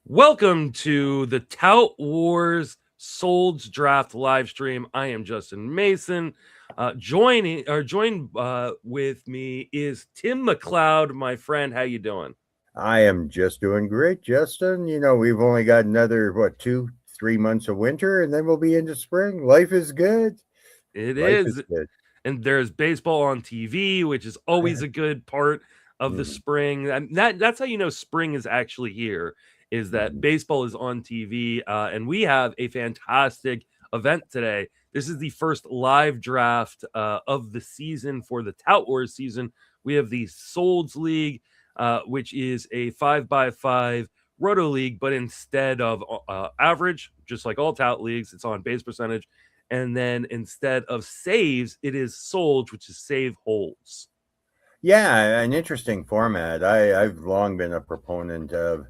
Welcome to the Tout Wars SOLDS Draft live stream. I am Justin Mason. Joined with me is Tim McLeod, my friend. How you doing? I am just doing great, Justin. We've only got another, 2, 3 months of winter, and then we'll be into spring. Life is good. It Life is is, good. and there's baseball on TV, which is always a good part of the Mhm, spring. And that's how you know spring is actually here. Is that mhm. baseball is on TV, and we have a fantastic event today. This is the first live draft of the season for the Tout Wars season. We have the Solds League, which is a 5x5 roto league, but instead of average, just like all tout leagues, it's on base percentage. And then instead of saves, it is sold, which is save holes. Yeah, an interesting format. I've long been a proponent of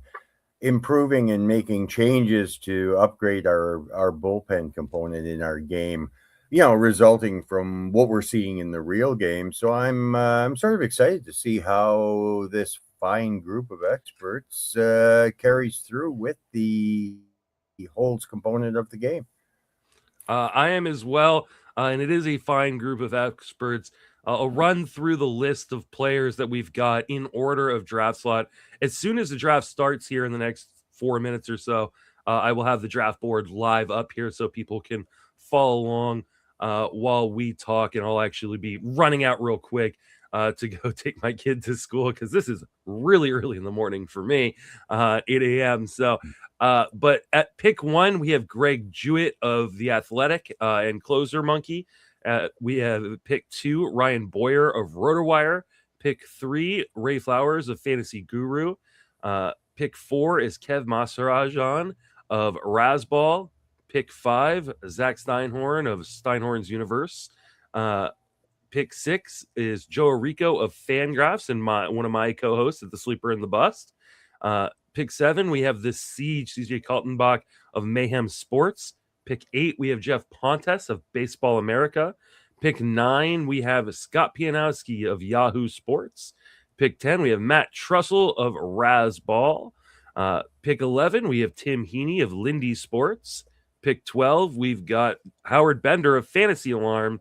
improving and making changes to upgrade our bullpen component in our game. Resulting from what we're seeing in the real game. So I'm sort of excited to see how this fine group of experts carries through with the holds component of the game. I am as well, and it is a fine group of experts. I'll run through the list of players that we've got in order of draft slot. As soon as the draft starts here in the next 4 minutes or so, I will have the draft board live up here so people can follow along while we talk. And I'll actually be running out real quick to go take my kid to school because this is really early in the morning for me, 8 a.m. So but at pick one, we have Greg Jewett of The Athletic and Closer Monkey. We have pick two, Ryan Boyer of RotoWire. Pick three, Ray Flowers of Fantasy Guru. Pick four is Kev Masarajan of Razball. Pick five, Zach Steinhorn of Steinhorn's Universe. Pick six is Joe Rico of Fangraphs and one of my co-hosts at the Sleeper and the Bust. Pick seven, we have the Siege, CJ Kaltenbach of Mayhem Sports. Pick eight, we have Jeff Pontes of Baseball America. Pick nine, we have Scott Pianowski of Yahoo Sports. Pick 10, we have Matt Trussell of Razball. Pick 11, we have Tim Heaney of Lindy Sports. Pick 12, we've got Howard Bender of Fantasy Alarm.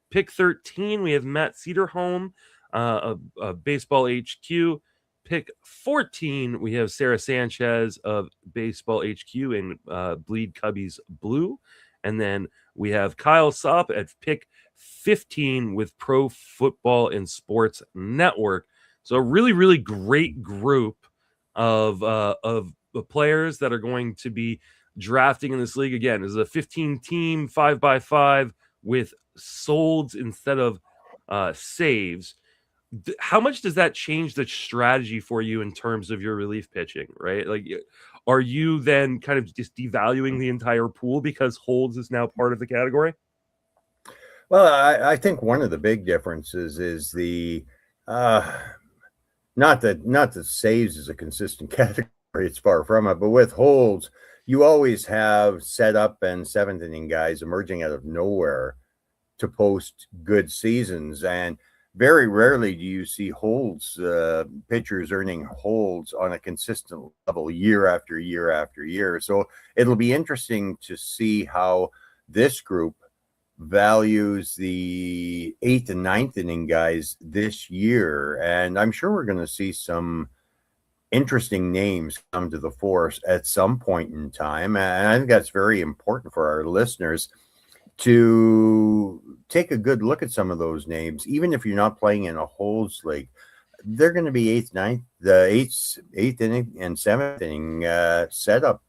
Pick 13, we have Matt Cederholm of Baseball HQ. Pick 14, we have Sara Sanchez of Baseball HQ and Bleed Cubbies Blue. And then we have Kyle Sopp at pick 15 with Pro Football and Sports Network. So a really, really great group of the players that are going to be drafting in this league. Again, this is a 15-team 5x5 with solds instead of saves. How much does that change the strategy for you in terms of your relief pitching, right? Like, are you then kind of just devaluing the entire pool because holds is now part of the category? Well, I think one of the big differences is the uh, not that saves is a consistent category. It's far from it, but with holds, you always have setup and seventh inning guys emerging out of nowhere to post good seasons. And very rarely do you see holds pitchers earning holds on a consistent level year after year after year. So it'll be interesting to see how this group values the eighth and ninth inning guys this year. And I'm sure we're going to see some interesting names come to the force at some point in time. And I think that's very important for our listeners to take a good look at some of those names, even if you're not playing in a holds league. They're going to be eighth inning and seventh inning setup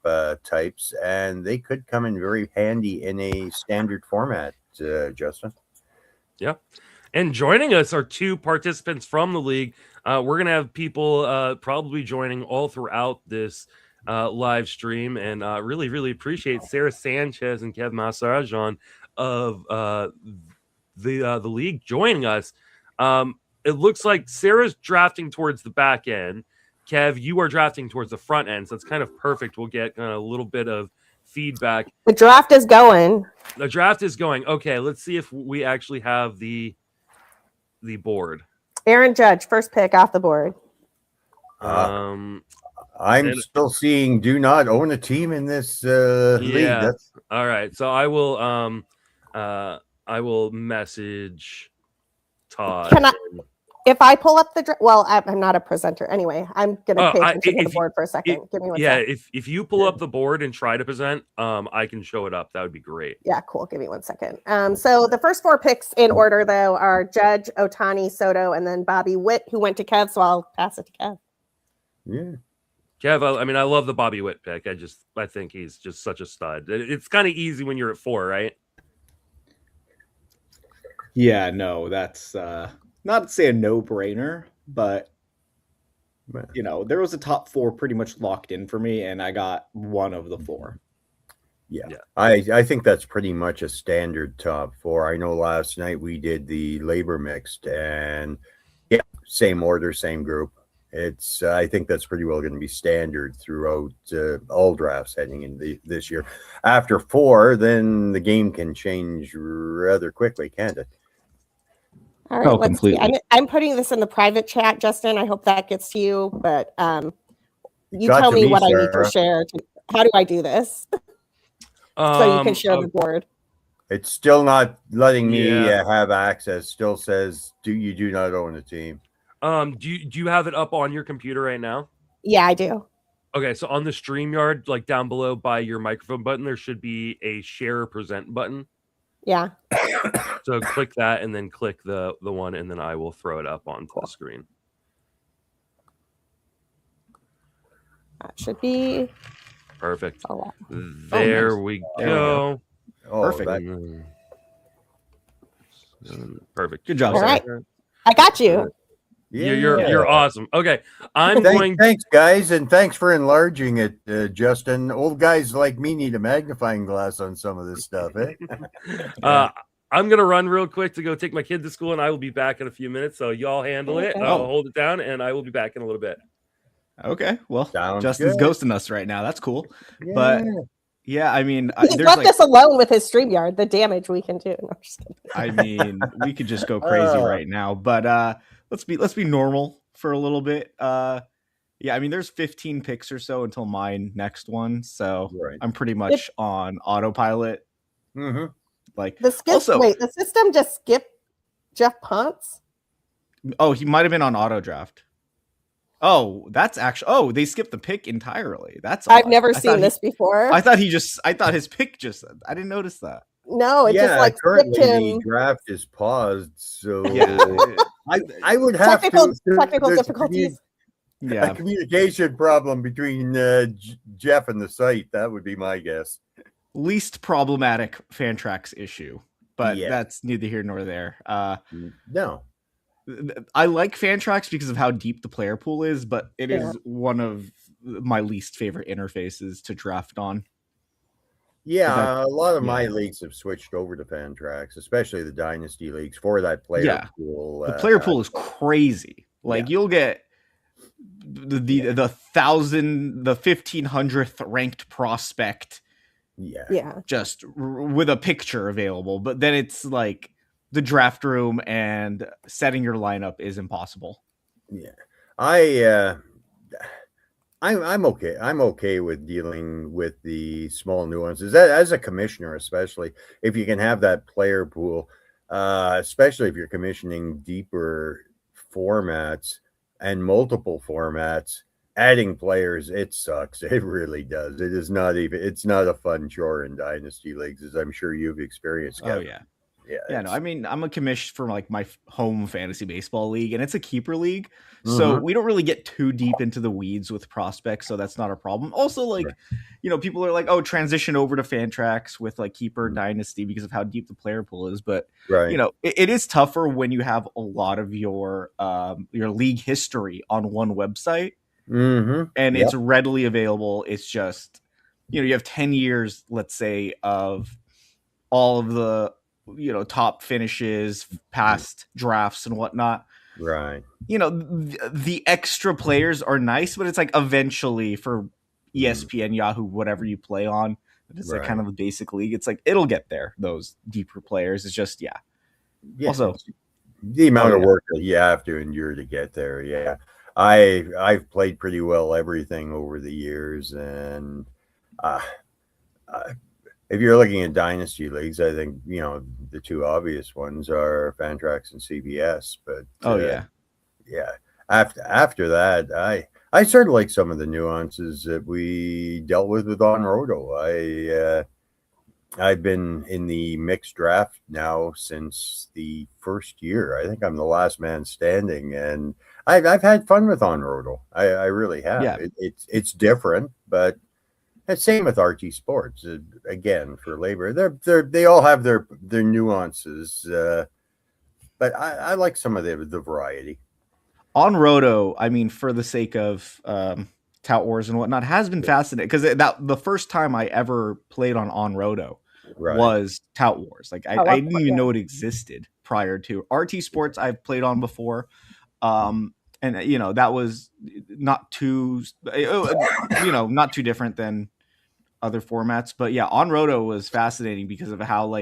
types, and they could come in very handy in a standard format, Justin. Yeah. And joining us are two participants from the league. We're going to have people probably joining all throughout this live stream, and really, really appreciate Sara Sanchez and Kev Masarajan of the league joining us. It looks like Sarah's drafting towards the back end. Kev, you are drafting towards the front end, so it's kind of perfect. We'll get a little bit of feedback. The draft is going. The draft is going. Okay, let's see if we actually have the board. Aaron Judge, first pick off the board. I'm still seeing do not own a team in this league. That's all right. So I will message Todd. Can I? If I pull up the well, I'm not a presenter anyway. I'm gonna pay attention to the board for a second. Give me one second. If you pull up the board and try to present, I can show it up. That would be great. Yeah, cool. Give me 1 second. So the first 4 picks in order though are Judge, Otani, Soto, and then Bobby Witt, who went to Kev. So I'll pass it to Kev. Yeah, Kev. I mean, I love the Bobby Witt pick. I think he's just such a stud. It's kind of easy when you're at 4, right? Yeah, no, that's not to say a no-brainer, but there was a top 4 pretty much locked in for me, and I got one of the 4. Yeah. I think that's pretty much a standard top 4. I know last night we did the labor mixed, and same order, same group. I think that's pretty well going to be standard throughout all drafts heading into this year. After 4, then the game can change rather quickly, can't it? All right, completely. I'm putting this in the private chat, Justin. I hope that gets to you, but you tell me what Sarah. I need to share. How do I do this? So you can share the board. It's still not letting me have access. Still says you do not own a team. Do you have it up on your computer right now? Yeah, I do. Okay, so on the StreamYard, like down below by your microphone button, there should be a share or present button. Yeah. So click that and then click the one, and then I will throw it up onto the screen. That should be perfect. There we go. Perfect. Perfect. Good job. All right. I got you. You're awesome. Okay, Thanks, guys, and thanks for enlarging it, Justin. Old guys like me need a magnifying glass on some of this stuff, eh? I'm gonna run real quick to go take my kid to school, and I will be back in a few minutes. So y'all handle it. I'll hold it down, and I will be back in a little bit. Okay. Well, Sounds Justin's good. ghosting us right now. That's cool. But yeah, I mean, he's left us alone with his StreamYard. The damage we can do. No, I'm just kidding. I mean, we could just go crazy right now, but let's be normal for a little bit. Yeah, I mean, there's 15 picks or so until my next one, so I'm pretty much on autopilot. Mm-hmm. Like the system just skipped Jeff Ponce. Oh, he might have been on auto draft. Oh, that's actually. Oh, they skipped the pick entirely. That's. I've never seen this before. I thought his pick just. I didn't notice that. No, it just like currently him. The draft is paused, so yeah. I would have technical difficulties. A communication problem between Jeff and the site. That would be my guess. Least problematic Fantrax issue, but that's neither here nor there. No. I like Fantrax because of how deep the player pool is, but it is one of my least favorite interfaces to draft on. Yeah, a lot of my leagues have switched over to Fantrax, especially the Dynasty leagues for that player pool. The player pool is crazy. Like you'll get the 1500th ranked prospect. Yeah. Just with a picture available, but then it's like the draft room and setting your lineup is impossible. Yeah. I'm okay. I'm okay with dealing with the small nuances as a commissioner, especially if you can have that player pool, especially if you're commissioning deeper formats and multiple formats. Adding players, it sucks. It really does. It is not even. It's not a fun chore in Dynasty leagues, as I'm sure you've experienced. Oh yeah. No. I mean, I'm a commish for like my home fantasy baseball league, and it's a keeper league, so we don't really get too deep into the weeds with prospects, so that's not a problem. Also, like, people are like, "Oh, transition over to Fantrax with like keeper Dynasty because of how deep the player pool is." But it is tougher when you have a lot of your league history on one website. And it's readily available. It's just, you have 10 years, let's say, of all of the, top finishes, past drafts and whatnot. Right. The extra players are nice, but it's like eventually for ESPN, Yahoo, whatever you play on, it's like kind of a basic league. It's like, it'll get there. Those deeper players. It's just, Also, the amount of work that you have to endure to get there. Yeah. I've played pretty well everything over the years, and uh, if you're looking at dynasty leagues, I think the two obvious ones are Fantrax and CBS. But yeah. After that, I sort of like some of the nuances that we dealt with On Roto. I've been in the mixed draft now since the first year. I think I'm the last man standing, and I've had fun with On Roto. I really have. Yeah. It's different, but the same with RT Sports. Again, for labor, they all have their nuances, but I like some of the variety. On Roto, I mean, for the sake of Tout Wars and whatnot, has been fascinating because the first time I ever played on Roto was Tout Wars. Like I didn't even know it existed prior to RT Sports. I've played on before, and that was not too not too different than other formats. But yeah, On Roto was fascinating because of how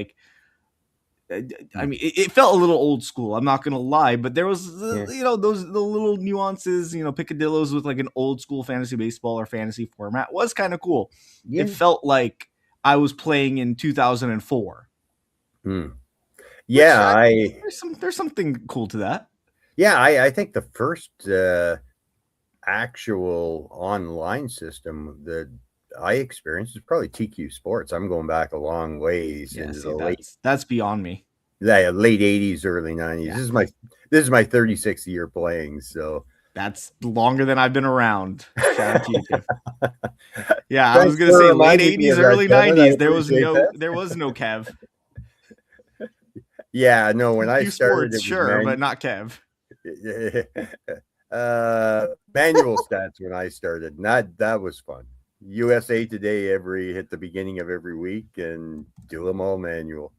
I mean, it felt a little old school. I'm not gonna lie, but there was the little nuances, picadillos with like an old school fantasy baseball or fantasy format was kind of cool. Yeah. It felt like I was playing in 2004. Yeah, there's something cool to that. Yeah, I think the first actual online system that I experienced is probably TQ Sports. I'm going back a long ways into the that's beyond me. Yeah, late 80s, early 90s. Yeah. This is my 36th year playing, so that's longer than I've been around. Shout out to you. Yeah, I was gonna say late 80s, early 90s. There was no Kev. Yeah, no, when I started, sure, but not Kev. Manual stats when I started. That was fun. USA Today hit the beginning of every week and do them all manual.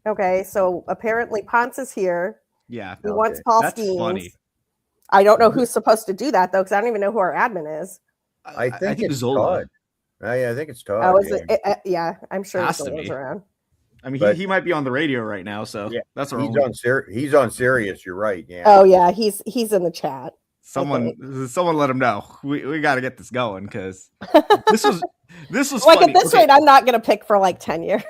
Okay, so apparently Ponce is here. Yeah. He wants Paul Skeens. Funny. I don't know who's supposed to do that though, because I don't even know who our admin is. I think it's Todd. I think it's Todd. Oh, is it? Yeah, I'm sure Zola's around. I mean, he might be on the radio right now, so yeah, that's he's on Sirius. You're right. Yeah. Oh yeah, he's in the chat. Someone let him know. We got to get this going because this was like funny. At this rate, I'm not gonna pick for like 10 years.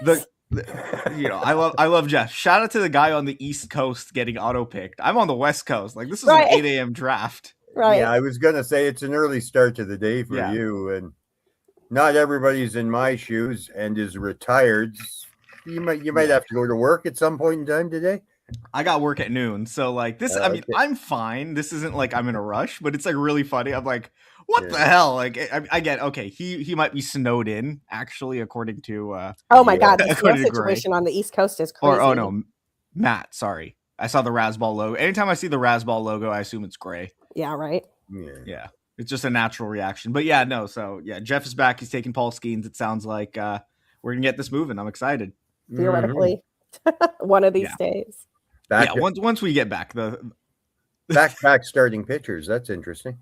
I love Jeff. Shout out to the guy on the East Coast getting auto picked. I'm on the West Coast. Like this is an 8 a.m. draft. Right. Yeah, I was gonna say it's an early start to the day for you, and not everybody's in my shoes and is retired. You might have to go to work at some point in time today. I got work at noon, so like this. I mean, I'm fine. This isn't like I'm in a rush, but it's like really funny. I'm like, what the hell? Like, I get okay. He might be snowed in, actually, according to. Oh my god, the snow situation on the East Coast is crazy. Oh no, Matt. Sorry, I saw the Razzball logo. Anytime I see the Razzball logo, I assume it's gray. Yeah. Right. Yeah. It's just a natural reaction. But yeah, no. So yeah, Jeff is back. He's taking Paul Skeens. It sounds like we're gonna get this moving. I'm excited. Theoretically, one of these days. Once we get back, the back starting pitchers. That's interesting.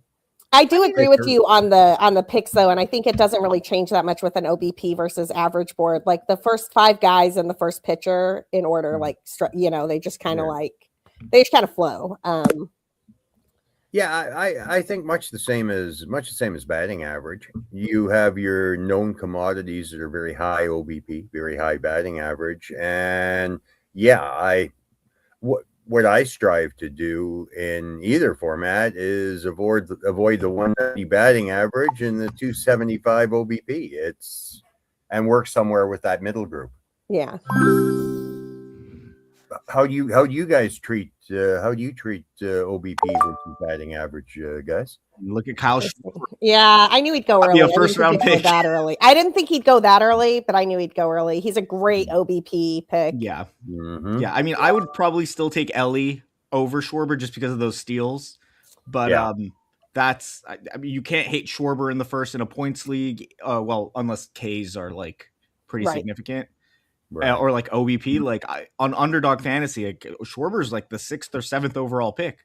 I do agree with you on the picks though, and I think it doesn't really change that much with an OBP versus average board. Like the first 5 guys and the first pitcher in order, like they just kind of they just kind of flow. Yeah, I think much the same as batting average. You have your known commodities that are very high OBP, very high batting average, and what I strive to do in either format is avoid the 190 batting average and the 275 OBP. And work somewhere with that middle group. Yeah. How do you guys treat OBP versus batting average, guys? Look at Kyle. Yeah, I knew he'd go early. Be a first round pick that early. I didn't think he'd go that early, but I knew he'd go early. He's a great OBP pick. Yeah, yeah. I mean, I would probably still take Ellie over Schwarber just because of those steals, but that's. I mean, you can't hate Schwarber in the first in a points league. Well, unless Ks are like pretty significant. Right. Or like OBP, like on Underdog Fantasy, like, Schwarber's like the 6th or 7th overall pick.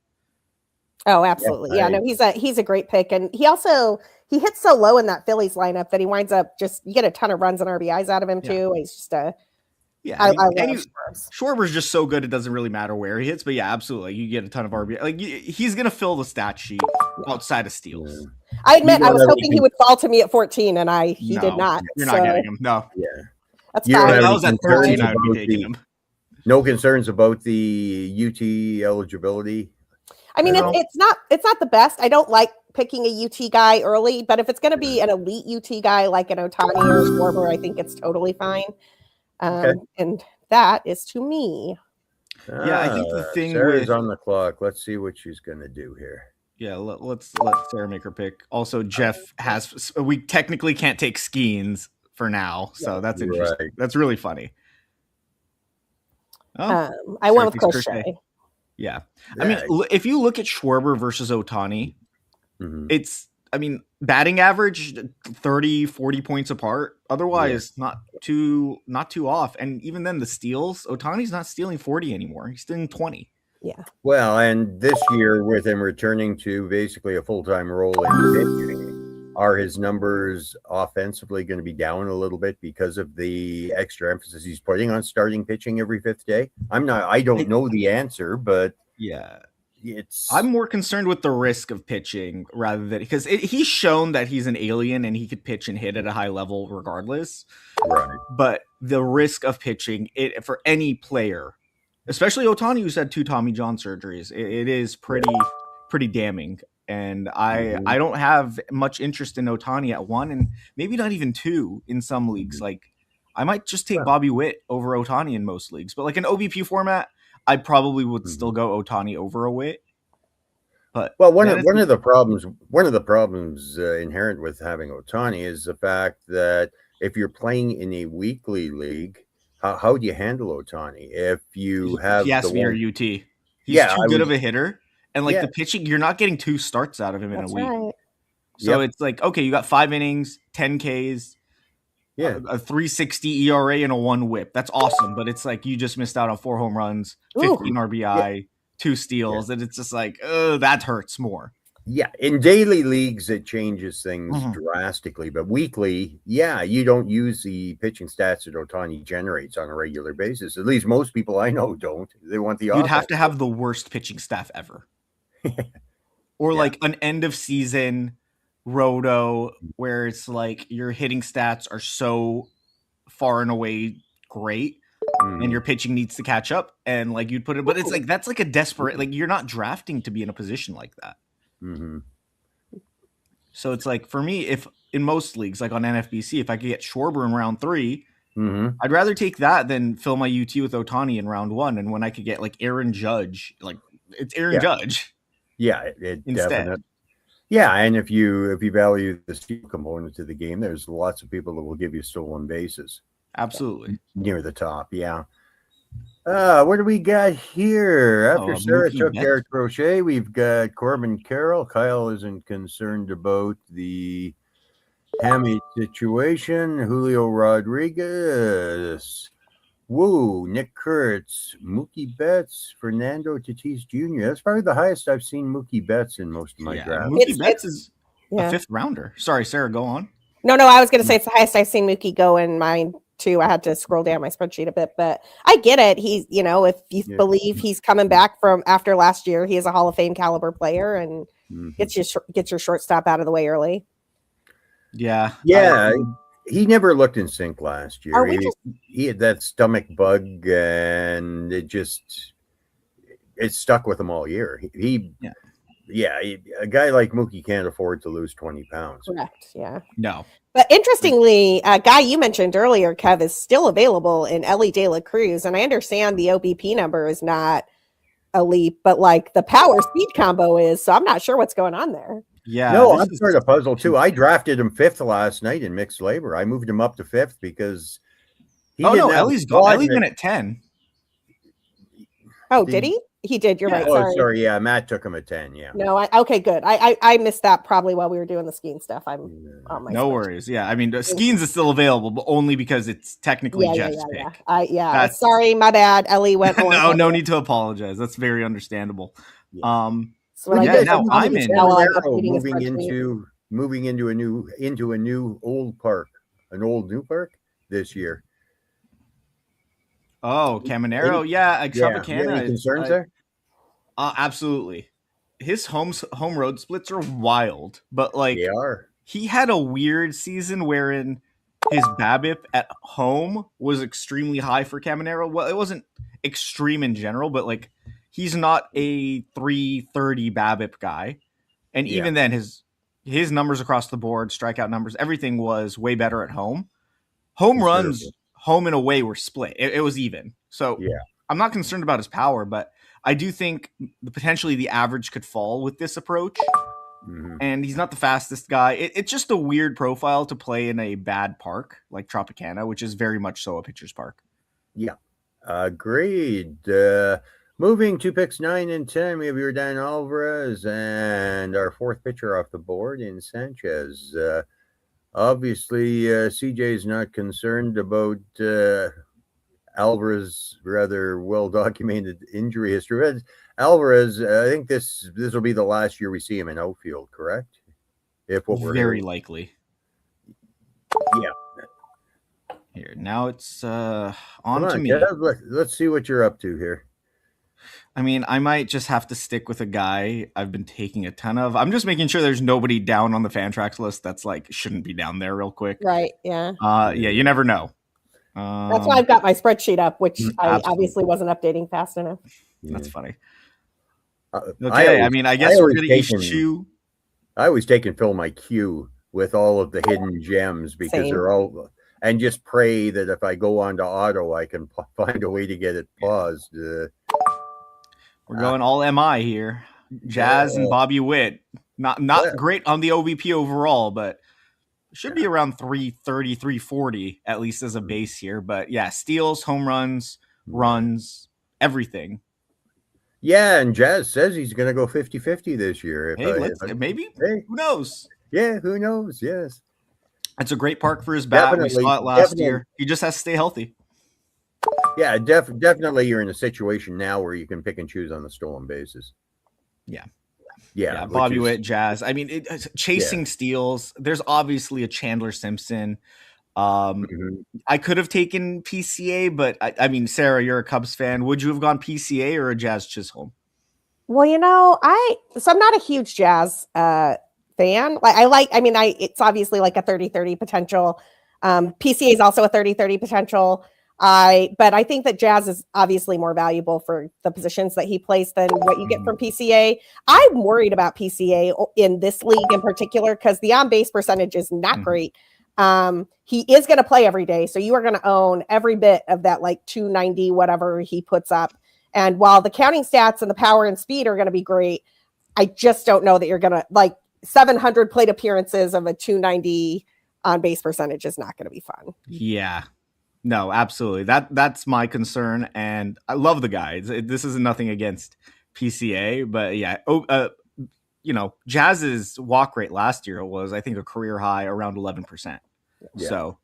Oh, absolutely. Yeah, no, he's a great pick. And he hits so low in that Phillies lineup that he winds up you get a ton of runs and RBIs out of him too. He's just Yeah, I love Schwarber's just so good; it doesn't really matter where he hits. But yeah, absolutely, you get a ton of RBI. Like he's gonna fill the stat sheet outside of steals. Yeah. I admit, I was hoping he would fall to me at 14, and he did not. You're not getting him. No. Yeah. That's You fine. don't If have I was at 13, I would be taking him. No concerns about the UT eligibility. I mean, it's not the best. I don't like picking a UT guy early, but if it's going to be an elite UT guy like an Ohtani or Schwarber, I think it's totally fine. And that is to me. Yeah, I think the thing Sarah's on the clock. Let's see what she's going to do here. Yeah, let's let Sarah make her pick. Also, Jeff we technically can't take Skeens for now, so that's interesting. Right. That's really funny. I went with Crochet. Yeah. I mean, if you look at Schwarber versus Ohtani, it's, I mean, batting average 30, 40 points apart. Otherwise, not too off. And even then, the steals, Ohtani's not stealing 40 anymore. He's stealing 20. Yeah. Well, and this year, with him returning to basically a full-time role in pitching, are his numbers offensively going to be down a little bit because of the extra emphasis he's putting on starting pitching every fifth day? I don't know the answer, but yeah, I'm more concerned with the risk of pitching rather than because he's shown that he's an alien and he could pitch and hit at a high level regardless. Right. But the risk of pitching for any player, especially Ohtani, who's had 2 Tommy John surgeries, it is pretty damning. And I don't have much interest in Ohtani at 1 and maybe not even 2 in some leagues. Like I might just take Bobby Witt over Ohtani in most leagues, but like an OBP format, I probably would still go Ohtani over a Witt. But one of the problems inherent with having Ohtani is the fact that if you're playing in a weekly league, how do you handle Ohtani if you have? He has to be your UT. He's too good of a hitter. And like the pitching, you're not getting 2 starts out of him in a week. Right. So it's like, okay, you got 5 innings, 10 Ks, a 3.60 ERA and a 1 WHIP. That's awesome. But it's like you just missed out on 4 home runs, 15 RBI, 2 steals, and it's just like, that hurts more. Yeah, in daily leagues it changes things drastically, but weekly, you don't use the pitching stats that Ohtani generates on a regular basis. At least most people I know don't. They want the offense. You'd have to have the worst pitching staff ever. Or like an end of season roto where it's like your hitting stats are so far and away great and your pitching needs to catch up, and like you'd put it, but it's like that's like a desperate, like you're not drafting to be in a position like that. So it's like for me, if in most leagues like on NFBC, if I could get Schwarber in round 3, I'd rather take that than fill my UT with Ohtani in round 1. And when I could get like Aaron Judge, like it's Aaron Judge. Yeah, it definitely. Yeah, and if you value the steal component to the game, there's lots of people that will give you stolen bases. Absolutely. Near the top, yeah. What do we got here? After Sarah took Eric Crochet, we've got Corbin Carroll. Kyle isn't concerned about the hammy situation. Julio Rodriguez. Woo, Nick Kurtz, Mookie Betts, Fernando Tatis Jr. That's probably the highest I've seen Mookie Betts in most of my drafts. Mookie Betts is a 5th rounder. Sorry, Sarah, go on. No, I was going to say it's the highest I've seen Mookie go in mine too. I had to scroll down my spreadsheet a bit, but I get it. He's, if you believe he's coming back from after last year, he is a Hall of Fame caliber player and gets your shortstop out of the way early. Yeah. He never looked in sync last year. He had that stomach bug, and it stuck with him all year. A guy like Mookie can't afford to lose 20 pounds. Correct. Yeah. No. But interestingly, a guy you mentioned earlier, Kev, is still available in Ellie De La Cruz, and I understand the OBP number is not elite, but like the power speed combo is. So I'm not sure what's going on there. Yeah, no, I'm sort of puzzled too. I drafted him 5th last night in mixed labor. I moved him up to 5th because Ellie's been at 10. Oh, did he? He did. You're right. Sorry. Yeah, Matt took him at 10. Yeah. No, okay, good. I missed that probably while we were doing the skiing stuff. I'm on my. No worries. Yeah, I mean, the Skeens is still available, but only because it's technically Jeff's pick. Sorry, my bad. Ellie went. No need to apologize. That's very understandable. Yeah. So now I'm in moving into a new old park, an old new park this year. Oh, Caminero, yeah, Tropicana. Any concerns there? Absolutely. His home road splits are wild, but like They are. he had a weird season wherein his BABIP at home was extremely high for Caminero. Well, it wasn't extreme in general, but like he's not a 330 BABIP guy. And even then his numbers across the board, strikeout numbers, everything was way better at home. Home runs, home and away were split. It was even. So I'm not concerned about his power, but I do think potentially the average could fall with this approach. Mm-hmm. And he's not the fastest guy. It's just a weird profile to play in a bad park like Tropicana, which is very much so a pitcher's park. Yeah, agreed. Moving to picks 9 and 10, we have Yordan Alvarez and our fourth pitcher off the board in Sanchez. Obviously, CJ is not concerned about Alvarez' rather well-documented injury history. Alvarez, I think this will be the last year we see him in outfield, correct? If what we're very hearing. Likely. Yeah. Here now, it's on to me. Kev, let's see what you're up to here. I mean, I might just have to stick with a guy I've been taking a ton of. I'm just making sure there's nobody down on the Fantrax list that's like shouldn't be down there real quick. Right. Yeah. Yeah. You never know. That's why I've got my spreadsheet up, which I obviously wasn't updating fast enough. That's funny. Okay, I mean, I guess we're going to issue. I always take and fill my queue with all of the hidden gems because they're all, and just pray that if I go on to auto, I can find a way to get it paused. We're going all MI here. Jazz and Bobby Witt. Not great on the OBP overall, but should be around 330, 340 at least as a base here. But yeah, steals, home runs, everything. Yeah, and Jazz says he's going to go 50-50 this year. Maybe. Hey. Who knows? Yeah, who knows? Yes. It's a great park for his bat. We saw it last year. He just has to stay healthy. Yeah, definitely you're in a situation now where you can pick and choose on the stolen bases. Yeah. Bobby Witt, Jazz. I mean, chasing steals. There's obviously a Chandler Simpson. I could have taken PCA, but I mean, Sarah, you're a Cubs fan. Would you have gone PCA or a Jazz Chisholm? Well, I'm not a huge Jazz fan. It's obviously like a 30-30 potential. PCA is also a 30-30 potential. But I think that Jazz is obviously more valuable for the positions that he plays than what you get from PCA. I'm worried about PCA in this league in particular because the on-base percentage is not great. He is going to play every day, so you are going to own every bit of that, like 290 whatever he puts up. And while the counting stats and the power and speed are going to be great, I just don't know that you're going to, like, 700 plate appearances of a 290 on-base percentage is not going to be fun. Yeah. No, absolutely. That's my concern, and I love the guy. This is nothing against PCA, but yeah. Jazz's walk rate last year was, I think, a career high around 11%. Yeah. So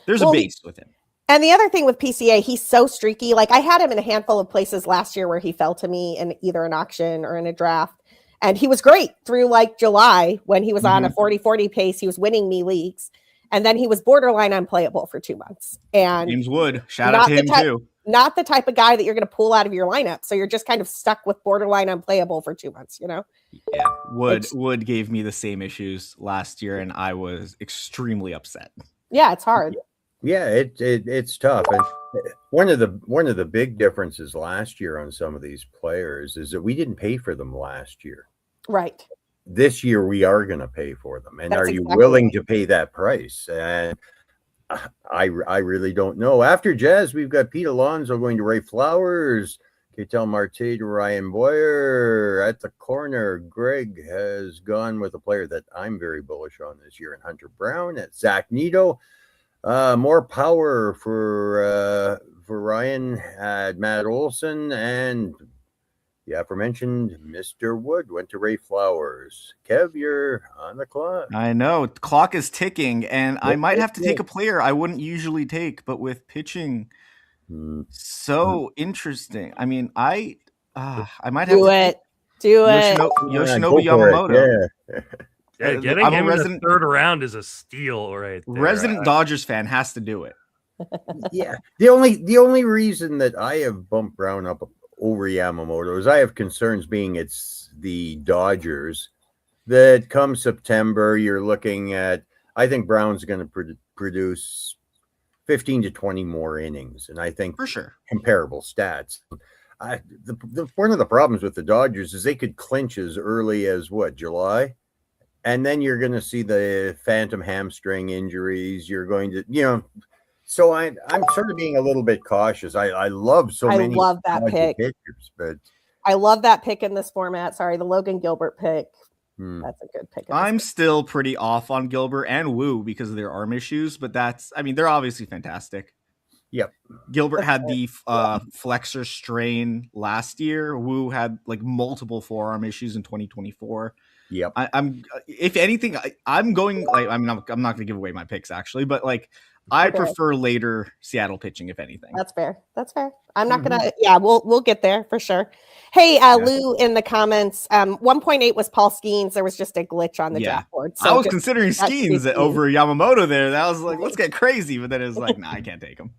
there's a base with him. And the other thing with PCA, he's so streaky. Like I had him in a handful of places last year where he fell to me in either an auction or in a draft. And he was great through like July when he was on a 40-40 pace. He was winning me leagues. And then he was borderline unplayable for 2 months. And James Wood, shout out to him too. Not the type of guy that you're going to pull out of your lineup. So you're just kind of stuck with borderline unplayable for 2 months, Yeah. Wood gave me the same issues last year, and I was extremely upset. Yeah, it's hard. Yeah, it's tough. And one of the big differences last year on some of these players is that we didn't pay for them last year. Right. This year we are going to pay for them. And are you willing to pay that price? And I really don't know. After Jazz, we've got Pete Alonso going to Ray Flowers, Ketel Marte to Ryan Boyer. At the corner, Greg has gone with a player that I'm very bullish on this year in Hunter Brown. At Zach Neto, more power for Ryan at Matt Olson, and the aforementioned Mr. Wood went to Ray Flowers. Kev, you're on the clock. I know. The clock is ticking, and I might have to take a player I wouldn't usually take, but with pitching so interesting. I mean, I might have to do it. Yoshinobu Yamamoto. Yeah, getting him in the third round is a steal, right there. Resident Dodgers fan has to do it. Yeah. The only reason that I have bumped Brown up over Yamamoto is I have concerns being it's the Dodgers that come September, you're looking at, I think Brown's going to produce 15 to 20 more innings. And I think for sure comparable stats. One of the problems with the Dodgers is they could clinch as early as July. And then you're going to see the phantom hamstring injuries. You're going to, so I'm sort of being a little bit cautious. I love many. I love that pick. Pitchers, but I love that pick in this format. Sorry, the Logan Gilbert pick. That's a good pick. I'm still pretty off on Gilbert and Wu because of their arm issues, but they're obviously fantastic. Yep. Gilbert had the flexor strain last year. Wu had like multiple forearm issues in 2024. Yep. I'm if anything, I'm going like I'm not going to give away my picks actually, but like I prefer later Seattle pitching if anything. That's fair. I'm not gonna. Yeah, we'll get there for sure. Hey, Lou, in the comments, 1.8 was Paul Skeens. There was just a glitch on the draft board. So I was considering Skeens over Yamamoto there. That was like, let's get crazy, but then it was like, nah, I can't take him.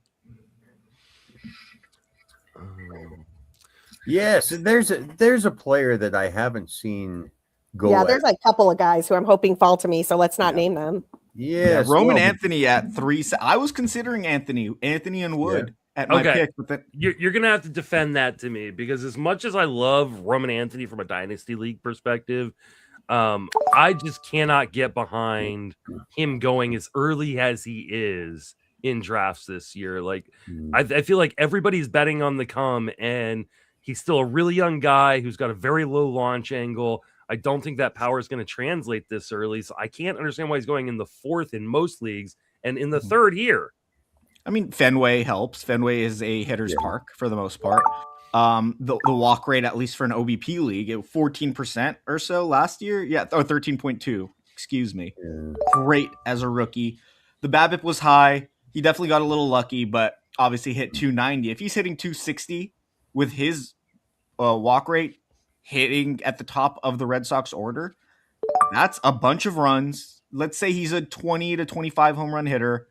Yes, there's a player that I haven't seen go. Yeah, there's a couple of guys who I'm hoping fall to me, so let's not name them. Yes, Roman Anthony at 3. I was considering Anthony and Wood at my pick, but then you're gonna have to defend that to me because as much as I love Roman Anthony from a dynasty league perspective, I just cannot get behind him going as early as he is in drafts this year. Like I feel like everybody's betting on the come, and he's still a really young guy who's got a very low launch angle. I don't think that power is going to translate this early. So I can't understand why he's going in the 4th in most leagues and in the 3rd here. I mean, Fenway helps. Fenway is a hitter's park for the most part. The walk rate, at least for an OBP league, 14% or so last year. Yeah, or 13.2. Excuse me. Great as a rookie. The BABIP was high. He definitely got a little lucky, but obviously hit 290. If he's hitting 260 with his walk rate, hitting at the top of the Red Sox order, that's a bunch of runs. Let's say he's a 20 to 25 home run hitter.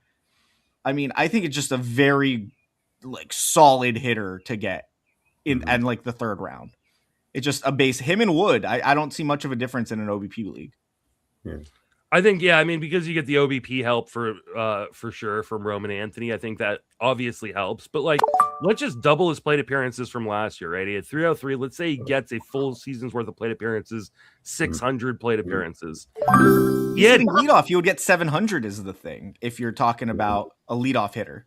I mean, I think it's just a very like solid hitter to get in and like the 3rd round. It's just a base. Him and Wood, I don't see much of a difference in an OBP league. Yeah. I think, I mean, because you get the OBP help for sure from Roman Anthony, I think that obviously helps. But like, let's just double his plate appearances from last year, right? He had 303. Let's say he gets a full season's worth of plate appearances, 600 plate appearances. Yeah, leadoff, you would get 700 is the thing if you're talking about a leadoff hitter.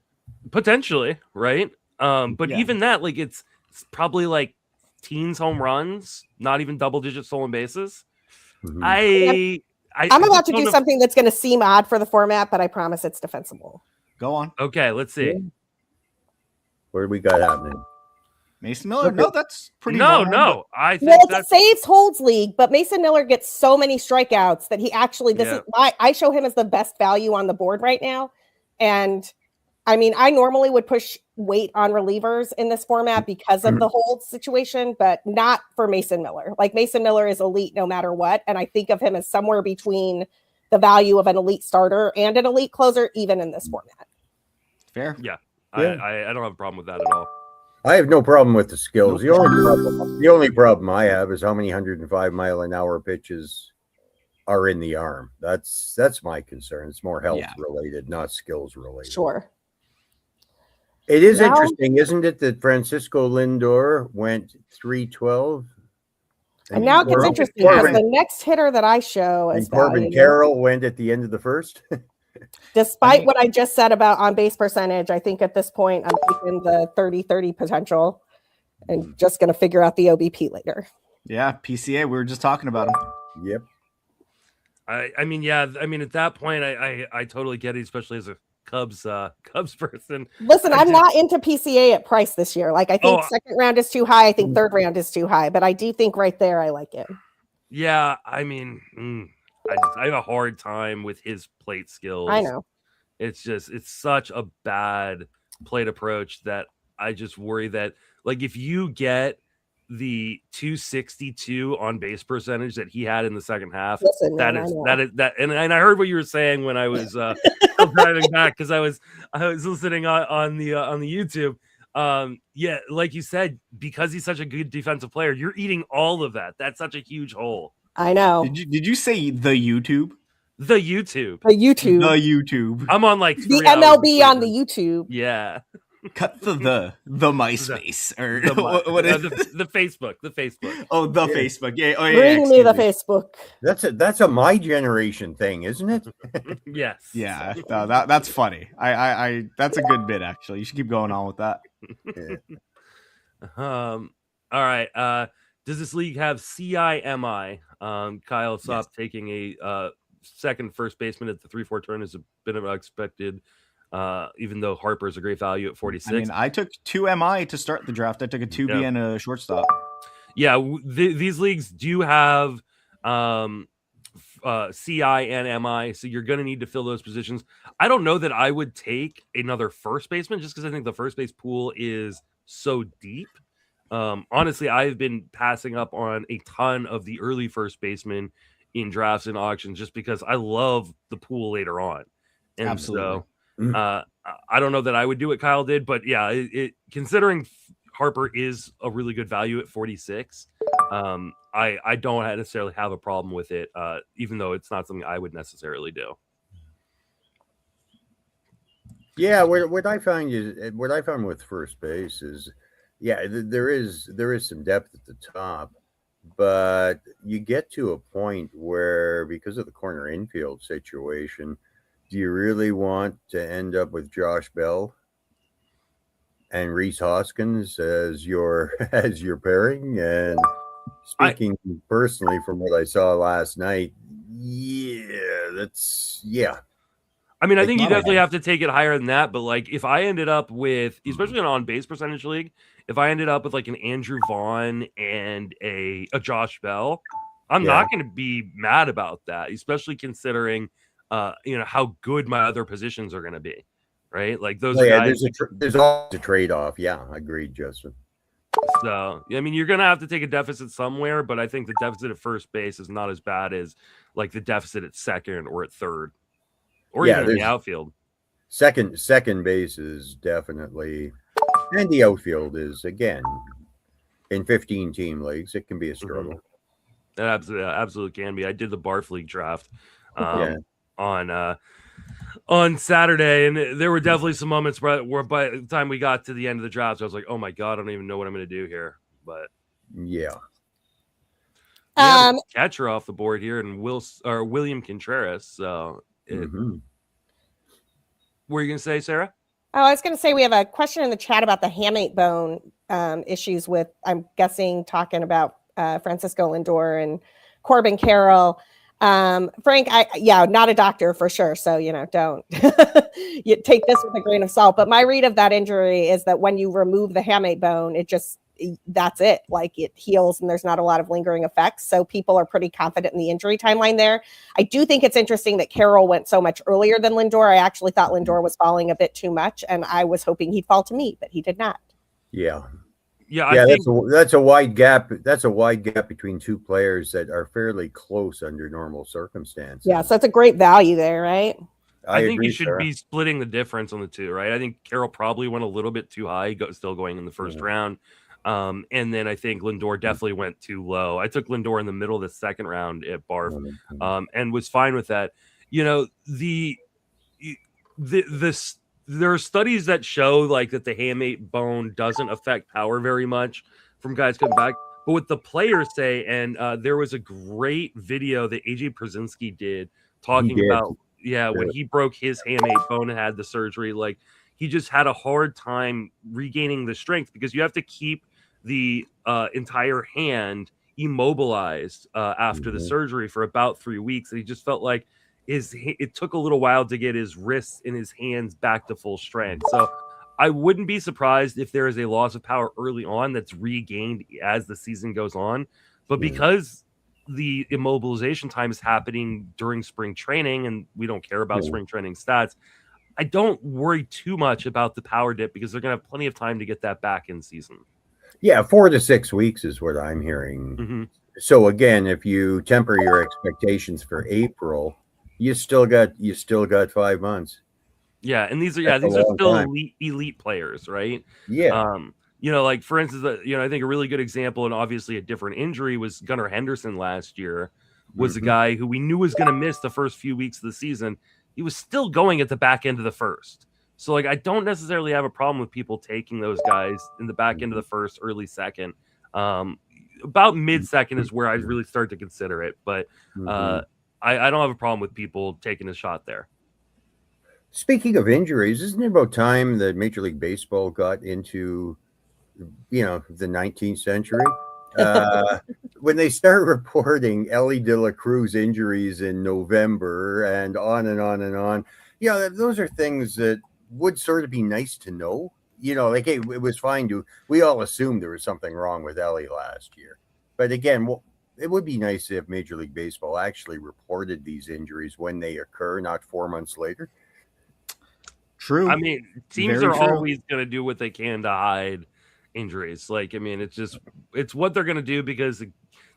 Potentially, right? But even that, like, it's probably like teens home runs, not even double-digit stolen bases. I'm about to do something that's going to seem odd for the format, but I promise it's defensible. Go on. Okay, let's see. What do we got happening? Mason Miller? No, that's pretty No. I think it's a saves holds league, but Mason Miller gets so many strikeouts that he actually, I show him as the best value on the board right now. And I mean, I normally would push weight on relievers in this format because of the hold situation, but not for Mason Miller. Like Mason Miller is elite no matter what. And I think of him as somewhere between the value of an elite starter and an elite closer, even in this format. Fair. Yeah. I don't have a problem with that at all. I have no problem with the skills. The only problem I have is how many 105-mile-an-hour pitches are in the arm. That's my concern. It's more health related, not skills related. Sure. It is interesting, isn't it, that Francisco Lindor went 312? And now it gets interesting because the next hitter that I show is Corbin Carroll went at the end of the 1st. Despite what I just said about on base percentage, I think at this point I'm taking the 30-30 potential and just going to figure out the OBP later. Yeah, PCA. We were just talking about him. Yep. I mean, at that point, I totally get it, especially as a Cubs person. Listen, I'm not into PCA at price this year. Like I think 2nd round is too high. I think 3rd round is too high, but I do think right there I like it. Yeah, I mean, I have a hard time with his plate skills. I know. It's such a bad plate approach that I just worry that like if you get the 262 on base percentage that he had in the second half. Listen, that man, is and I heard what you were saying when I was driving back, because I was listening on the YouTube. Yeah, like you said, because he's such a good defensive player, you're eating all of that. That's such a huge hole. I know. Did you say the YouTube? The YouTube. The YouTube. The YouTube. I'm on like the MLB on the YouTube. Yeah. Cut the MySpace or what is the Facebook? The Facebook. Oh, the Facebook. Yeah. Oh, yeah. Bring me the Facebook. That's a my generation thing, isn't it? Yes. Yeah. No, that's funny. I that's a good bit actually. You should keep going on with that. All right. Does this league have CIMI? Kyle Sopp taking a second first baseman at the 3-4 turn is a bit of unexpected. Even though Harper is a great value at 46. I mean, I took 2 MI to start the draft. I took a 2B and a shortstop. Yeah, these leagues do have CI and MI, so you're going to need to fill those positions. I don't know that I would take another first baseman just because I think the first base pool is so deep. Honestly, I've been passing up on a ton of the early first basemen in drafts and auctions just because I love the pool later on. And Absolutely. So I don't know that I would do what Kyle did, but yeah, considering Harper is a really good value at 46, I don't necessarily have a problem with it, even though it's not something I would necessarily do. Yeah, what I found with first base is, yeah, there is some depth at the top, but you get to a point where because of the corner infield situation, do you really want to end up with Josh Bell and Rhys Hoskins as your pairing? And speaking personally from what I saw last night, yeah. I mean, I think you definitely have to take it higher than that. But like, if I ended up with, especially in an on-base percentage league, if I ended up with like an Andrew Vaughn and a Josh Bell, I'm not going to be mad about that, especially considering how good my other positions are going to be, right? Like those guys. There's always a trade-off. Yeah, agreed, Justin. So, I mean, you're going to have to take a deficit somewhere, but I think the deficit at first base is not as bad as like the deficit at second or at third, or even in the outfield. Second base is definitely, and the outfield is, again, in 15-team leagues, it can be a struggle. It absolutely can be. I did the Barf League draft on Saturday, and there were definitely some moments where by the time we got to the end of the draft, I was like, oh my God, I don't even know what I'm going to do here. But yeah. Catcher off the board here, and William Contreras. So what were you going to say, Sarah? Oh, I was going to say we have a question in the chat about the hamate bone issues with, I'm guessing, talking about Francisco Lindor and Corbin Carroll. Frank, not a doctor for sure. So, don't you take this with a grain of salt. But my read of that injury is that when you remove the hamate bone, that's it. Like it heals and there's not a lot of lingering effects. So people are pretty confident in the injury timeline there. I do think it's interesting that Carroll went so much earlier than Lindor. I actually thought Lindor was falling a bit too much, and I was hoping he'd fall to me, but he did not. Yeah. I think that's a wide gap. That's a wide gap between two players that are fairly close under normal circumstances. Yeah, so it's a great value there, right? I think you should be splitting the difference on the two, right? I think Carroll probably went a little bit too high, still going in the first round. And then I think Lindor definitely went too low. I took Lindor in the middle of the second round at Barf, and was fine with that. There are studies that show like that the hamate bone doesn't affect power very much from guys coming back. But what the players say, and there was a great video that AJ Przinsky did talking about, when he broke his hamate bone and had the surgery, like he just had a hard time regaining the strength because you have to keep the entire hand immobilized after the surgery for about 3 weeks. And he just felt like it took a little while to get his wrists and his hands back to full strength. So I wouldn't be surprised if there is a loss of power early on that's regained as the season goes on. But because the immobilization time is happening during spring training and we don't care about spring training stats, I don't worry too much about the power dip because they're going to have plenty of time to get that back in season. Yeah, 4 to 6 weeks is what I'm hearing. Mm-hmm. So again, if you temper your expectations for April, you still got 5 months. Yeah, and these That's a are long still time. elite players, right? Yeah. Like for instance, I think a really good example, and obviously a different injury, was Gunnar Henderson last year. Was a guy who we knew was going to miss the first few weeks of the season. He was still going at the back end of the first. So like, I don't necessarily have a problem with people taking those guys in the back end of the first, early second. About mid second is where I really start to consider it, but I don't have a problem with people taking a shot there. Speaking of injuries, isn't it about time that Major League Baseball got into, the 19th century? When they start reporting Ellie De La Cruz injuries in November and on and on and on, those are things that would sort of be nice to know. Like it was fine we all assumed there was something wrong with Ellie last year. But again, it would be nice if Major League Baseball actually reported these injuries when they occur, not 4 months later. True. I mean, teams are always going to do what they can to hide injuries. Like, I mean, it's what they're going to do because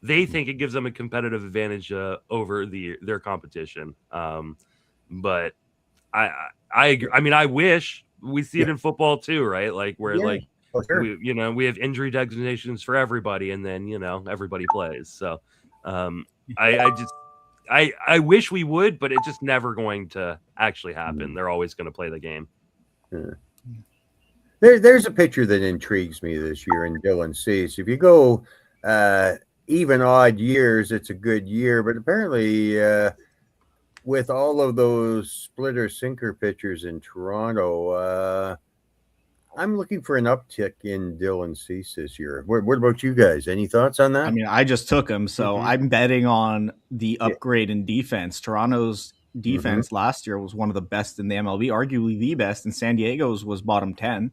they think it gives them a competitive advantage over their competition. But I agree. I mean, I wish we see it in football too, right? Like where we have injury designations for everybody, and then everybody plays. So I wish we would, but it's just never going to actually happen. They're always going to play the game. Yeah. There's a pitcher that intrigues me this year in Dylan Cease. If you go even odd years, it's a good year. But apparently, with all of those splitter sinker pitchers in Toronto, I'm looking for an uptick in Dylan Cease this year. What about you guys? Any thoughts on that? I mean, I just took him, so I'm betting on the upgrade in defense. Toronto's defense last year was one of the best in the MLB, arguably the best, and San Diego's was bottom 10.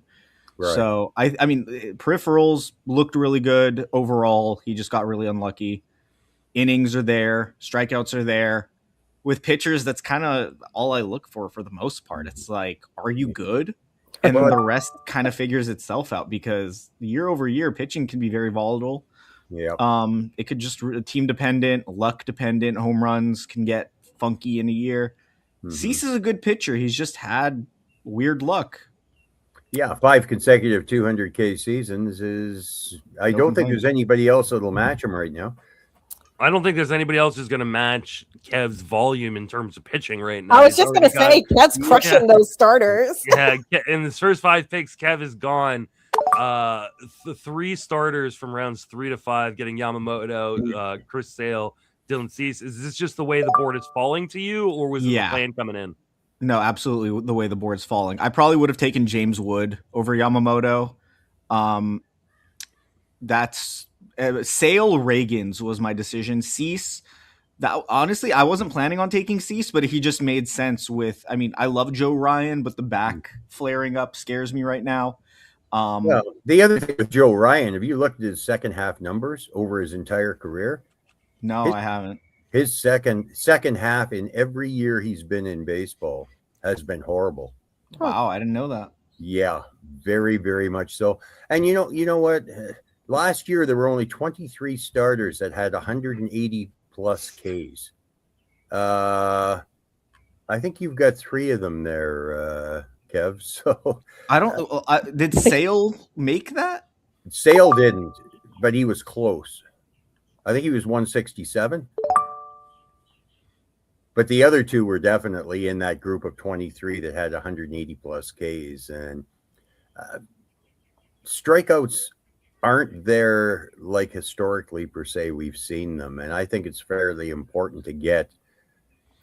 Right. So, I mean, peripherals looked really good overall. He just got really unlucky. Innings are there. Strikeouts are there. With pitchers, that's kind of all I look for the most part. It's like, are you good? And then the rest kind of figures itself out because year over year, pitching can be very volatile. Yeah. It could just team dependent, luck dependent. Home runs can get funky in a year. Cease is a good pitcher. He's just had weird luck. Yeah, 5 consecutive 200K seasons is. I don't think there's anybody else that'll match him right now. I don't think there's anybody else who's going to match Kev's volume in terms of pitching right now. I was just going to say, Kev's crushing those starters. Yeah, in his first 5 picks, Kev is gone. The 3 starters from rounds 3 to 5, getting Yamamoto, Chris Sale, Dylan Cease. Is this just the way the board is falling to you, or was it the plan coming in? No, absolutely the way the board's falling. I probably would have taken James Wood over Yamamoto. That's Sale Reagans was my decision. Cease, honestly, I wasn't planning on taking Cease, but he just made sense with. I mean, I love Joe Ryan, but the back flaring up scares me right now. Well, the other thing with Joe Ryan, have you looked at his second half numbers over his entire career? No, I haven't. His second half in every year he's been in baseball has been horrible. Wow, I didn't know that. Yeah, very, very much so. And you know what? Last year there were only 23 starters that had 180 plus Ks. I think you've got 3 of them there, Kev. So I don't. Did Sale make that? Sale didn't, but he was close. I think he was 167. But the other 2 were definitely in that group of 23 that had 180 plus Ks. And strikeouts aren't there like historically per se we've seen them. And I think it's fairly important to get,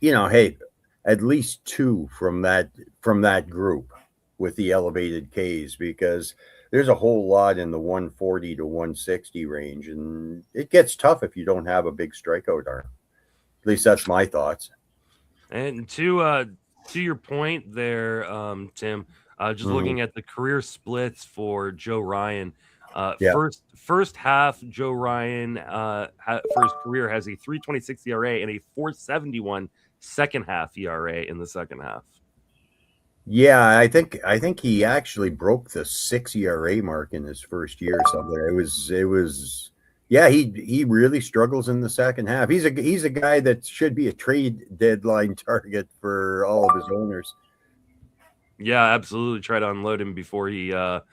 hey, at least 2 from that group with the elevated Ks, because there's a whole lot in the 140 to 160 range, and it gets tough if you don't have a big strikeout arm. At least that's my thoughts. And to your point there, Tim, just looking at the career splits for Joe Ryan, first half Joe Ryan for his career has a 3.26 ERA and a 4.71 second half ERA in the second half. Yeah, I think he actually broke the 6 ERA mark in his first year or something. It was yeah, he really struggles in the second half. He's a guy that should be a trade deadline target for all of his owners. Yeah, absolutely. Try to unload him before he goes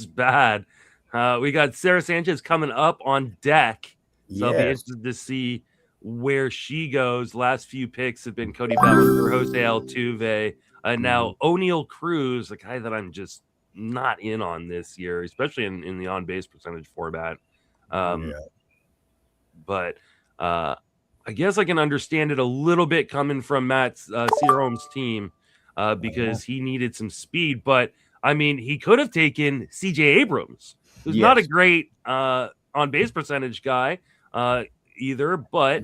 bad. We got Sara Sanchez coming up on deck, so I'll be Yes. interested to see where she goes. Last few picks have been Cody Bellinger, Jose Altuve, and now O'Neal Cruz, a guy that I'm just not in on this year, especially in the on base percentage format. But I guess I can understand it a little bit coming from Matt Searholm's team because he needed some speed. But I mean, he could have taken CJ Abrams, who's not a great on base percentage guy either, but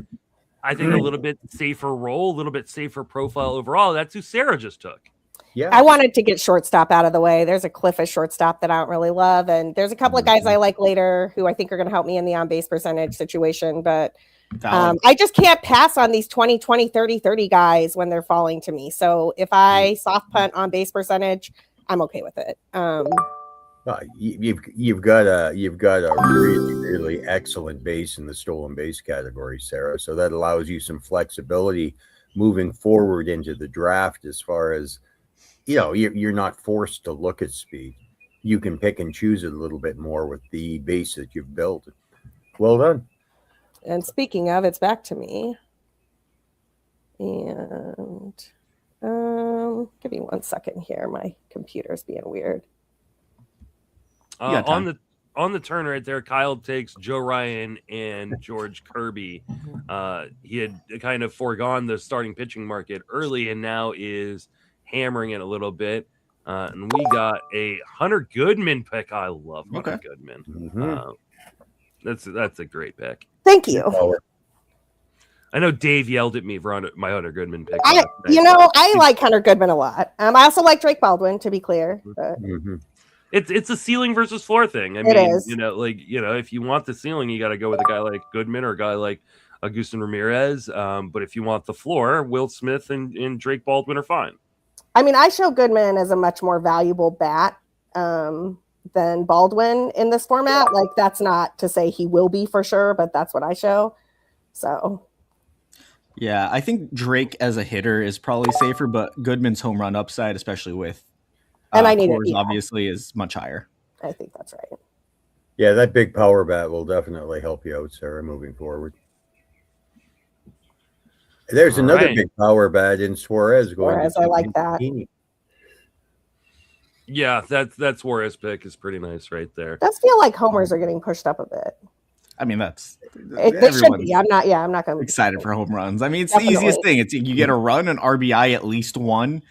I think a little bit safer role, a little bit safer profile overall. That's who Sara just took. Yeah, I wanted to get shortstop out of the way. There's a cliff of shortstop that I don't really love. And there's a couple of guys I like later who I think are going to help me in the on-base percentage situation. But I just can't pass on these 20, 20, 30, 30 guys when they're falling to me. So if I soft punt on base percentage, I'm okay with it. You've got a really, really excellent base in the stolen base category, Sara. So that allows you some flexibility moving forward into the draft as far as, you're not forced to look at speed. You can pick and choose it a little bit more with the base that you've built. Well done. And speaking of, it's back to me. And give me 1 second here. My computer's being weird. On the turn right there, Kyle takes Joe Ryan and George Kirby. He had kind of foregone the starting pitching market early and now is hammering it a little bit. And we got a Hunter Goodman pick. I love Hunter Goodman. That's a great pick. Thank you. I know Dave yelled at me for my Hunter Goodman pick. I like Hunter Goodman a lot. I also like Drake Baldwin, to be clear. But... It's a ceiling versus floor thing. I mean, if you want the ceiling, you got to go with a guy like Goodman or a guy like Agustin Ramirez. But if you want the floor, Will Smith and Drake Baldwin are fine. I mean, I show Goodman as a much more valuable bat than Baldwin in this format. Like, that's not to say he will be for sure, but that's what I show. So. Yeah, I think Drake as a hitter is probably safer, but Goodman's home run upside, especially with and I need it, obviously is much higher. I think that's right. Yeah, that big power bat will definitely help you out, Sara, moving forward. There's another big power bat in Suarez going. Suarez, I like that. Yeah, that Suarez pick is pretty nice right there. It does feel like homers are getting pushed up a bit. I mean, they should be. I'm not going to be excited for home runs. I mean, it's the easiest thing. It's you get a run, an RBI, at least one,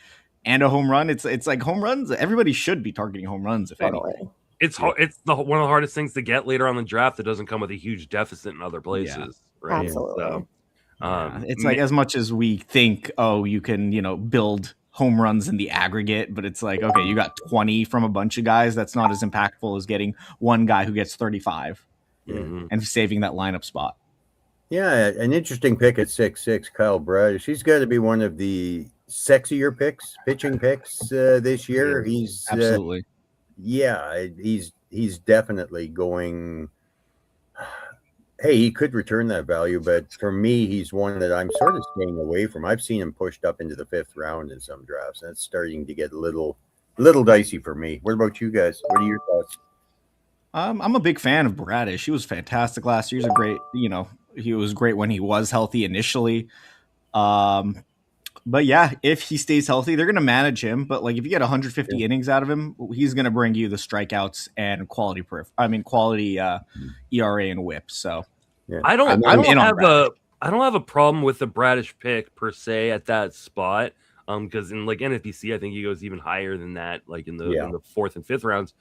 and a home run. It's like home runs. Everybody should be targeting home runs, if anything. It's one of the hardest things to get later on the draft that doesn't come with a huge deficit in other places. Yeah, right? Absolutely. So, it's like as much as we think, you can, build home runs in the aggregate, but it's like, okay, you got 20 from a bunch of guys. That's not as impactful as getting one guy who gets 35 and saving that lineup spot. Yeah, an interesting pick at 6'6", Kyle Bradish. He's got to be one of the sexier pitching picks this year. He's absolutely. He's definitely going. Hey, he could return that value, but for me, he's one that I'm sort of staying away from. I've seen him pushed up into the 5th round in some drafts. That's starting to get a little dicey for me. What about you guys? What are your thoughts? I'm a big fan of Bradish. He was fantastic last year. He was great when he was healthy initially. But yeah, if he stays healthy, they're going to manage him. But like, if you get 150 innings out of him, he's going to bring you the strikeouts and quality ERA and WHIP. So I don't have a problem with the Bradish pick per se at that spot. Because in like NFBC, I think he goes even higher than that, like in the 4th and 5th rounds.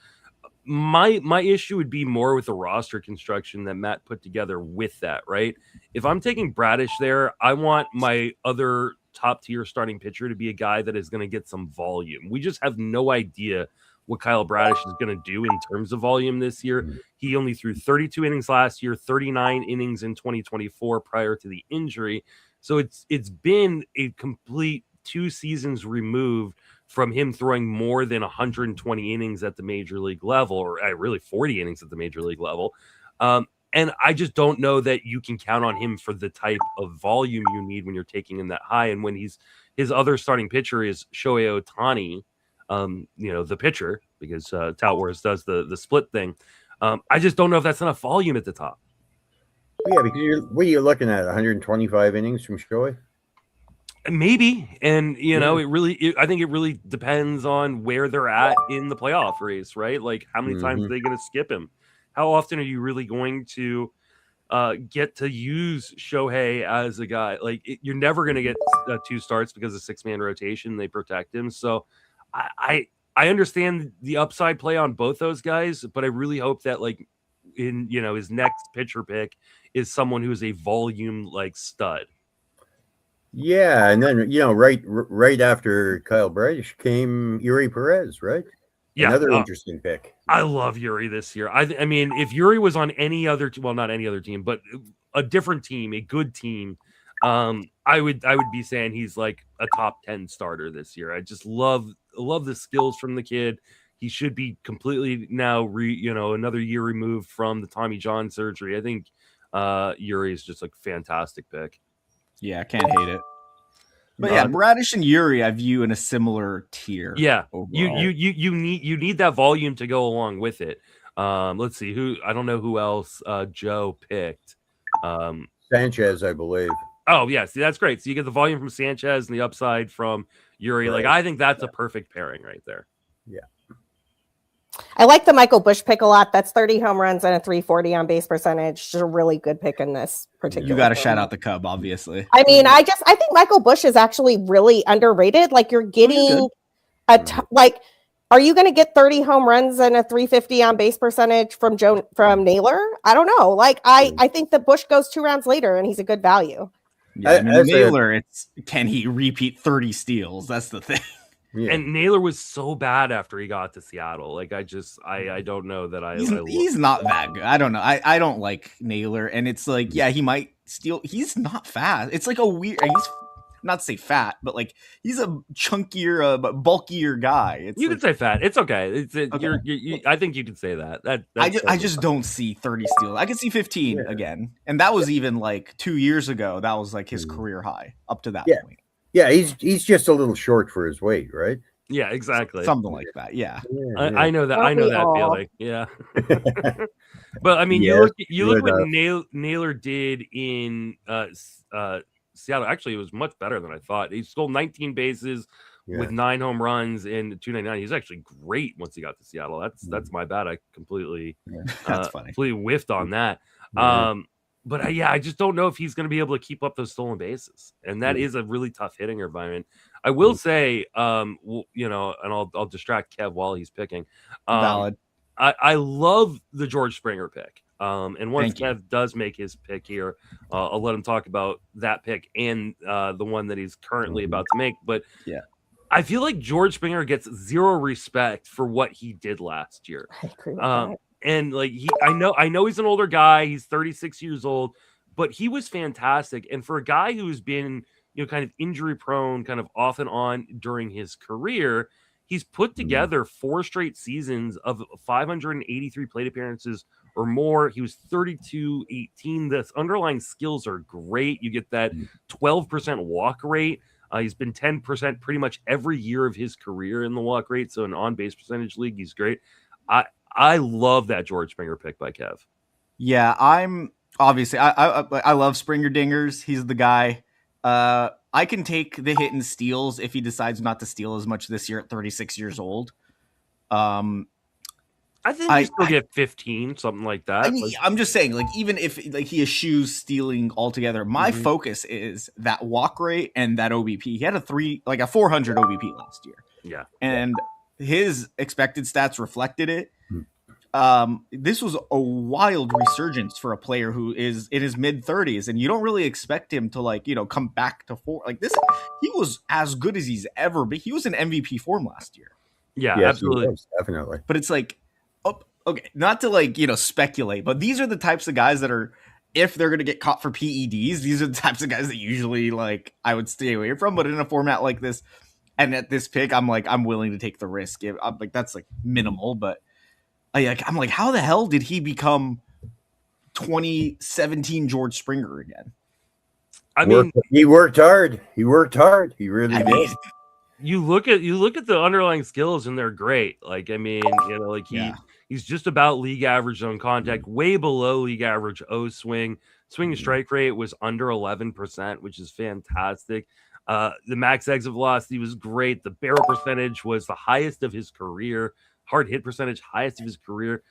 My issue would be more with the roster construction that Matt put together with that, right? If I'm taking Bradish there, I want my other top tier starting pitcher to be a guy that is going to get some volume. We just have no idea what Kyle Bradish is going to do in terms of volume this year. He only threw 32 innings last year, 39 innings in 2024 prior to the injury. So it's been a complete 2 seasons removed from him throwing more than 120 innings at the major league level, or really 40 innings at the major league level. And I just don't know that you can count on him for the type of volume you need when you're taking him that high. And when his other starting pitcher is Shohei Ohtani, the pitcher, because Tout Wars does the split thing. I just don't know if that's enough volume at the top. Yeah, because what are you looking at? 125 innings from Shohei? Maybe. And, I think it really depends on where they're at in the playoff race, right? Like, how many times are they going to skip him? How often are you really going to get to use Shohei as a guy? Like, you're never going to get 2 starts because of 6-man rotation. They protect him. So I understand the upside play on both those guys, but I really hope that, like, in his next pitcher pick is someone who's a volume like stud. Yeah, and then right after Kyle Bradish came Yuri Perez, right? Yeah, another interesting pick. I love Yuri this year. I mean, if Yuri was on any other, not any other team, but a different team, a good team, I would be saying he's like a top 10 starter this year. I just love the skills from the kid. He should be completely now another year removed from the Tommy John surgery. I think Yuri is just a fantastic pick. Yeah, I can't hate it. But yeah, Bradish and Yuri I view in a similar tier. Yeah, overall. you need that volume to go along with it. Let's see I don't know who else Joe picked. Sanchez, I believe. Oh yeah, see that's great. So you get the volume from Sanchez and the upside from Yuri. Right. Like I think that's a perfect pairing right there. Yeah. I like the Michael Busch pick a lot. That's 30 home runs and a 340 on base percentage. Just a really good pick in this particular. You got to shout out the Cub, obviously. I mean, I think Michael Busch is actually really underrated. Like you're getting are you going to get 30 home runs and a 350 on base percentage from Naylor? I don't know. Like I think the Busch goes 2 rounds later and he's a good value. Yeah, I mean, Naylor, can he repeat 30 steals? That's the thing. Yeah. And Naylor was so bad after he got to Seattle. Like I don't know that he's not that good. I don't know. I don't like Naylor, and it's like he might steal. He's not fast. It's like a weird. He's not to say fat, but like he's a chunkier, but bulkier guy. You can say fat. It's okay. Okay. I think you can say that. I just don't see 30 steals. I can see 15 again, and that was even like 2 years ago. That was like his career high up to that point. Yeah, he's just a little short for his weight, right? Yeah, exactly. Something like that. Yeah. I know that. I know that feeling. Yeah. But I mean, you look what Naylor did in Seattle. Actually, it was much better than I thought. He stole 19 bases with 9 home runs in 299. He's actually great once he got to Seattle. That's my bad. I completely completely whiffed on that. But I just don't know if he's going to be able to keep up those stolen bases, and that is a really tough hitting environment. I will say, and I'll distract Kev while he's picking. Valid. I love the George Springer pick. And once Kev does make his pick here, I'll let him talk about that pick and the one that he's currently about to make. But I feel like George Springer gets zero respect for what he did last year. I agree with that. And like I know he's an older guy. He's 36 years old, but he was fantastic. And for a guy who's been, kind of injury prone, kind of off and on during his career, he's put together 4 straight seasons of 583 plate appearances or more. He was 32-18. The underlying skills are great. You get that 12% walk rate. He's been 10% pretty much every year of his career in the walk rate. So in on-base percentage league, he's great. I love that George Springer pick by Kev. Yeah, I'm obviously I love Springer dingers. He's the guy. I can take the hit and steals if he decides not to steal as much this year at 36 years old. I think you still get 15, something like that. I mean, I'm just saying, like, even if like he eschews stealing altogether, my focus is that walk rate and that OBP. He had a 400 OBP last year. Yeah, and his expected stats reflected it. This was a wild resurgence for a player who is in his mid-30s, and you don't really expect him to come back to form like this. He was as good as he's ever been. He was in MVP form last year. Yeah, yes, absolutely, definitely. But it's like, okay, not to speculate, but these are the types of guys that are if they're going to get caught for PEDs, these are the types of guys that usually like I would stay away from. But in a format like this, and at this pick, I'm willing to take the risk. I'm like, that's like minimal, but I'm like, how the hell did he become 2017 George Springer again? I mean, he worked hard. He really did. You look at the underlying skills and they're great. Like, I mean, like he's just about league average on contact, way below league average swing strike rate was under 11%, which is fantastic. The max exit velocity was great. The barrel percentage was the highest of his career. Hard hit percentage, highest of his career.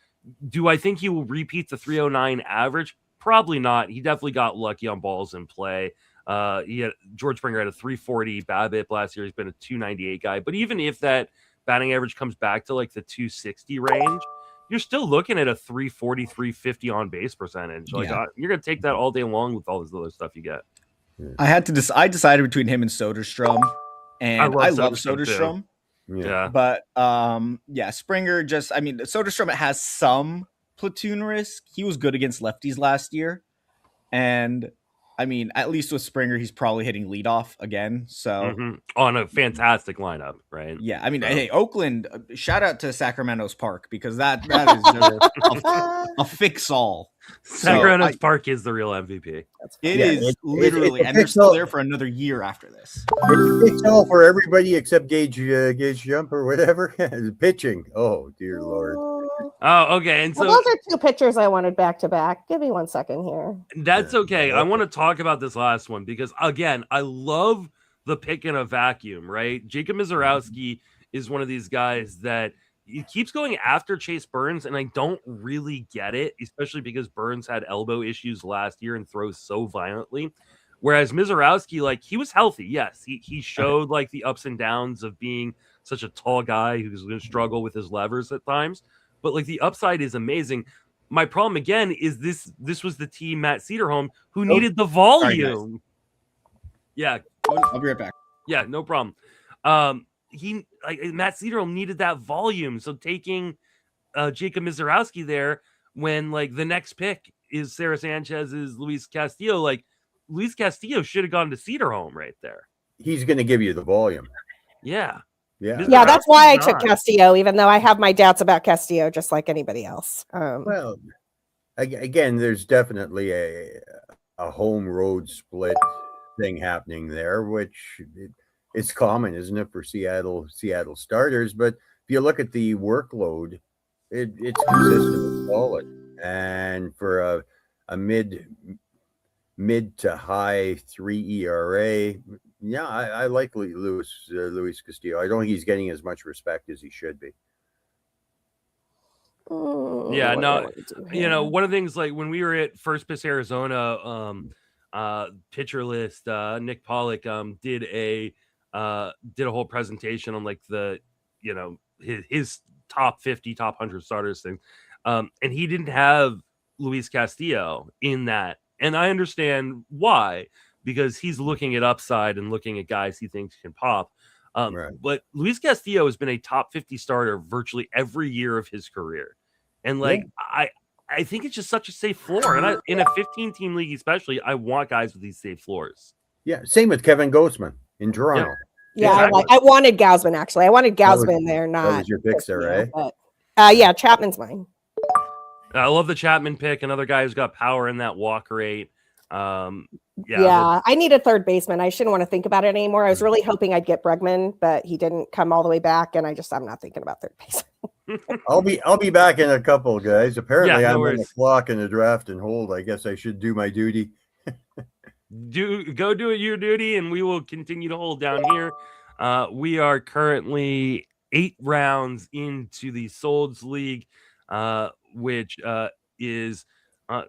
Do I think he will repeat the 309 average? Probably not. He definitely got lucky on balls in play. George Springer had a 340 BABIP last year. He's been a 298 guy. But even if that batting average comes back to like the 260 range, you're still looking at a 340, 350 on base percentage. Like you're going to take that all day long with all this other stuff you get. I decided between him and Soderstrom, and I love Soderstrom. Yeah. But Springer Soderstrom has some platoon risk. He was good against lefties last year. And I mean, at least with Springer, he's probably hitting leadoff again. So on a fantastic lineup, right? Yeah. I mean, hey, Oakland, shout out to Sacramento's Park, because that is a fix all. Sacramento's Park is the real MVP. It is literally, and they're still there for another year after this. It's all for everybody except Gage Jump or whatever. Pitching. Oh, dear Lord. Oh, okay. And so those are two pitchers I wanted back to back. Give me 1 second here. That's okay. I want to talk about this last one because, again, I love the pick in a vacuum, right? Jacob Mizorowski is one of these guys that he keeps going after Chase Burns, and I don't really get it, especially because Burns had elbow issues last year and throws so violently. Whereas Mizorowski, like, he was healthy. Yes, he showed like the ups and downs of being such a tall guy who's going to struggle with his levers at times. But like the upside is amazing. My problem again is this was the team Matt Cederholm who needed the volume. Yeah, I'll be right back. Yeah, no problem. Matt Cederholm needed that volume. So taking Jacob Mizorowski there when like the next pick is Sara Sanchez's Luis Castillo, like Luis Castillo should have gone to Cederholm right there. He's going to give you the volume. Yeah. Yeah, that's why I took Castillo, even though I have my doubts about Castillo, just like anybody else. Well, again, there's definitely a home road split thing happening there, which it's common, isn't it, for Seattle starters? But if you look at the workload, it's consistent and solid, and for a mid to high 3 ERA. Yeah, I like Luis Castillo. I don't think he's getting as much respect as he should be. Yeah, no, one of the things, like when we were at First Pitch Arizona pitcher list, Nick Pollock did a whole presentation on like the his top 50, top 100 starters thing, and he didn't have Luis Castillo in that, and I understand why. Because he's looking at upside and looking at guys he thinks can pop. Right. But Luis Castillo has been a top 50 starter virtually every year of his career. And like, I think it's just such a safe floor. And in a 15-team league especially, I want guys with these safe floors. Yeah, same with Kevin Gausman in Toronto. Yeah, exactly. I wanted Gausman, actually. I wanted Gausman there, not... That was your pick there, right? But, yeah, Chapman's mine. I love the Chapman pick. Another guy who's got power in that walk rate. Yeah, I need a third baseman. I shouldn't want to think about it anymore. I was really hoping I'd get Bregman, but he didn't come all the way back, and I'm not thinking about third baseman. I'll be back in a couple, guys. Apparently, I'm on the clock in the draft and hold. I guess I should do my duty. Go do your duty, and we will continue to hold down here. We are currently 8 rounds into the SOLDS League, which is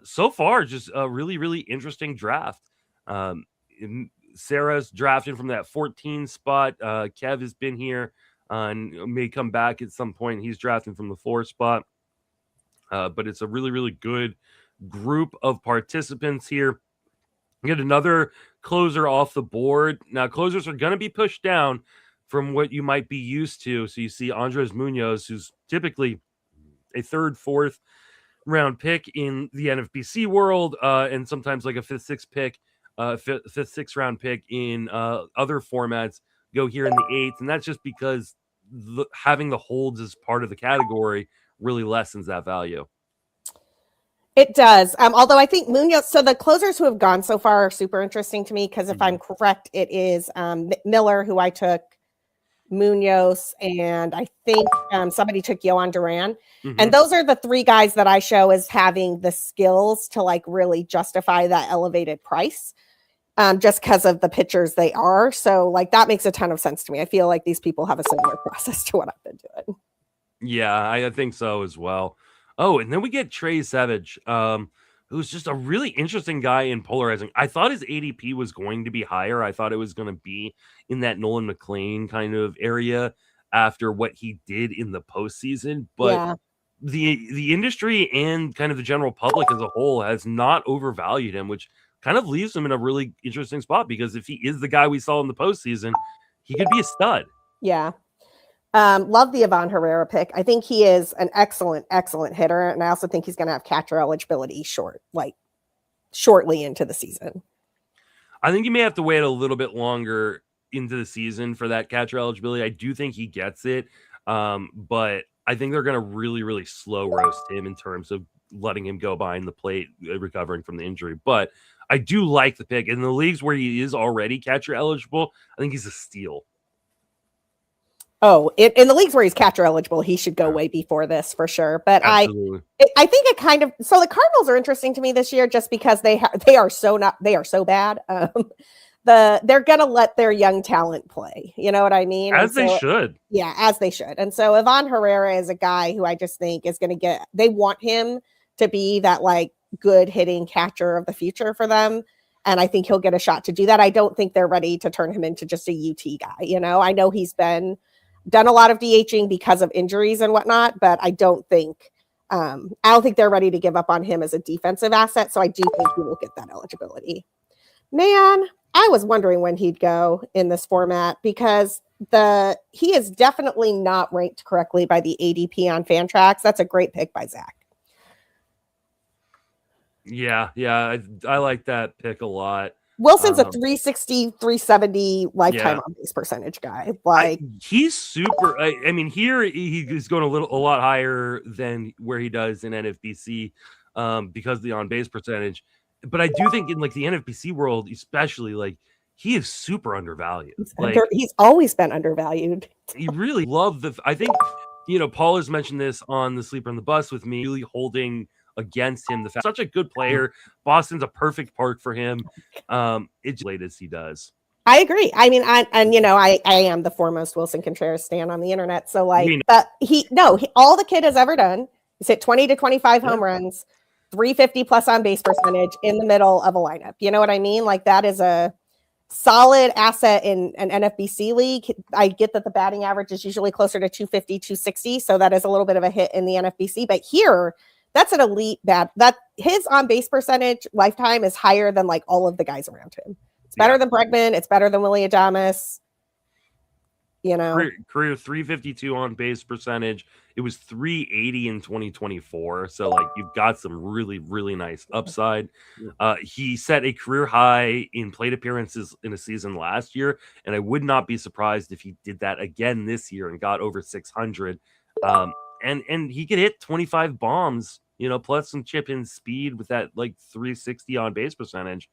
so far just a really, really interesting draft. Sarah's drafting from that 14 spot. Kev has been here and may come back at some point. He's drafting from the 4 spot. But it's a really, really good group of participants here. Get another closer off the board. Now, closers are going to be pushed down from what you might be used to. So you see Andres Munoz, who's typically a 3rd, 4th round pick in the NFBC world, and sometimes like a 5th, 6th pick, 5th, 6th round pick in other formats go here in the 8th, and that's just because having the holds as part of the category really lessens that value. It does. Although I think Munoz, so the closers who have gone so far are super interesting to me because if I'm correct, it is Miller, who I took, Munoz, and I think somebody took Yohan Duran. And those are the 3 guys that I show as having the skills to like really justify that elevated price just because of the pitchers they are. So like that makes a ton of sense to me. I feel like these people have a similar process to what I've been doing. Yeah, I think so as well. Oh, and then we get Trey Savage, who's just a really interesting guy in polarizing. I thought his ADP was going to be higher. I thought it was going to be in that Nolan McLean kind of area after what he did in the postseason. But the industry and kind of the general public as a whole has not overvalued him, which kind of leaves him in a really interesting spot because if he is the guy we saw in the postseason, he could be a stud. Yeah. Love the Ivan Herrera pick. I think he is an excellent hitter. And I also think he's going to have catcher eligibility shortly into the season. I think you may have to wait a little bit longer into the season for that catcher eligibility. I do think he gets it. But I think they're going to really, really slow roast him in terms of letting him go behind the plate, recovering from the injury. But I do like the pick. In the leagues where he is already catcher eligible, I think he's a steal. Oh, in the leagues where he's catcher eligible, he should go way before this for sure. But absolutely. I think it kind of, so the Cardinals are interesting to me this year just because they are so bad. They're going to let their young talent play. You know what I mean? As they should. Yeah, as they should. And so Ivan Herrera is a guy who I just think is going to they want him to be that like good hitting catcher of the future for them. And I think he'll get a shot to do that. I don't think they're ready to turn him into just a UT guy. You know, I know he's done a lot of DHing because of injuries and whatnot, but I don't think they're ready to give up on him as a defensive asset. So I do think he will get that eligibility. Man, I was wondering when he'd go in this format because he is definitely not ranked correctly by the ADP on Fantrax. That's a great pick by Zach. Yeah, I like that pick a lot. Wilson's a 360, 370 lifetime on base percentage guy. He's super. I mean, here he's going a lot higher than where he does in NFBC because of the on base percentage. But I do think in like the NFBC world, especially, like he is super undervalued. He's always been undervalued. He really loved I think Paul has mentioned this on the Sleeper on the Bus with me, really holding against him. Such a good player. Boston's a perfect park for him. It's late as he does. I agree. I mean, I am the foremost Wilson Contreras stan on the internet. So but all the kid has ever done is hit 20 to 25 home runs, 350 plus on base percentage in the middle of a lineup. You know what I mean? Like that is a solid asset in an NFBC league. I get that the batting average is usually closer to 250, 260. So that is a little bit of a hit in the NFBC, but here that's an elite bat. That his on base percentage lifetime is higher than like all of the guys around him. It's better than Bregman. It's better than Willy Adames. Career 352 on base percentage. It was 380 in 2024. So like you've got some really, really nice upside. He set a career high in plate appearances in a season last year, and I would not be surprised if he did that again this year and got over 600. And he could hit 25 bombs, plus some chip in speed with that like 360 on base percentage.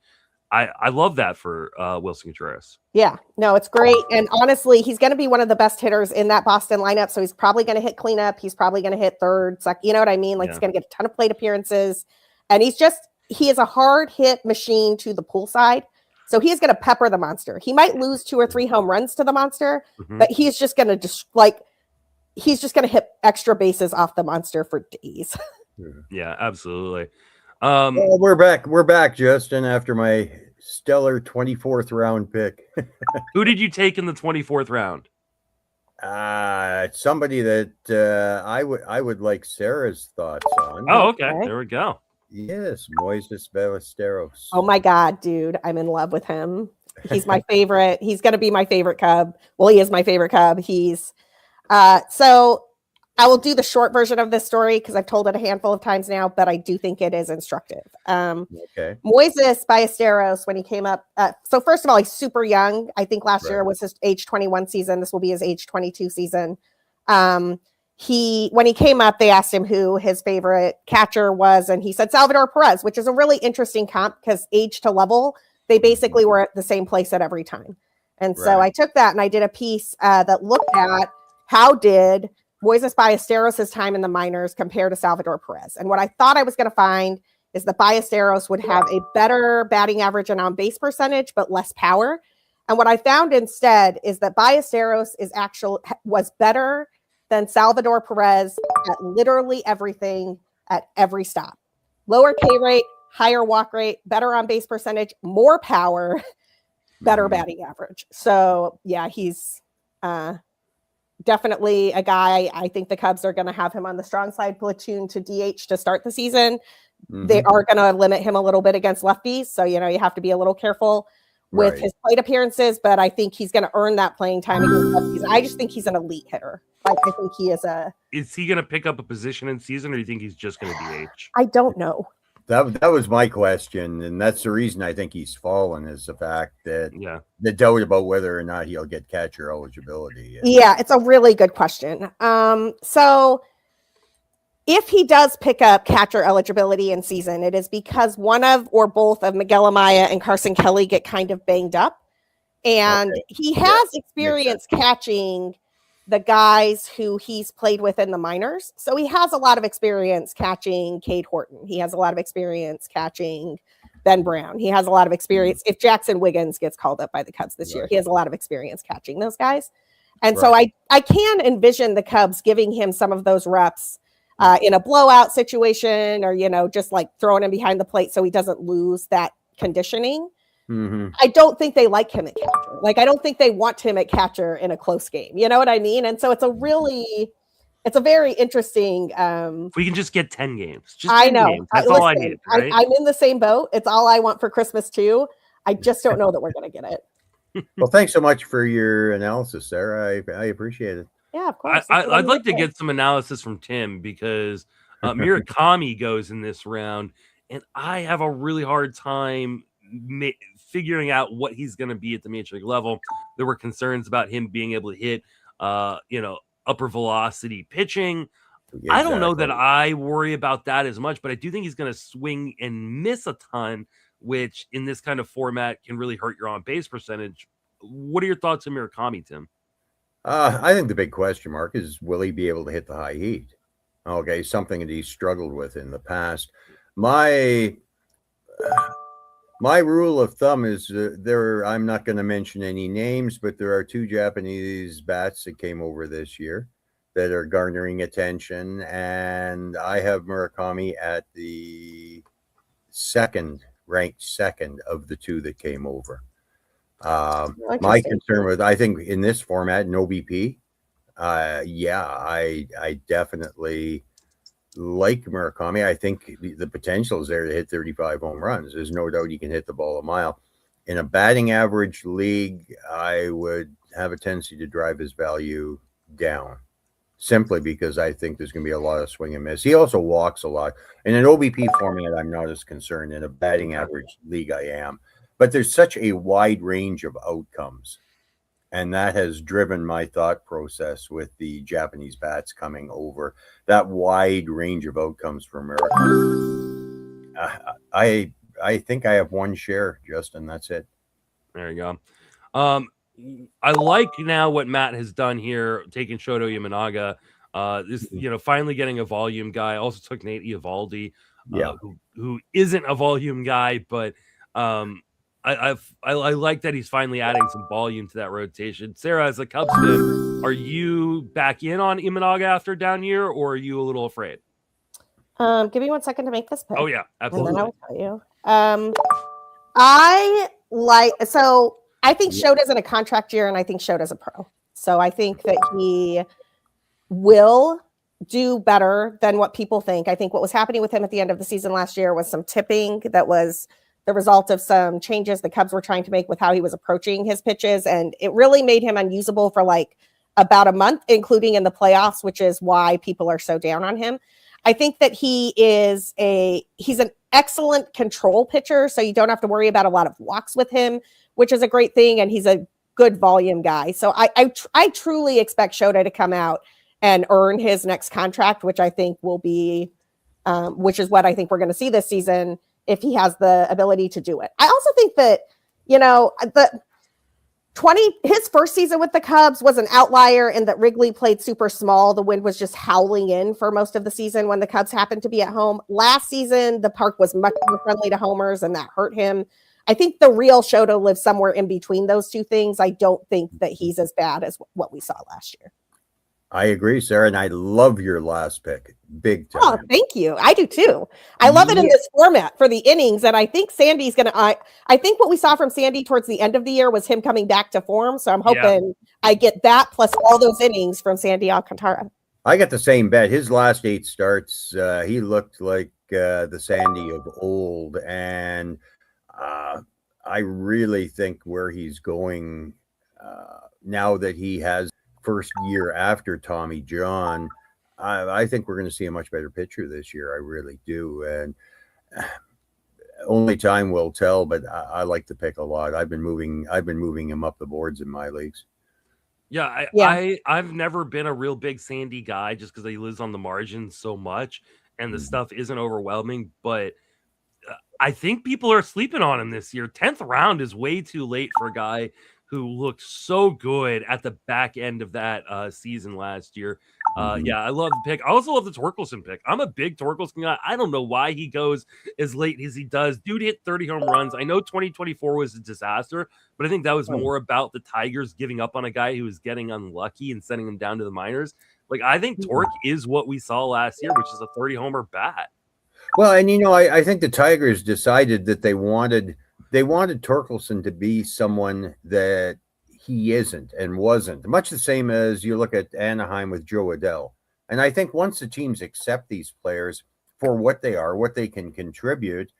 I love that for Wilson Contreras. Yeah, no, it's great. And honestly, he's going to be one of the best hitters in that Boston lineup. So he's probably going to hit cleanup. He's probably going to hit third. You know what I mean? Like he's going to get a ton of plate appearances. And he is a hard hit machine to the pool side. So he is going to pepper the monster. He might lose 2 or 3 home runs to the monster, but he's just going to he's just going to hit extra bases off the monster for days. Yeah, absolutely. Well, we're back, Justin, after my stellar 24th round pick. Who did you take in the 24th round? Somebody that I would like Sarah's thoughts on. Oh, okay. There we go. Yes, Moises Ballesteros. Oh my God, dude. I'm in love with him. He's my favorite. He's going to be my favorite Cub. Well, he is my favorite Cub. He's so I will do the short version of this story because I've told it a handful of times now, but I do think it is instructive. Okay. Moises Ballesteros, when he came up, so first of all, he's super young. I think last year was his age 21 season. This will be his age 22 season. When he came up, they asked him who his favorite catcher was, and he said Salvador Perez, which is a really interesting comp because age to level, they basically were at the same place at every time. And so I took that and I did a piece that looked at how did Moises Ballesteros' time in the minors compared to Salvador Perez. And what I thought I was going to find is that Ballesteros would have a better batting average and on-base percentage, but less power. And what I found instead is that Ballesteros was better than Salvador Perez at literally everything at every stop. Lower K rate, higher walk rate, better on-base percentage, more power, better batting average. So, yeah, he's definitely a guy. I think the Cubs are going to have him on the strong side platoon to DH to start the season. They are going to limit him a little bit against lefties. So, you have to be a little careful with his plate appearances, but I think he's going to earn that playing time against lefties. I just think he's an elite hitter. Like, I think he is Is he going to pick up a position in season, or do you think he's just going to DH? I don't know. That was my question, and that's the reason I think he's fallen, is the fact that the doubt about whether or not he'll get catcher eligibility. Yeah, it's a really good question. So if he does pick up catcher eligibility in season, it is because one of or both of Miguel Amaya and Carson Kelly get kind of banged up, and he has experience catching the guys who he's played with in the minors. So he has a lot of experience catching Cade Horton. He has a lot of experience catching Ben Brown. He has a lot of experience. If Jackson Wiggins gets called up by the Cubs this year, he has a lot of experience catching those guys. And so I can envision the Cubs giving him some of those reps in a blowout situation, or, just like throwing him behind the plate so he doesn't lose that conditioning. I don't think they like him at catcher. Like, I don't think they want him at catcher in a close game. You know what I mean? And so it's a very interesting. If we can just get 10 games. Just 10 I know. games. That's all I need. Right? I'm in the same boat. It's all I want for Christmas too. I just don't know that we're going to get it. Well, thanks so much for your analysis, Sarah. I appreciate it. Yeah, of course. I'd like to get some analysis from Tim, because Murakami goes in this round, and I have a really hard time figuring out what he's going to be at the major league level. There were concerns about him being able to hit, upper velocity pitching. Exactly. I don't know that I worry about that as much, but I do think he's going to swing and miss a ton, which in this kind of format can really hurt your on-base percentage. What are your thoughts on Murakami, Tim? I think the big question mark is, will he be able to hit the high heat? Okay, something that he's struggled with in the past. My rule of thumb is I'm not going to mention any names, but there are two Japanese bats that came over this year that are garnering attention, and I have Murakami at the ranked second of the two that came over. My concern with, I think in this format, no BP. I definitely like Murakami. I think the potential is there to hit 35 home runs. There's no doubt he can hit the ball a mile. In a batting average league, I would have a tendency to drive his value down, simply because I think there's going to be a lot of swing and miss. He also walks a lot. In an OBP format, I'm not as concerned. In a batting average league, I am. But there's such a wide range of outcomes, and that has driven my thought process with the Japanese bats coming over. That wide range of outcomes for America. I think I have one share, Justin. That's it. There you go. I like now what Matt has done here, taking Shoto Yamanaga. Finally getting a volume guy. Also took Nate Eovaldi, who isn't a volume guy, but I like that he's finally adding some volume to that rotation. Sarah, as a Cubs fan, are you back in on Imanaga after a down year, or are you a little afraid? Give me 1 second to make this pick. Oh yeah, absolutely. And then I will tell you. I think Shota's in a contract year, and I think Shota's a pro. So I think that he will do better than what people think. I think what was happening with him at the end of the season last year was some tipping that was the result of some changes the Cubs were trying to make with how he was approaching his pitches. And it really made him unusable for like about a month, including in the playoffs, which is why people are so down on him. I think that he's an excellent control pitcher, so you don't have to worry about a lot of walks with him, which is a great thing, and he's a good volume guy. So I truly expect Shota to come out and earn his next contract, which I think will be, which is what I think we're going to see this season if he has the ability to do it. I also think that, his first season with the Cubs was an outlier in that Wrigley played super small. The wind was just howling in for most of the season when the Cubs happened to be at home. Last season, the park was much more friendly to homers, and that hurt him. I think the real Shota lives somewhere in between those two things. I don't think that he's as bad as what we saw last year. I agree, Sarah, and I love your last pick. Big time. Oh, thank you. I do too. I love it in this format for the innings, and I think Sandy's going to I think what we saw from Sandy towards the end of the year was him coming back to form, so I'm hoping I get that plus all those innings from Sandy Alcantara. I got the same bet. His last 8 starts, he looked like the Sandy of old, and I really think where he's going now that he has first year after Tommy John, I think we're going to see a much better pitcher this year. I really do. And only time will tell, but I like the pick a lot. I've been moving him up the boards in my leagues. Yeah, I've never been a real big Sandy guy just because he lives on the margins so much and the stuff isn't overwhelming. But I think people are sleeping on him this year. 10th round is way too late for a guy who looked so good at the back end of that season last year. Yeah, I love the pick. I also love the Torkelson pick. I'm a big Torkelson guy. I don't know why he goes as late as he does. Dude hit 30 home runs. I know 2024 was a disaster, but I think that was more about the Tigers giving up on a guy who was getting unlucky and sending him down to the minors. Like, I think Torque is what we saw last year, which is a 30-homer bat. Well, and I think the Tigers decided that they wanted Torkelson to be someone that he isn't and wasn't. Much the same as you look at Anaheim with Joe Adell. And I think once the teams accept these players for what they are, what they can contribute,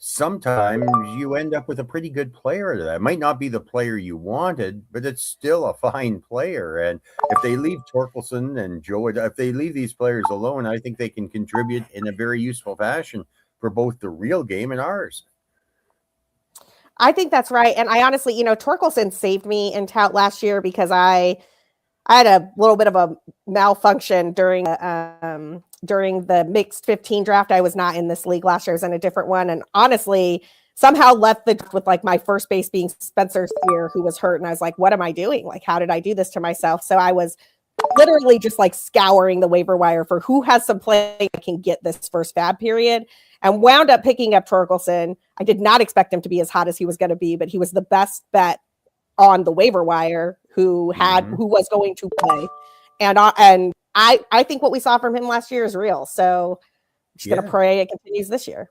sometimes you end up with a pretty good player. That might not be the player you wanted, but it's still a fine player. And if they leave Torkelson and Joe Adell, if they leave these players alone, I think they can contribute in a very useful fashion for both the real game and ours. I think that's right. And I honestly, Torkelson saved me in tout last year because I had a little bit of a malfunction during the mixed 15 draft. I was not in this league last year. I was in a different one. And honestly, somehow left the with like my first base being Spencer Steer, who was hurt. And I was like, what am I doing? Like, how did I do this to myself? So I was literally just like scouring the waiver wire for who has some play I can get this first fab period, and wound up picking up Torkelson. I did not expect him to be as hot as he was going to be, but he was the best bet on the waiver wire who was going to play. And I think what we saw from him last year is real. So just going to pray it continues this year.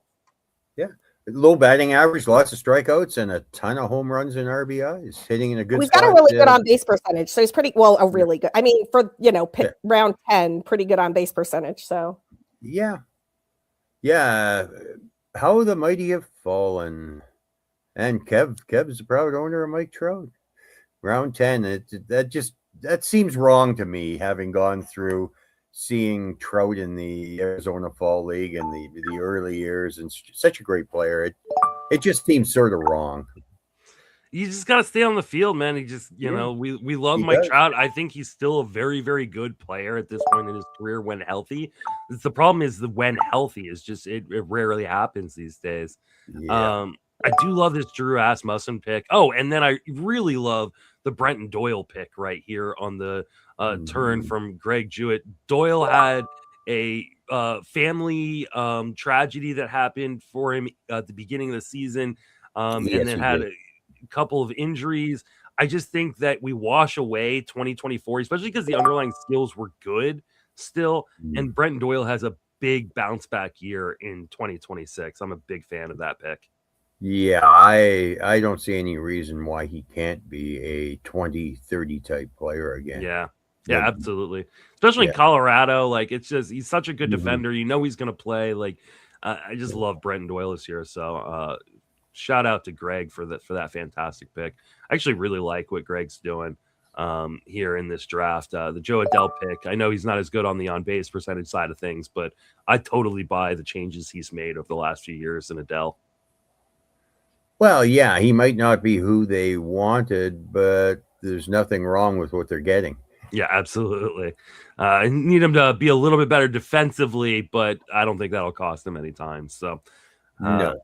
Yeah. Low batting average, lots of strikeouts, and a ton of home runs and RBIs. Hitting in a good He's spot. got a really good on base percentage. So he's really good. I mean, for, round 10, pretty good on base percentage. So yeah. How the mighty have fallen. And Kev is a proud owner of Mike Trout. Round 10, that seems wrong to me, having gone through seeing Trout in the Arizona Fall League and the early years, and such a great player. It just seems sort of wrong. You just got to stay on the field, man. He just, we love Mike Trout. I think he's still a very, very good player at this point in his career when healthy. The problem is the when healthy is just, it rarely happens these days. Yeah. I do love this Drew Asmussen pick. Oh, and then I really love the Brenton Doyle pick right here on the turn from Greg Jewett. Doyle had a family tragedy that happened for him at the beginning of the season, and then had a couple of injuries. I just think that we wash away 2024, especially because the underlying skills were good still, and Brenton Doyle has a big bounce back year in 2026. I'm a big fan of that pick. Yeah, I don't see any reason why he can't be a 20-30 type player again. Yeah, absolutely. Especially in Colorado. Like, it's just, he's such a good defender. He's going to play. Like, I just love Brenton Doyle this year. So shout out to Greg for that fantastic pick. I actually really like what Greg's doing. here in this draft. The Joe Adele pick, I know he's not as good on the on-base percentage side of things, but I totally buy the changes he's made over the last few years in Adele. Well, yeah, he might not be who they wanted, but there's nothing wrong with what they're getting. Yeah, absolutely. I need him to be a little bit better defensively, but I don't think that'll cost him any time. So, No.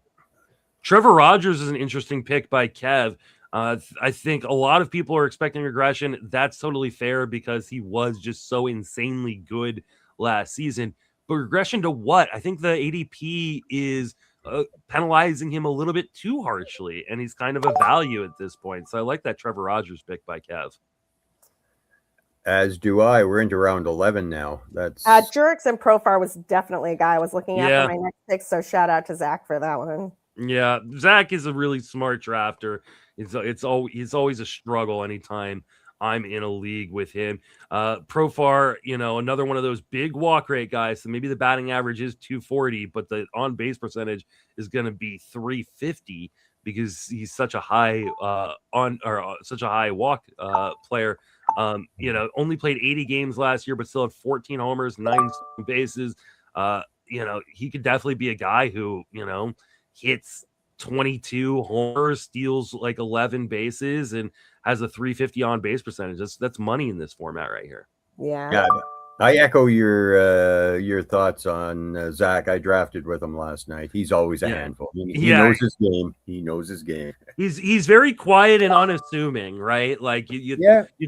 Trevor Rogers is an interesting pick by Kev. I think a lot of people are expecting regression. That's totally fair because he was just so insanely good last season. But regression to what? I think the ADP is penalizing him a little bit too harshly, and he's kind of a value at this point. So I like that Trevor Rogers pick by Kev. As do I. We're into round 11 now. That's Jurix and Profar was definitely a guy I was looking at for my next pick. So shout out to Zach for that one. Yeah, Zach is a really smart drafter. It's always a struggle anytime I'm in a league with him. Profar, another one of those big walk rate guys. So maybe the batting average is 240, but the on base percentage is going to be 350 because he's such a high such a high walk player. Only played 80 games last year, but still had 14 homers, 9 bases. He could definitely be a guy who hits 22 homers, steals like 11 bases, and has a 350 on base percentage. That's money in this format right here. Yeah. I echo your thoughts on Zach. I drafted with him last night. He's always a handful. He knows his game. He knows his game. He's very quiet and unassuming, right? Like you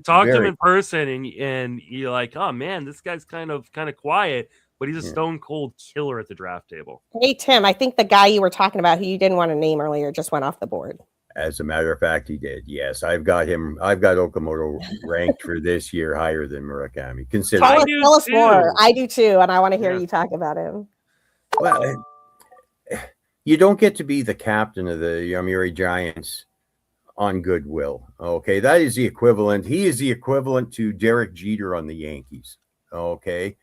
talk to him in person and you're like, oh man, this guy's kind of quiet, but he's a stone cold killer at the draft table. Hey Tim, I think the guy you were talking about who you didn't want to name earlier just went off the board. As a matter of fact, he did. Yes, I've got Okamoto ranked for this year higher than Murakami. Tell us more. I do too, and I want to hear you talk about him. Well, you don't get to be the captain of the Yomiuri Giants on goodwill. Okay, that is the equivalent. He is the equivalent to Derek Jeter on the Yankees. Okay,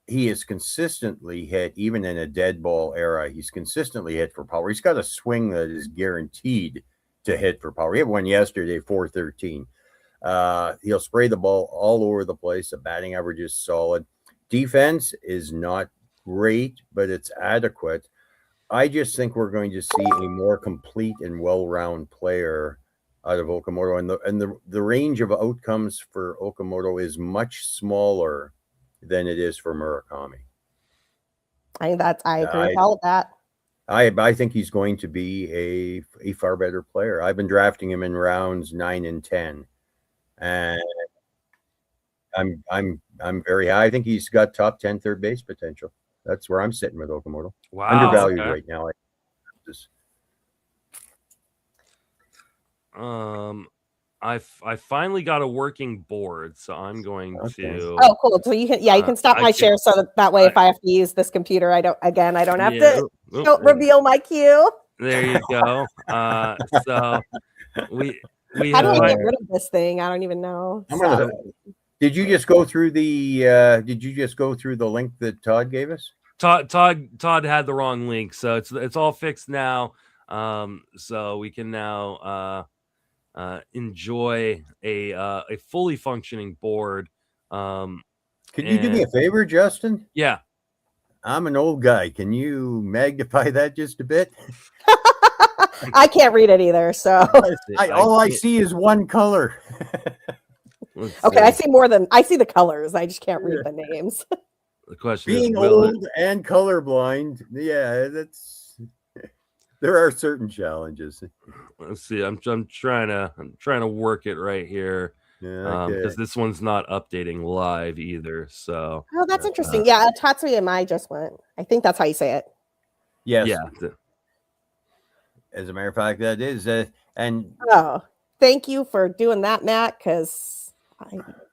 he is consistently hit, even in a dead ball era. He's consistently hit for power. He's got a swing that is guaranteed to hit for power. He had one yesterday, 413. He'll spray the ball all over the place. The batting average is solid. Defense is not great, but it's adequate. I just think we're going to see a more complete and well-rounded player out of Okamoto, and the range of outcomes for Okamoto is much smaller than it is for Murakami. I agree with all of that. I think he's going to be a far better player. I've been drafting him in rounds 9 and 10, and I'm very high. I think he's got top 10 third base potential. That's where I'm sitting with Okamoto. Wow, undervalued right now. I finally got a working board, so I'm going to. Oh, cool! So you can stop my share, so that way, if I have to use this computer, I don't have to reveal my queue. There you go. So we. How do I get rid of this thing? I don't even know. Did you just go through the? Did you just go through the link that Todd gave us? Todd had the wrong link, so it's all fixed now. So we can now enjoy a fully functioning board. Can you do me a favor, Justin? Yeah. I'm an old guy. Can you magnify that just a bit? I can't read it either, so all I see is one color. Okay, I see the colors. I just can't read the names. The question being old and colorblind, there are certain challenges. Let's see. I'm trying to work it right here. Because this one's not updating live either. So that's interesting. Yeah, Tatsuya Mai just went. I think that's how you say it. Yes. Yeah. As a matter of fact, that is and thank you for doing that, Matt, because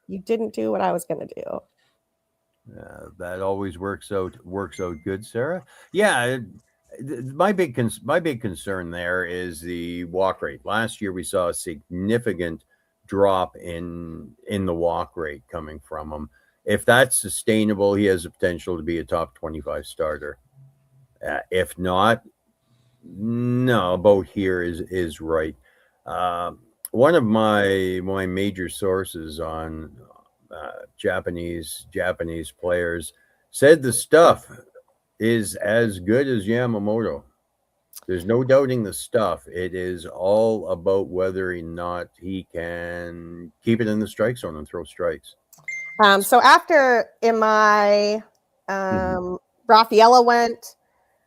you didn't do what I was going to do. That always works out good, Sarah. Yeah, my big concern there is the walk rate. Last year we saw a significant drop in the walk rate coming from him. If that's sustainable, he has the potential to be a top 25 starter. If not, no, about here is right. one of my major sources on Japanese players said the stuff is as good as Yamamoto. There's no doubting the stuff. It is all about whether or not he can keep it in the strike zone and throw strikes. So after in my Raffaella went,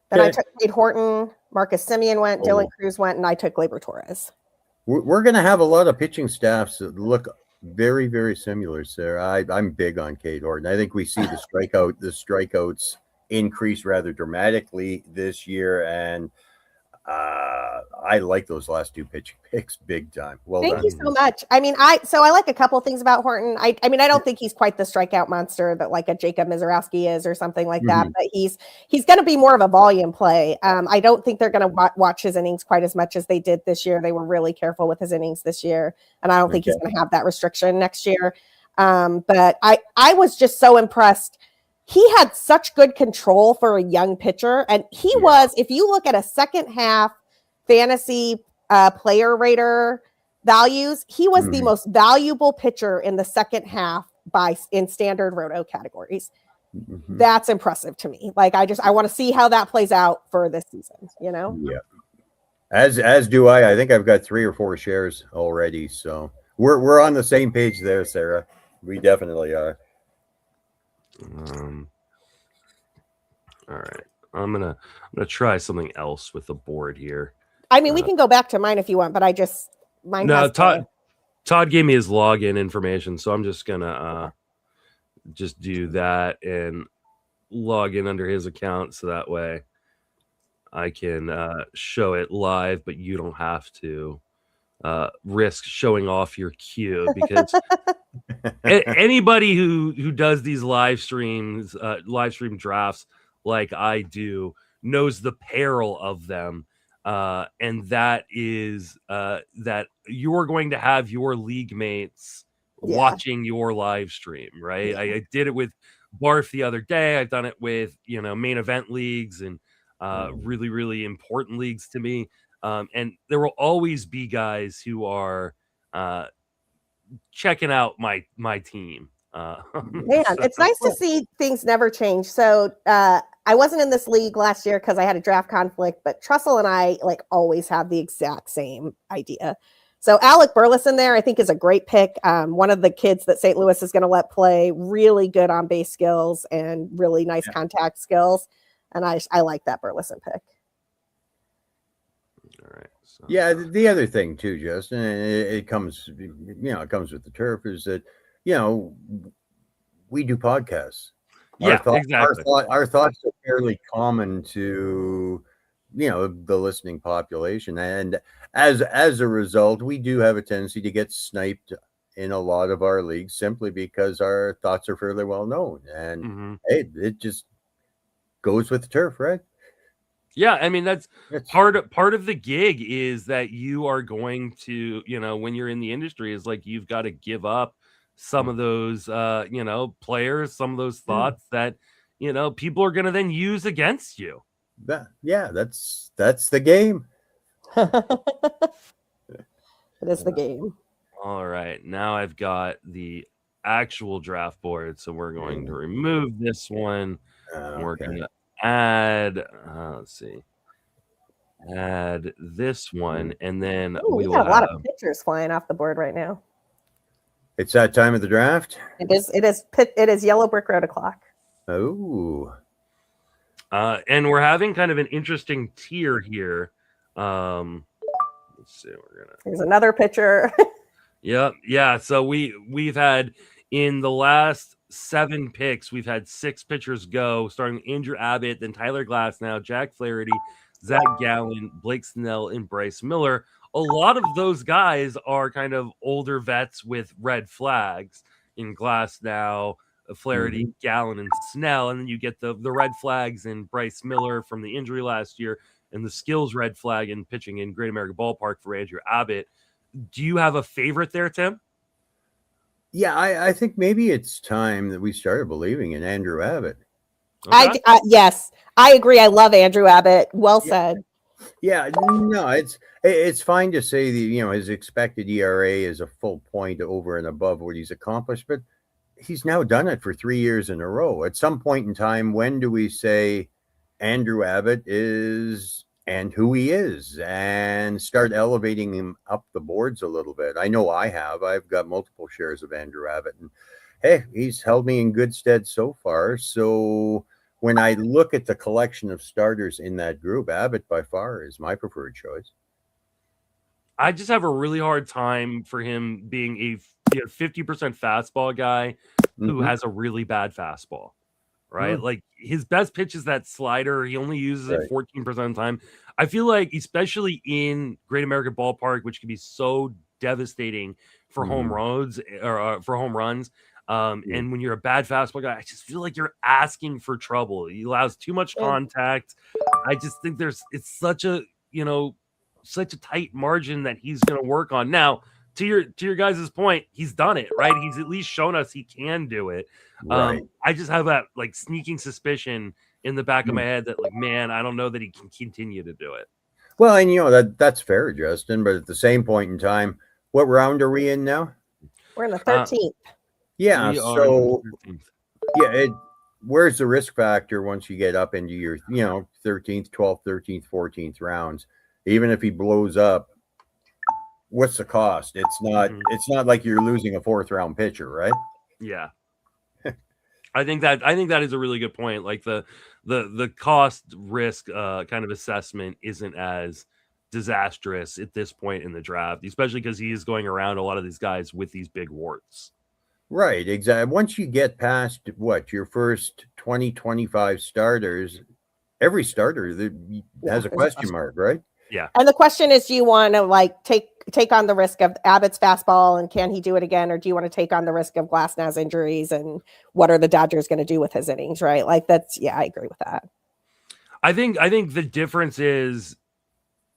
then I took Cade Horton, Marcus Semien went, Dylan Cruz went, and I took Gleyber Torres. We're going to have a lot of pitching staffs that look very, very similar, Sarah. I'm big on Cade Horton. I think we see the strikeouts increase rather dramatically this year, and I like those last two pitching picks big time. Well Thank done. you so much. I mean, I like a couple things about Horton. I mean, I don't think he's quite the strikeout monster that like a Jacob Mizorowski is or something like that, but he's going to be more of a volume play. I don't think they're going to watch his innings quite as much as they did this year. They were really careful with his innings this year, and I don't think he's going to have that restriction next year. But I was just so impressed. He had such good control for a young pitcher, and he was, if you look at a second half fantasy player rater values, he was the most valuable pitcher in the second half in standard roto categories. That's impressive to me. Like I want to see how that plays out for this season, you know? Yeah. As do I. I think I've got 3 or 4 shares already. So we're on the same page there, Sarah. We definitely are. All right. I'm gonna try something else with the board here. I mean, we can go back to mine if you want, but Todd gave me his login information, so I'm just gonna just do that and log in under his account, so that way I can show it live, but you don't have to risk showing off your queue, because anybody who does these live stream drafts like I do knows the peril of them. And that is that you're going to have your league mates watching your live stream, right? I did it with Barf the other day. I've done it with, main event leagues and really, really important leagues to me. And there will always be guys who are checking out my team. Man, it's nice to see things never change. So I wasn't in this league last year because I had a draft conflict, but Trussell and I always have the exact same idea. So Alec Burleson there, I think, is a great pick. One of the kids that St. Louis is going to let play, really good on base skills and really nice contact skills. And I like that Burleson pick. All right. So. Yeah, the other thing too, Justin, it comes with the turf, is that we do podcasts. Exactly. Our thoughts are fairly common to the listening population, and as a result, we do have a tendency to get sniped in a lot of our leagues simply because our thoughts are fairly well known, and hey, it just goes with the turf, right? Yeah, I mean that's part of the gig, is that you are going to, when you're in the industry, is like you've got to give up some of those players, some of those thoughts that people are going to then use against you. That's the game. It is the game. All right, now I've got the actual draft board, so we're going to remove this one. We're going to add add this one, and then we got a lot of pictures flying off the board right now. It's that time of the draft. It is Yellow Brick Road o'clock. Oh. And we're having kind of an interesting tier here. Let's see. Here's another picture. Yeah. So we've had, in the last 7 picks, we've had 6 pitchers go, starting with Andrew Abbott, then Tyler Glasnow, Jack Flaherty, Zach Gallen, Blake Snell, and Bryce Miller. A lot of those guys are kind of older vets with red flags in Glasnow, Flaherty, Gallen, and Snell. And then you get the red flags in Bryce Miller from the injury last year, and the skills red flag in pitching in Great American Ballpark for Andrew Abbott. Do you have a favorite there, Tim? Yeah, I think maybe it's time that we started believing in Andrew Abbott. Okay. Yes, I agree. I love Andrew Abbott. Well said. Yeah, no, it's fine to say that, his expected ERA is a full point over and above what he's accomplished, but he's now done it for 3 years in a row. At some point in time, when do we say Andrew Abbott is and who he is and start elevating him up the boards a little bit? I know I have. I've got multiple shares of Andrew Abbott, and hey, he's held me in good stead so far. So when I look at the collection of starters in that group, Abbott by far is my preferred choice. I just have a really hard time for him being a 50% fastball guy who has a really bad fastball, right? Like his best pitch is that slider. He only uses it 14% of the time. I feel like, especially in Great American Ballpark, which can be so devastating for home runs or for home runs. And when you're a bad fastball guy, I just feel like you're asking for trouble. He allows too much contact. I just think it's such a, such a tight margin that he's going to work on. Now, to your guys' point, he's done it, right? He's at least shown us he can do it. Right. I just have that like sneaking suspicion in the back of my head that, like, man, I don't know that he can continue to do it. Well, and that's fair, Justin. But at the same point in time, what round are we in now? We're in the 13th. Yeah. So, where's the risk factor once you get up into your, 13th, 12th, 13th, 14th rounds? Even if he blows up, what's the cost? It's not like you're losing a 4th round pitcher, right? Yeah. I think that is a really good point. Like the cost risk kind of assessment isn't as disastrous at this point in the draft, especially because he is going around a lot of these guys with these big warts. Right, exactly. Once you get past your first 20, 25 starters, every starter has a question mark, right? Yeah. And the question is, do you want to like take on the risk of Abbott's fastball and can he do it again? Or do you want to take on the risk of Glasnow's injuries and what are the Dodgers going to do with his innings? Right. Like I agree with that. I think the difference is,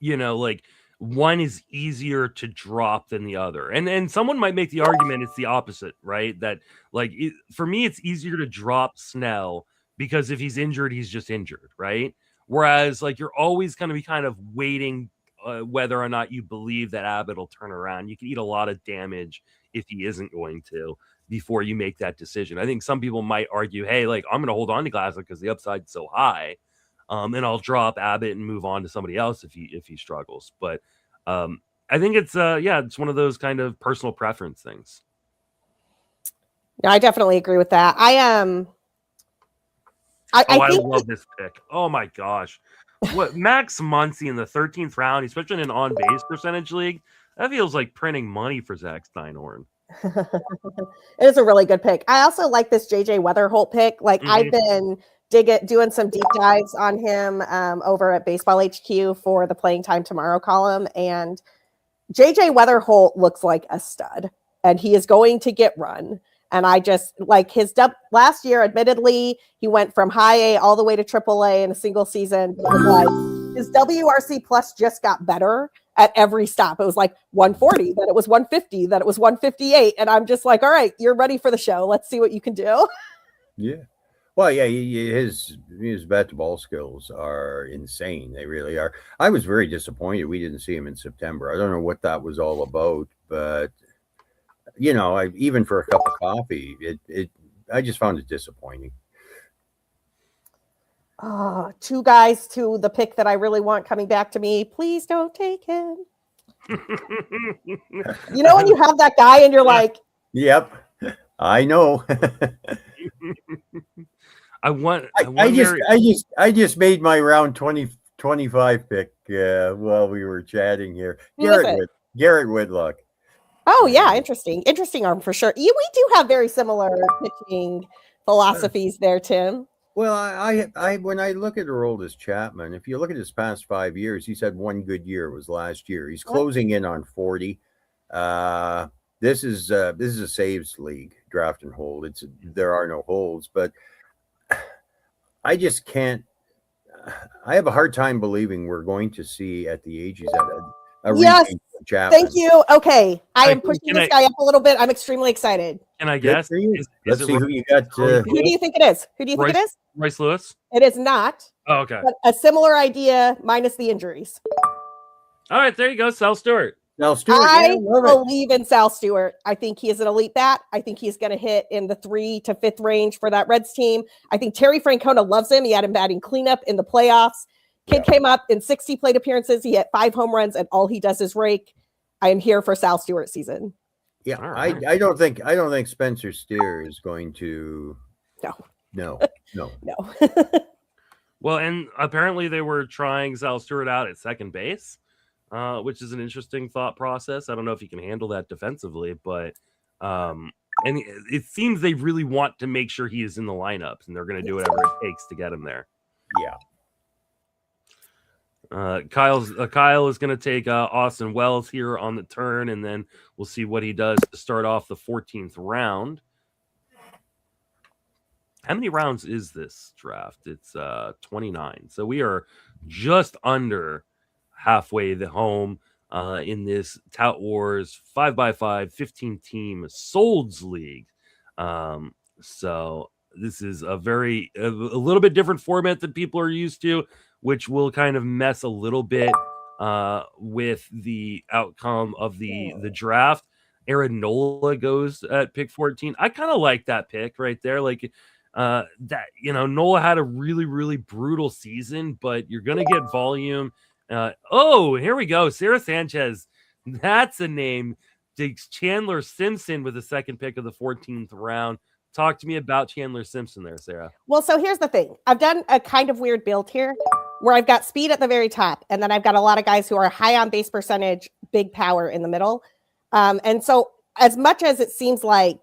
like one is easier to drop than the other. And someone might make the argument it's the opposite, right? That like, for me, it's easier to drop Snell because if he's injured, he's just injured. Right. Whereas like you're always going to be kind of waiting whether or not you believe that Abbott will turn around. You can eat a lot of damage if he isn't going to before you make that decision. I think some people might argue, hey, like I'm going to hold on to Glasnow because the upside's so high, and I'll drop Abbott and move on to somebody else if he struggles. But I think it's it's one of those kind of personal preference things. No, I definitely agree with that. I love this pick. Oh my gosh. What Max Muncy in the 13th round, especially in an on-base percentage league, that feels like printing money for Zach Steinhorn. It is a really good pick. I also like this JJ Weatherholt pick. Like I've been doing some deep dives on him over at Baseball HQ for the Playing Time Tomorrow column, and JJ Weatherholt looks like a stud, and he is going to get run. And I just like his last year, admittedly, he went from high A all the way to triple A in a single season. But like his WRC plus just got better at every stop. It was like 140, then it was 150, then it was 158. And I'm just like, all right, you're ready for the show. Let's see what you can do. Yeah. Well, yeah, his bat to ball skills are insane. They really are. I was very disappointed we didn't see him in September. I don't know what that was all about, but even for a cup of coffee, I just found it disappointing. Oh, 2 guys to the pick that I really want coming back to me. Please don't take him. When you have that guy and you're like, yep, I know. I just made my round 25 pick while we were chatting here. Garrett Whitlock. Oh yeah, interesting arm for sure. We do have very similar pitching philosophies there, Tim. Well, I when I look at Aroldis Chapman, if you look at his past 5 years, he's had one good year. It was last year. He's closing in on 40. This is a saves league, draft and hold. There are no holds, but I just can't. I have a hard time believing we're going to see at the age he's at. Yes. repeat from Chapman. Thank you. Okay. I am pushing this guy up a little bit. I'm extremely excited. Can I guess? Let's see who you got. Who do you think it is? Who do you think it is? Royce Lewis? It is not. Oh, okay. But a similar idea minus the injuries. All right, there you go. Sal Stewart. I believe in Sal Stewart. I think he is an elite bat. I think he's going to hit in the 3 to 5th range for that Reds team. I think Terry Francona loves him. He had him batting cleanup in the playoffs. Kid came up in 60 plate appearances. He hit 5 home runs, and all he does is rake. I am here for Sal Stewart season. Yeah, right. I don't think Spencer Steer is going to. No. Well, and apparently they were trying Sal Stewart out at second base, which is an interesting thought process. I don't know if he can handle that defensively, but and it seems they really want to make sure he is in the lineups, and they're going to do whatever it takes to get him there. Yeah. Kyle is going to take Austin Wells here on the turn, and then we'll see what he does to start off the 14th round. How many rounds is this draft? It's 29. So we are just under halfway home in this Tout Wars 5x5 15-team SOLDS league. So this is a little bit different format than people are used to, which will kind of mess a little bit with the outcome of the draft. Aaron Nola goes at pick 14. I kind of like that pick right there. Like that, Nola had a really, really brutal season, but you're going to get volume. Here we go. Sara Sanchez. That's a name. Takes Chandler Simpson with the second pick of the 14th round. Talk to me about Chandler Simpson there, Sarah. Well, so here's the thing. I've done a kind of weird build here where I've got speed at the very top, and then I've got a lot of guys who are high on base percentage, big power in the middle. And so as much as it seems like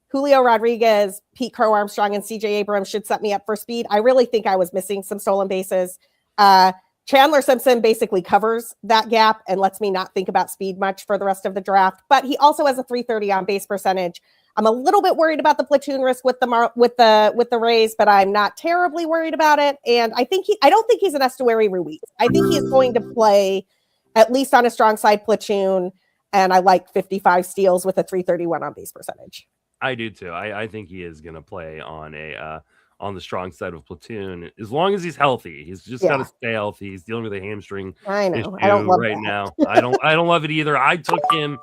Julio Rodriguez, Pete Crow Armstrong, and CJ Abrams should set me up for speed, I really think I was missing some stolen bases. Chandler Simpson basically covers that gap and lets me not think about speed much for the rest of the draft, but he also has a 330 on base percentage. I'm a little bit worried about the platoon risk with the Rays, but I'm not terribly worried about it. And I don't think he's an Estuary Ruiz. I think he's going to play at least on a strong side platoon, and I like 55 steals with a 331 on base percentage. I do too. I think he is going to play on the strong side of platoon as long as he's healthy. He's just got to stay healthy. He's dealing with a hamstring issue I don't love right that. now. I don't love it either. I took him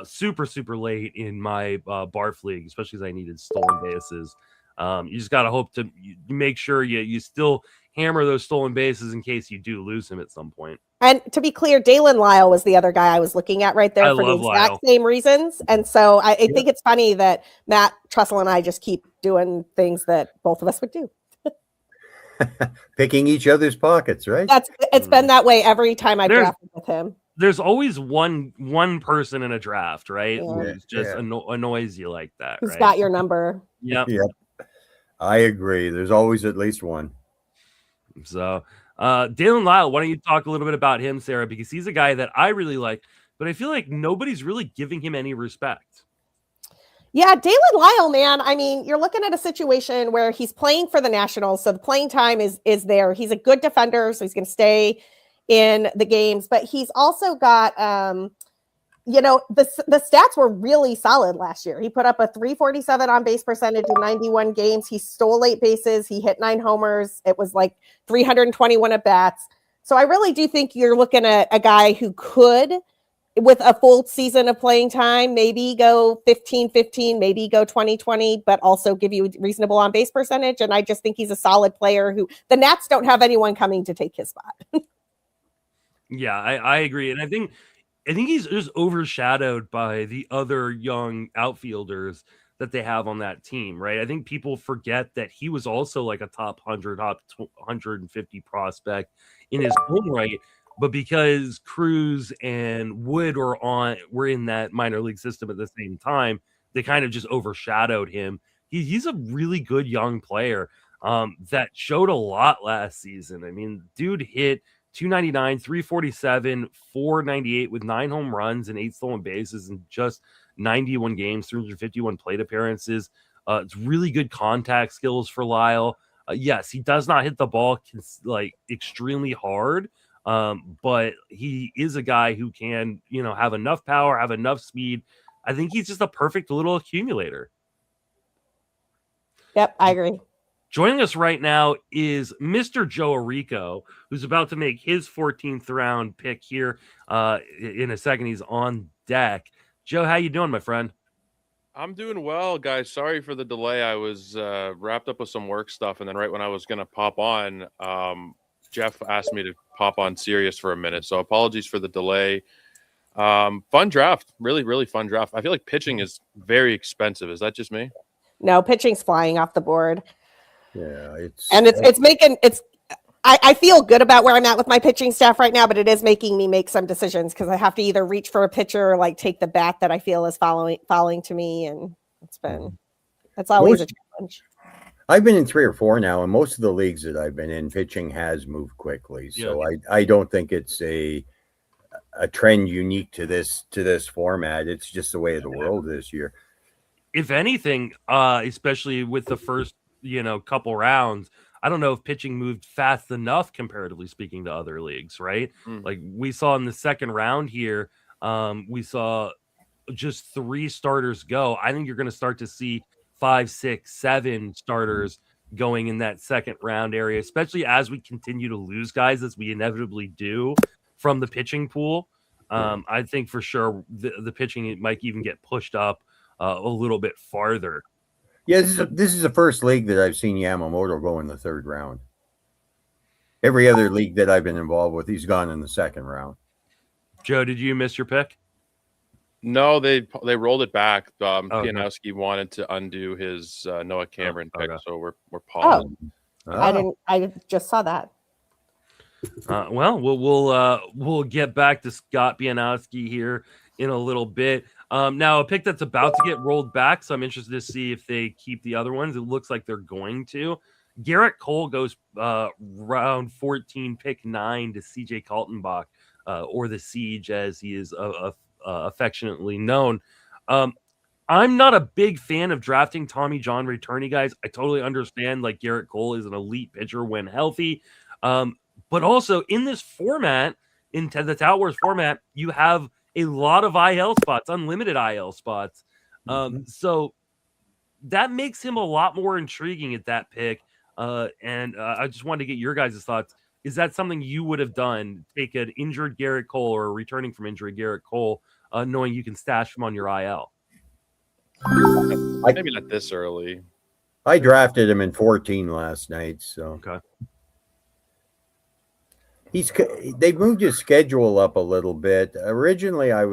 super late in my barf league, especially as I needed stolen bases. You just got to hope to make sure you still hammer those stolen bases in case you do lose him at some point. And to be clear, Dalen Lyle was the other guy I was looking at right there for the exact same reasons. And so I think it's funny that Matt Trussell and I just keep doing things that both of us would do. Picking each other's pockets, right? It's been that way every time I've drafted with him. There's always one person in a draft, right? Yeah. Who's just annoys you like that. Who's got your number? Yep. I agree. There's always at least one. So Dalen Lyle, why don't you talk a little bit about him, Sarah? Because he's a guy that I really like, but I feel like nobody's really giving him any respect. Yeah, Dalen Lyle, man. I mean, you're looking at a situation where he's playing for the Nationals, so the playing time is there. He's a good defender, so he's going to stay in the games, but he's also got the stats were really solid last year. He put up a 347 on base percentage in 91 games. He stole 8 bases. He hit 9 homers. It was like 321 at bats. So I really do think you're looking at a guy who could, with a full season of playing time, maybe go 15-15, maybe go 20-20, but also give you reasonable on base percentage. And I just think he's a solid player who the Nats don't have anyone coming to take his spot. Yeah, I agree. And I think he's just overshadowed by the other young outfielders that they have on that team, right? I think people forget that he was also like a top 100, top 150 prospect in his own right. But because Cruz and Wood were in that minor league system at the same time, they kind of just overshadowed him. He's a really good young player that showed a lot last season. I mean, dude hit 299, 347, 498 with 9 home runs and 8 stolen bases in just 91 games, 351 plate appearances. It's really good contact skills for Lyle. Yes, he does not hit the ball like extremely hard, But he is a guy who can, have enough power, have enough speed. I think he's just a perfect little accumulator. Yep, I agree. Joining us right now is Mr. Joe Arico, who's about to make his 14th round pick here. In a second, he's on deck. Joe, how you doing, my friend? I'm doing well, guys. Sorry for the delay. I was wrapped up with some work stuff, and then right when I was going to pop on, Jeff asked me to pop on Sirius for a minute. So apologies for the delay. Fun draft. Really, really fun draft. I feel like pitching is very expensive. Is that just me? No, pitching's flying off the board. Yeah, I feel good about where I'm at with my pitching staff right now, but it is making me make some decisions because I have to either reach for a pitcher or like take the bat that I feel is falling to me, and it's always a challenge. I've been in 3 or 4 now, and most of the leagues that I've been in, pitching has moved quickly. So I don't think it's a trend unique to this format. It's just the way of the world this year. If anything, especially with the first couple rounds, I don't know if pitching moved fast enough comparatively speaking to other leagues, right? Like we saw in the second round here, we saw just 3 starters go. I think you're going to start to see 5, 6, 7 starters going in that second round area, especially as we continue to lose guys, as we inevitably do from the pitching pool. I think for sure the pitching, it might even get pushed up a little bit farther. Yeah, this is the first league that I've seen Yamamoto go in the 3rd round. Every other league that I've been involved with, he's gone in the 2nd round. Joe, did you miss your pick? No, they rolled it back. Pianowski wanted to undo his Noah Cameron pick, so we're pausing. I just saw that. We'll get back to Scott Pianowski here in a little bit. Now, a pick that's about to get rolled back, so I'm interested to see if they keep the other ones. It looks like they're going to. Garrett Cole goes round 14, pick 9 to CJ Kaltenbach, or the Siege, as he is affectionately known. I'm not a big fan of drafting Tommy John returnee guys. I totally understand, like, Garrett Cole is an elite pitcher when healthy. But also in this format, in the Tout Wars format, you have a lot of IL spots, unlimited IL spots. So that makes him a lot more intriguing at that pick. And I just wanted to get your guys' thoughts. Is that something you would have done? Take an injured Garrett Cole or returning from injury Garrett Cole, knowing you can stash him on your IL? Maybe not this early. I drafted him in 14 last night. So okay. They moved his schedule up a little bit. Originally, I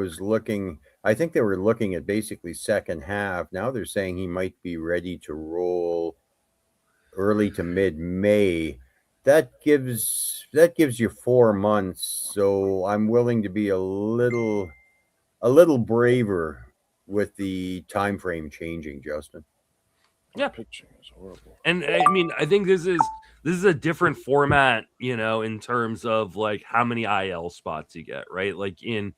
think they were looking at basically second half. Now they're saying he might be ready to roll early to mid-May. That gives you 4 months. So I'm willing to be a little braver with the time frame changing, Justin. Yeah, pitching is horrible. And I mean, I think this is a different format, in terms of like how many IL spots you get, right? Like in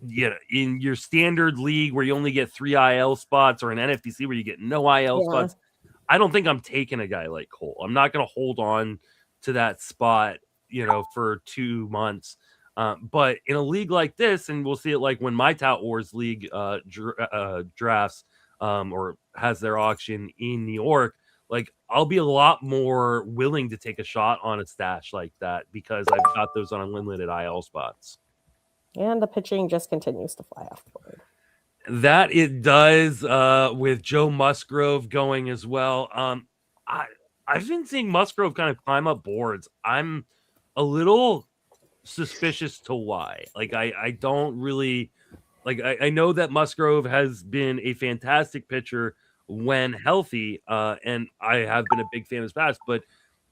your standard league where you only get 3 IL spots, or an NFBC where you get no IL spots. I don't think I'm taking a guy like Cole. I'm not going to hold on to that spot, for 2 months. But in a league like this, and we'll see it like when my Tout Wars league drafts or has their auction in New York, like I'll be a lot more willing to take a shot on a stash like that because I've got those on unlimited IL spots. And the pitching just continues to fly off the board. That it does, with Joe Musgrove going as well. I've been seeing Musgrove kind of climb up boards. I'm a little suspicious to why. Like I don't really like. I know that Musgrove has been a fantastic pitcher when healthy, and I have been a big fan of his past. But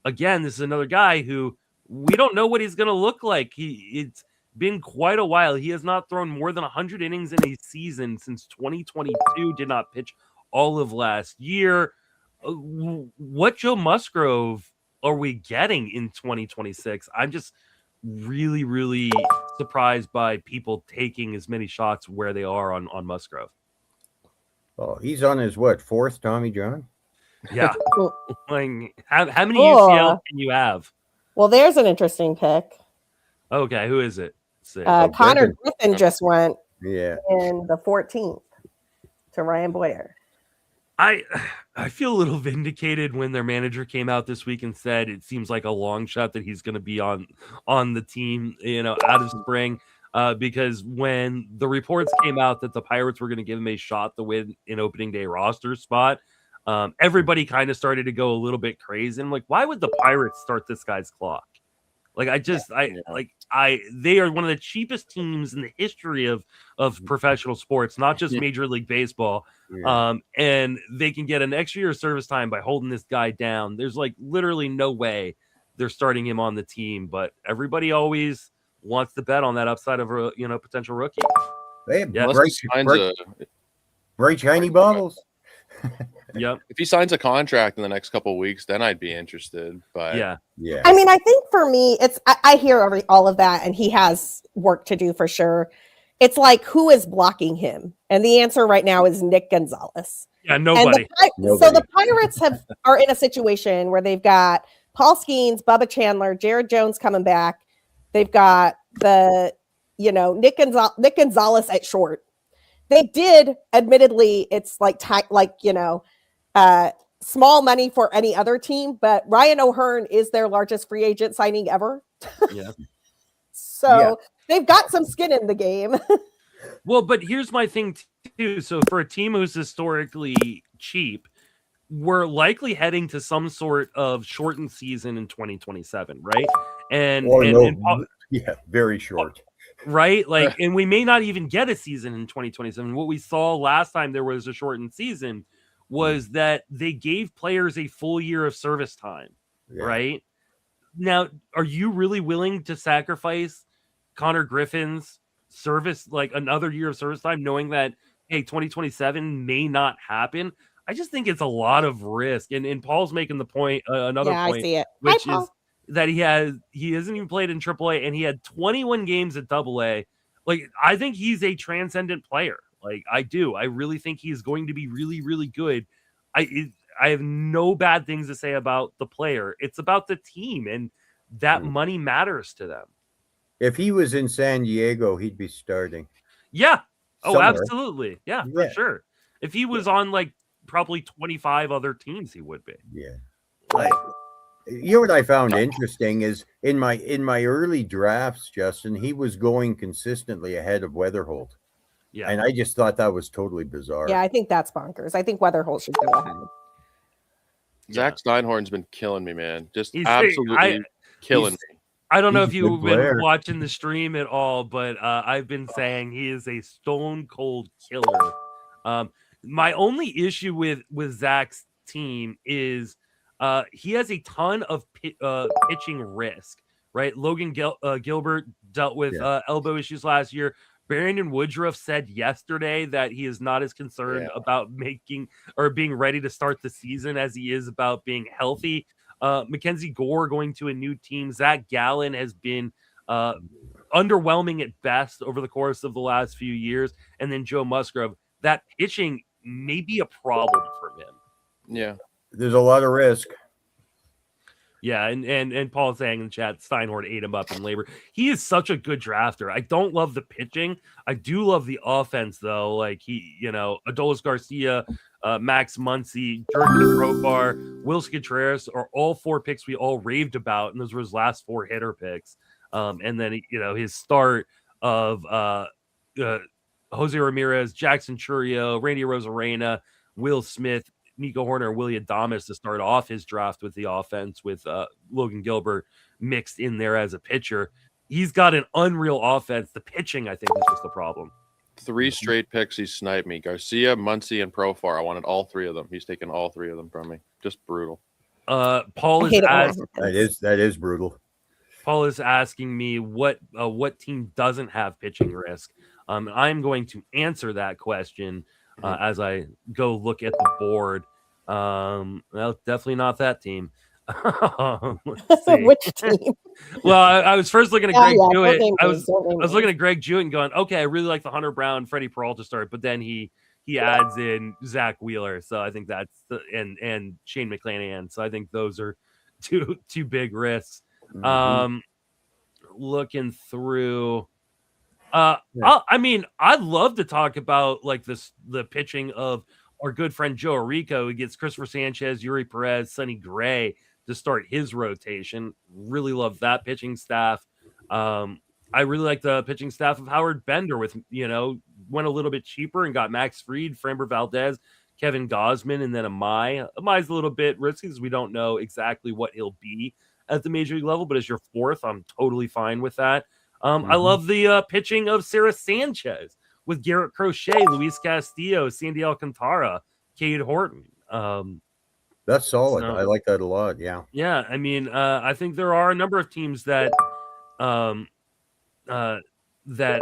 again, this is another guy who we don't know what he's going to look like. It's been quite a while. He has not thrown more than 100 innings in a season since 2022. Did not pitch all of last year. What Joe Musgrove are we getting in 2026? I'm just really, really surprised by people taking as many shots where they are on Musgrove. Oh, he's on his 4th Tommy John? Yeah. Like, how many UCL can you have? Well, there's an interesting pick. Okay, who is it? Connor Griffin just went in the 14th to Ryan Boyer. I feel a little vindicated when their manager came out this week and said it seems like a long shot that he's going to be on the team, out of spring. Because when the reports came out that the Pirates were going to give him a shot to win an opening day roster spot, everybody kind of started to go a little bit crazy. I'm like, why would the Pirates start this guy's clock? Like, they are one of the cheapest teams in the history of professional sports, not just Major League Baseball. And they can get an extra year of service time by holding this guy down. There's like literally no way they're starting him on the team, but everybody always wants to bet on that upside of a potential rookie. They have bright shiny baubles. Yep. If he signs a contract in the next couple of weeks, then I'd be interested. But yeah. I mean, I think for me, it's I hear all of that, and he has work to do for sure. It's like, who is blocking him? And the answer right now is Nick Gonzalez. Yeah, nobody. So the Pirates are in a situation where they've got Paul Skeens, Bubba Chandler, Jared Jones coming back. They've got Nick Gonzalez at short. They did, admittedly, it's small money for any other team, but Ryan O'Hearn is their largest free agent signing ever. Yeah. So they've got some skin in the game. Well, but here's my thing too. So for a team who's historically cheap, we're likely heading to some sort of shortened season in 2027, right? Very short. Right? And we may not even get a season in 2027. What we saw last time there was a shortened season was that they gave players a full year of service time, right? Now, are you really willing to sacrifice Connor Griffin's service, like another year of service time, knowing that, hey, 2027 may not happen? I just think it's a lot of risk. And Paul's making the point, another point, I see it. which is that he hasn't even played in AAA, and he had 21 games at AA. Like, I think he's a transcendent player. Like, I do. I really think he's going to be really, really good. I have no bad things to say about the player. It's about the team, and that money matters to them. If he was in San Diego, he'd be starting. Yeah. Oh, somewhere. Absolutely. Yeah, for sure. If he was on probably 25 other teams, he would be. Yeah. You know what I found interesting is in my early drafts, Justin, he was going consistently ahead of Weatherholt. Yeah. And I just thought that was totally bizarre. Yeah, I think that's bonkers. I think Weatherholt should go ahead. Zach Steinhorn's been killing me, man. Just absolutely killing me. I don't know if you've been watching the stream at all, but I've been saying he is a stone cold killer. My only issue with Zach's team is he has a ton of pitching risk, right? Logan Gilbert dealt with elbow issues last year. Brandon Woodruff said yesterday that he is not as concerned about making or being ready to start the season as he is about being healthy. Mackenzie Gore going to a new team. Zach Gallen has been underwhelming at best over the course of the last few years. And then Joe Musgrove, that pitching may be a problem for him. Yeah. There's a lot of risk. Yeah, and Paul saying in the chat, Steinhorn ate him up in labor. He is such a good drafter. I don't love the pitching. I do love the offense, though. Like, Adolis Garcia, Max Muncy, Jordan Profar, Wilson Contreras are all four picks we all raved about, and those were his last four hitter picks. And then, his start of Jose Ramirez, Jackson Churio, Randy Rosarena, Will Smith, Nico Horner, Willie Adames to start off his draft with the offense with Logan Gilbert mixed in there as a pitcher. He's got an unreal offense. The pitching, I think, is just the problem. 3 straight picks he sniped me. Garcia, Muncy, and Profar. I wanted all 3 of them. He's taken all 3 of them from me. Just brutal. Paul is that is brutal. Paul is asking me what team doesn't have pitching risk. I'm going to answer that question as I go look at the board. Well, definitely not that team. Which team? Well, I was first looking at Greg Jewett. I was looking at Greg Jewett and going, okay, I really like the Hunter Brown, Freddie Peralta start, but then he adds in Zach Wheeler, so I think that's and Shane McClanahan. So I think those are two big risks. Looking through. I'd love to talk about like the pitching of our good friend Joe Arico, who gets Christopher Sanchez, Yuri Perez, Sonny Gray to start his rotation. Really love that pitching staff. I really like the pitching staff of Howard Bender with, went a little bit cheaper and got Max Fried, Framber Valdez, Kevin Gausman, and then Amai. Amai's a little bit risky because we don't know exactly what he'll be at the major league level, but as your fourth, I'm totally fine with that. I love the pitching of Sara Sanchez with Garrett Crochet, Luis Castillo, Sandy Alcantara, Cade Horton. That's solid. I like that a lot. Yeah. Yeah. I mean, I think there are a number of teams that that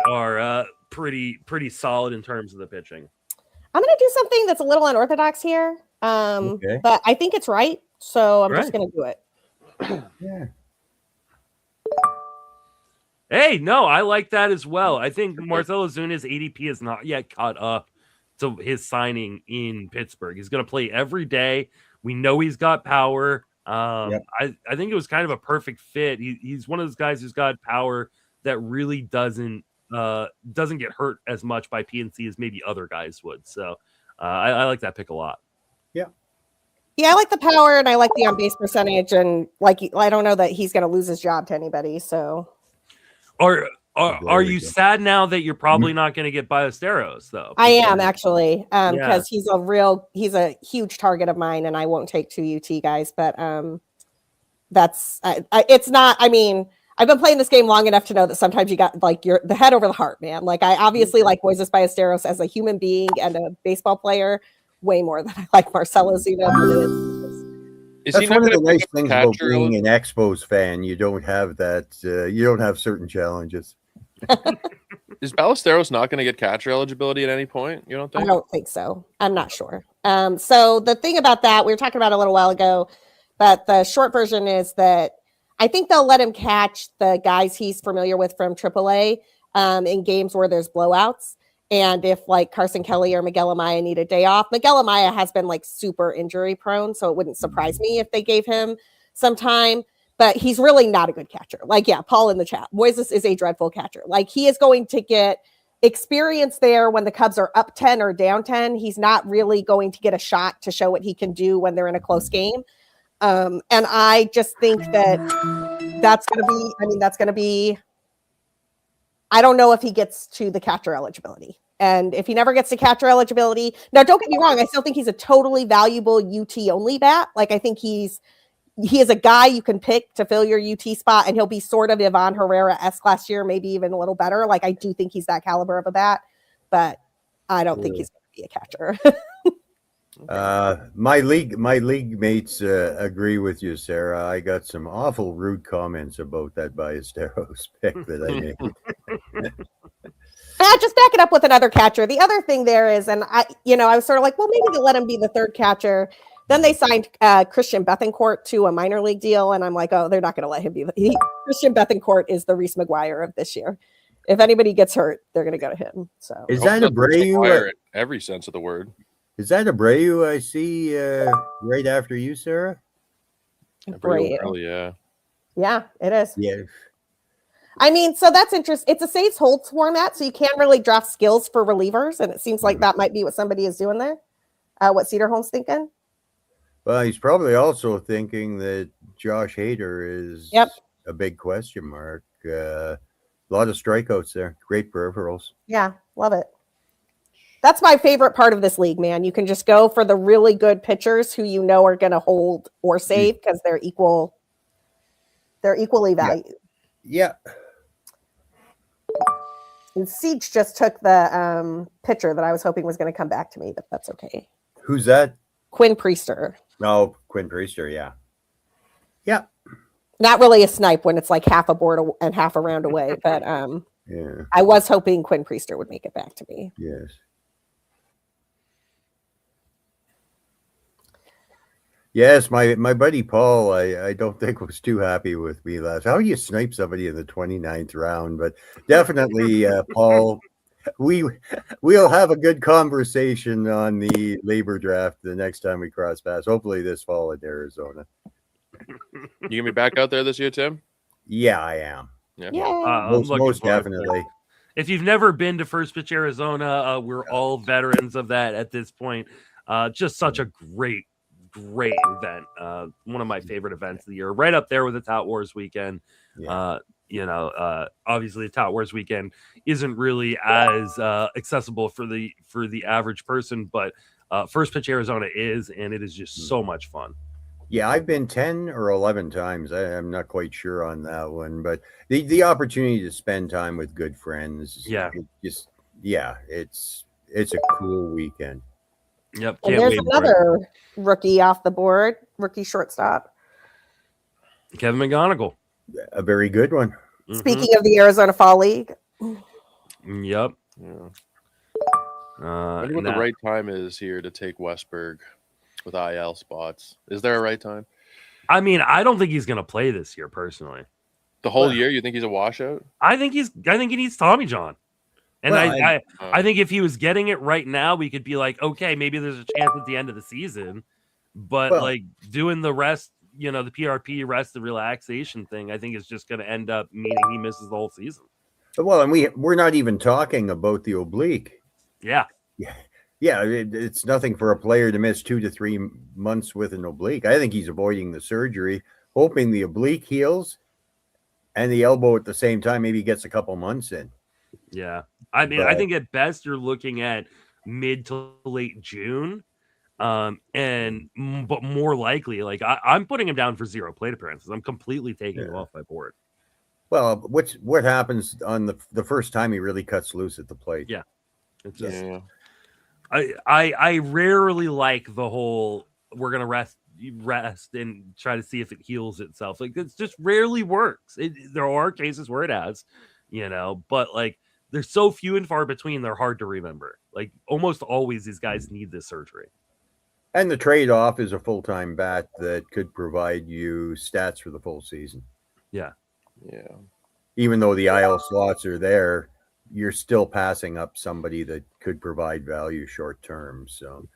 are pretty solid in terms of the pitching. I'm going to do something that's a little unorthodox here, but I think it's right. So I'm just going to do it. Yeah. Hey, no, I like that as well. I think Marcell Ozuna's ADP is not yet caught up to his signing in Pittsburgh. He's going to play every day. We know he's got power. I think it was kind of a perfect fit. He's one of those guys who's got power that really doesn't get hurt as much by PNC as maybe other guys would. So I like that pick a lot. Yeah, I like the power and I like the on base percentage, and I don't know that he's going to lose his job to anybody. So, are you sad now that you're probably not going to get Ballesteros though? I am actually, because he's a huge target of mine, and I won't take 2 UT guys. But it's not. I mean, I've been playing this game long enough to know that sometimes you got the head over the heart, man. Like I obviously like Moises Ballesteros as a human being and a baseball player way more than I like Marcell Ozuna. That's one of the nice things about being an Expos fan. You don't have that. You don't have certain challenges. Is Ballesteros not going to get catcher eligibility at any point? You don't think? I don't think so. I'm not sure. So the thing about that, we were talking about a little while ago, but the short version is that I think they'll let him catch the guys he's familiar with from AAA in games where there's blowouts. And if Carson Kelly or Miguel Amaya need a day off, Miguel Amaya has been super injury prone, so it wouldn't surprise me if they gave him some time. But he's really not a good catcher. Paul in the chat, Moises is a dreadful catcher. He is going to get experience there when the Cubs are up 10 or down 10. He's not really going to get a shot to show what he can do when they're in a close game. And I just think that's going to be. I don't know if he gets to the catcher eligibility. And if he never gets to catcher eligibility, now don't get me wrong, I still think he's a totally valuable UT only bat. I think he is a guy you can pick to fill your UT spot, and he'll be sort of Ivan Herrera-esque last year, maybe even a little better. I do think he's that caliber of a bat, but I don't think he's going to be a catcher. My league mates agree with you, Sarah. I got some awful rude comments about that Ballesteros pick that I made. Just back it up with another catcher. The other thing there is, and I was sort of like, well, maybe they'll let him be the third catcher. Then they signed Christian Bethancourt to a minor league deal, and I'm like, oh, they're not going to let him be. Christian Bethancourt is the Reese McGuire of this year. If anybody gets hurt, they're going to go to him. So is that Abreu? In every sense of the word. Is that Abreu I see right after you, Sarah? Abreu. Yeah. Yeah, it is. Yeah. I mean, so that's interesting. It's a saves holds format, so you can't really draft skills for relievers, and it seems like that might be what somebody is doing there. What Cedarholm's thinking? Well, he's probably also thinking that Josh Hader is a big question mark. A lot of strikeouts there. Great peripherals. Yeah, love it. That's my favorite part of this league, man. You can just go for the really good pitchers who are going to hold or save because they're equal. They're equally valued. Yeah. And Siege just took the pitcher that I was hoping was going to come back to me, but that's okay. Who's that? Quinn Priester. Oh, Quinn Priester, yeah. Yeah. Not really a snipe when it's half a board and half a round away, but I was hoping Quinn Priester would make it back to me. Yes. Yes, my buddy Paul, I don't think was too happy with me last. How do you snipe somebody in the 29th round? But definitely, Paul, we'll have a good conversation on the labor draft the next time we cross paths. Hopefully this fall in Arizona. You gonna be back out there this year, Tim? Yeah, I am. Yeah. Most definitely. If you've never been to First Pitch Arizona, we're all veterans of that at this point. Just such a great event. One of my favorite events of the year, right up there with the Tout Wars weekend. Yeah. Obviously the Tout Wars weekend isn't really as accessible for the average person, but First Pitch Arizona is, and it is just so much fun. Yeah, I've been 10 or 11 times. I'm not quite sure on that one, but the opportunity to spend time with good friends. It's a cool weekend. Yep. And there's another rookie off the board, rookie shortstop. Kevin McGonigal. A very good one. Speaking of the Arizona Fall League. Yep. Yeah. I wonder what the right time is here to take Westberg with IL spots. Is there a right time? I mean, I don't think he's going to play this year personally. The whole year? You think he's a washout? I think he needs Tommy John. And I think if he was getting it right now, we could be like, okay, maybe there's a chance at the end of the season. But like doing the rest, the PRP rest, the relaxation thing, I think is just going to end up meaning he misses the whole season. Well, and we're not even talking about the oblique. Yeah. Yeah, it's nothing for a player to miss 2 to 3 months with an oblique. I think he's avoiding the surgery, hoping the oblique heals and the elbow at the same time. Maybe he gets a couple months in. Yeah. I mean, I think at best you're looking at mid to late June. But more likely, like I'm putting him down for 0 plate appearances. I'm completely taking him off my board. Well, what happens on the first time he really cuts loose at the plate? Yeah. It's just I rarely like the whole we're gonna rest and try to see if it heals itself. Like it's just rarely works. There are cases where it has, but like there's so few and far between. They're hard to remember. Like almost always, these guys need this surgery. And the trade-off is a full-time bat that could provide you stats for the full season. Yeah. Even though the IL slots are there, you're still passing up somebody that could provide value short term. So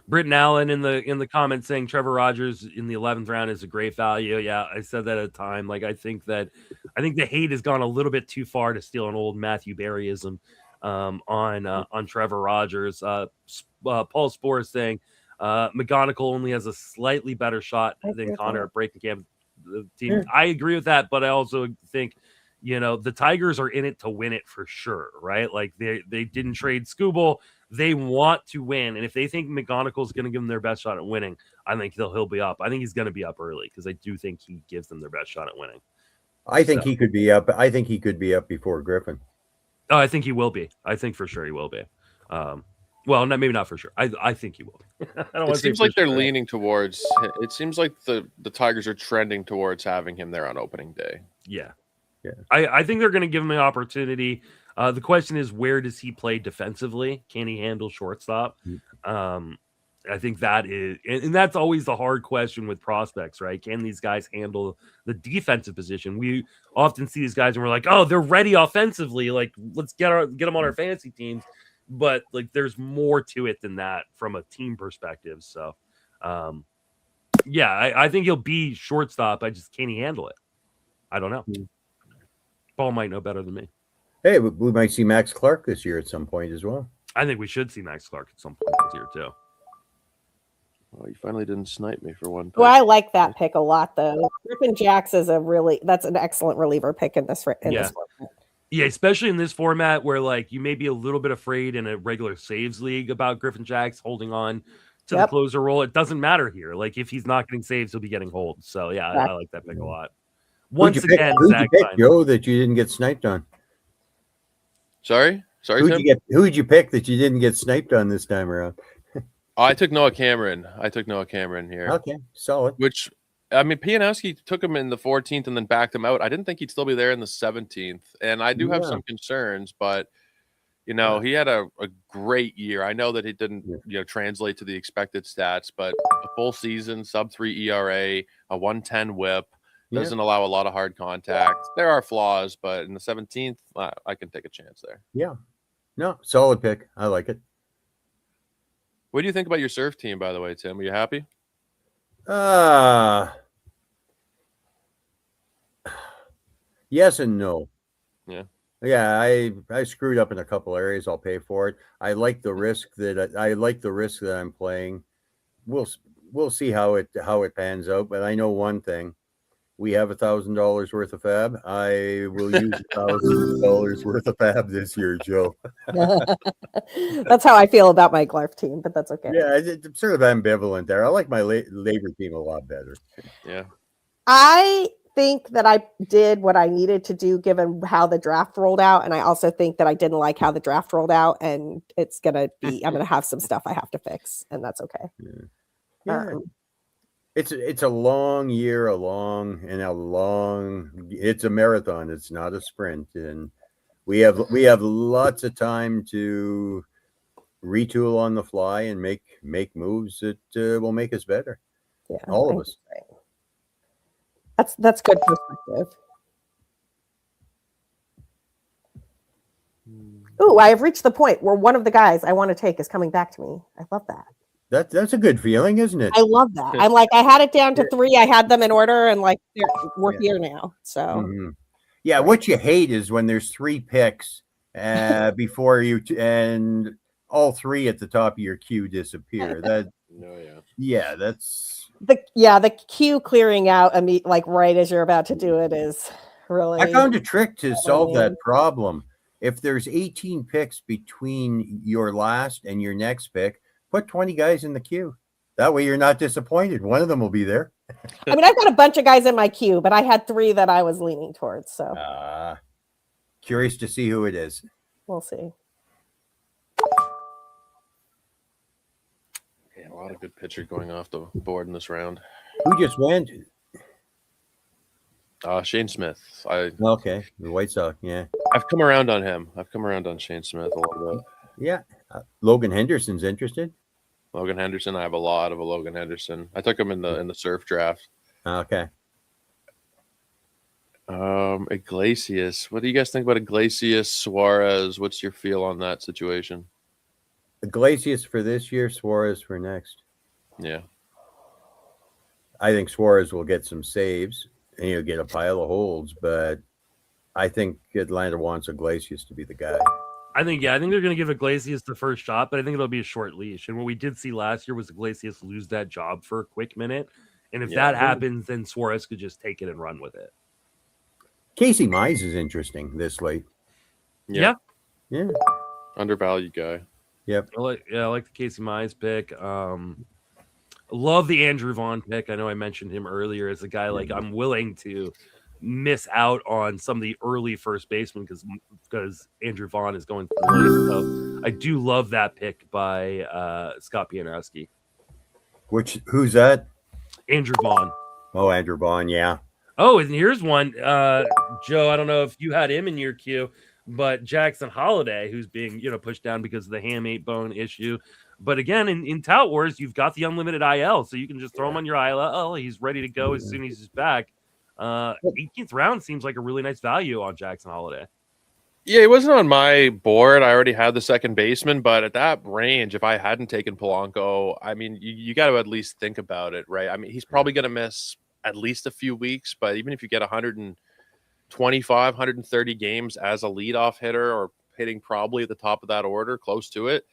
Britton Allen in the comments saying Trevor Rogers in the 11th round is a great value. Yeah, I said that at a time. Like I think the hate has gone a little bit too far to steal an old Matthew Berryism on Trevor Rogers. Paul Spohr is saying McGonigal only has a slightly better shot than Connor at breaking camp the team. Yeah. I agree with that, but I also think the Tigers are in it to win it for sure, right? Like they didn't trade Skubal. They want to win, and if they think McGonigal is going to give them their best shot at winning, I think he'll be up. I think he's going to be up early because I do think he gives them their best shot at winning. I think he could be up. I think he could be up before Griffin. Oh, I think he will be. I think for sure he will be. Well, maybe not for sure. I think he will. It seems like they're leaning towards. It seems like the Tigers are trending towards having him there on opening day. Yeah. I think they're going to give him an opportunity. The question is, where does he play defensively? Can he handle shortstop? I think that is, and that's always the hard question with prospects, right? Can these guys handle the defensive position? We often see these guys and we're like, oh, they're ready offensively. Like, let's get them on our fantasy teams. But like, there's more to it than that from a team perspective. So, I think he'll be shortstop. Can he handle it? I don't know. Paul might know better than me. Hey, we might see Max Clark this year at some point as well. I think we should see Max Clark at some point this year too. Well, you finally didn't snipe me for one pick. Well, I like that pick a lot, though. Griffin Jax is that's an excellent reliever pick in this format. Yeah, especially in this format where like you may be a little bit afraid in a regular saves league about Griffin Jax holding on to the closer role. It doesn't matter here. Like if he's not getting saves, he'll be getting holds. So yeah, I like that pick a lot. Once again, who'd you pick, Joe, that you didn't get sniped on? Sorry, who'd you pick that you didn't get sniped on this time around? I took Noah Cameron. Here. Okay, solid. Which, I mean, Pianowski took him in the 14th and then backed him out. I didn't think he'd still be there in the 17th. And I do have some concerns, but, he had a great year. I know that he didn't, translate to the expected stats, but a full season, sub-3 ERA, a 110 whip, doesn't allow a lot of hard contact. There are flaws, but in the 17th, I can take a chance there. Yeah. No, solid pick. I like it. What do you think about your surf team, by the way, Tim? Are you happy? Yes and no. Yeah. Yeah, I screwed up in a couple areas. I'll pay for it. I like the risk that I'm playing. We'll see how it pans out. But I know one thing: we have $1,000 worth of fab. I will use $1,000 worth of fab this year, Joe. That's how I feel about my Glarf team, but that's okay. Yeah, it's sort of ambivalent there. I like my labor team a lot better. Yeah. I think that I did what I needed to do given how the draft rolled out, and I also think that I didn't like how the draft rolled out, and I'm gonna have some stuff I have to fix, and that's okay. Yeah. It's a long year, it's a marathon. It's not a sprint, and we have lots of time to retool on the fly and make moves that will make us better. Yeah, all of us. That's good perspective. Ooh, I have reached the point where one of the guys I want to take is coming back to me. I love that. That's a good feeling, isn't it? I love that. I'm like, I had it down to 3. I had them in order, and like we're here now. So yeah, what you hate is when there's 3 picks before you and all 3 at the top of your queue disappear. That's the queue clearing out like right as you're about to do it is really. I found a trick to solve that problem. If there's 18 picks between your last and your next pick, put 20 guys in the queue. That way you're not disappointed. One of them will be there. I mean, I've got a bunch of guys in my queue, but I had 3 that I was leaning towards. So curious to see who it is. We'll see. Yeah, a lot of good pitcher going off the board in this round. Who just went? Shane Smith. The White Sox. Yeah, I've come around on him. I've come around on Shane Smith a little bit. Yeah, Logan Henderson's interested. Logan Henderson. I have a lot of a Logan Henderson. I took him in the surf draft. Okay. Iglesias. What do you guys think about Iglesias, Suarez? What's your feel on that situation? Iglesias for this year, Suarez for next. Yeah. I think Suarez will get some saves and he'll get a pile of holds, but I think Atlanta wants Iglesias to be the guy. I think they're going to give Iglesias the first shot, but I think it'll be a short leash. And what we did see last year was Iglesias lose that job for a quick minute. And if that happens, then Suarez could just take it and run with it. Casey Mize is interesting this late. Yeah. Undervalued guy. Yep. I like the Casey Mize pick. Love the Andrew Vaughn pick. I know I mentioned him earlier as a guy like I'm willing to miss out on some of the early first basemen because Andrew Vaughn is going through late. So I do love that pick by Scott Pianowski. Who's that? Andrew Vaughn. Oh, Andrew Vaughn, yeah. Oh, and here's one. Joe, I don't know if you had him in your queue, but Jackson Holiday, who's being pushed down because of the ham 8 bone issue. But again, in Tout Wars, you've got the unlimited IL, so you can just throw him on your IL. Oh, he's ready to go as soon as he's back. 18th round seems like a really nice value on Jackson Holiday. Yeah, he wasn't on my board. I already had the second baseman, but at that range, if I hadn't taken Polanco, I mean, you got to at least think about it, right? I mean, he's probably going to miss at least a few weeks, but even if you get 125, 130 games as a leadoff hitter or hitting probably at the top of that order, close to it,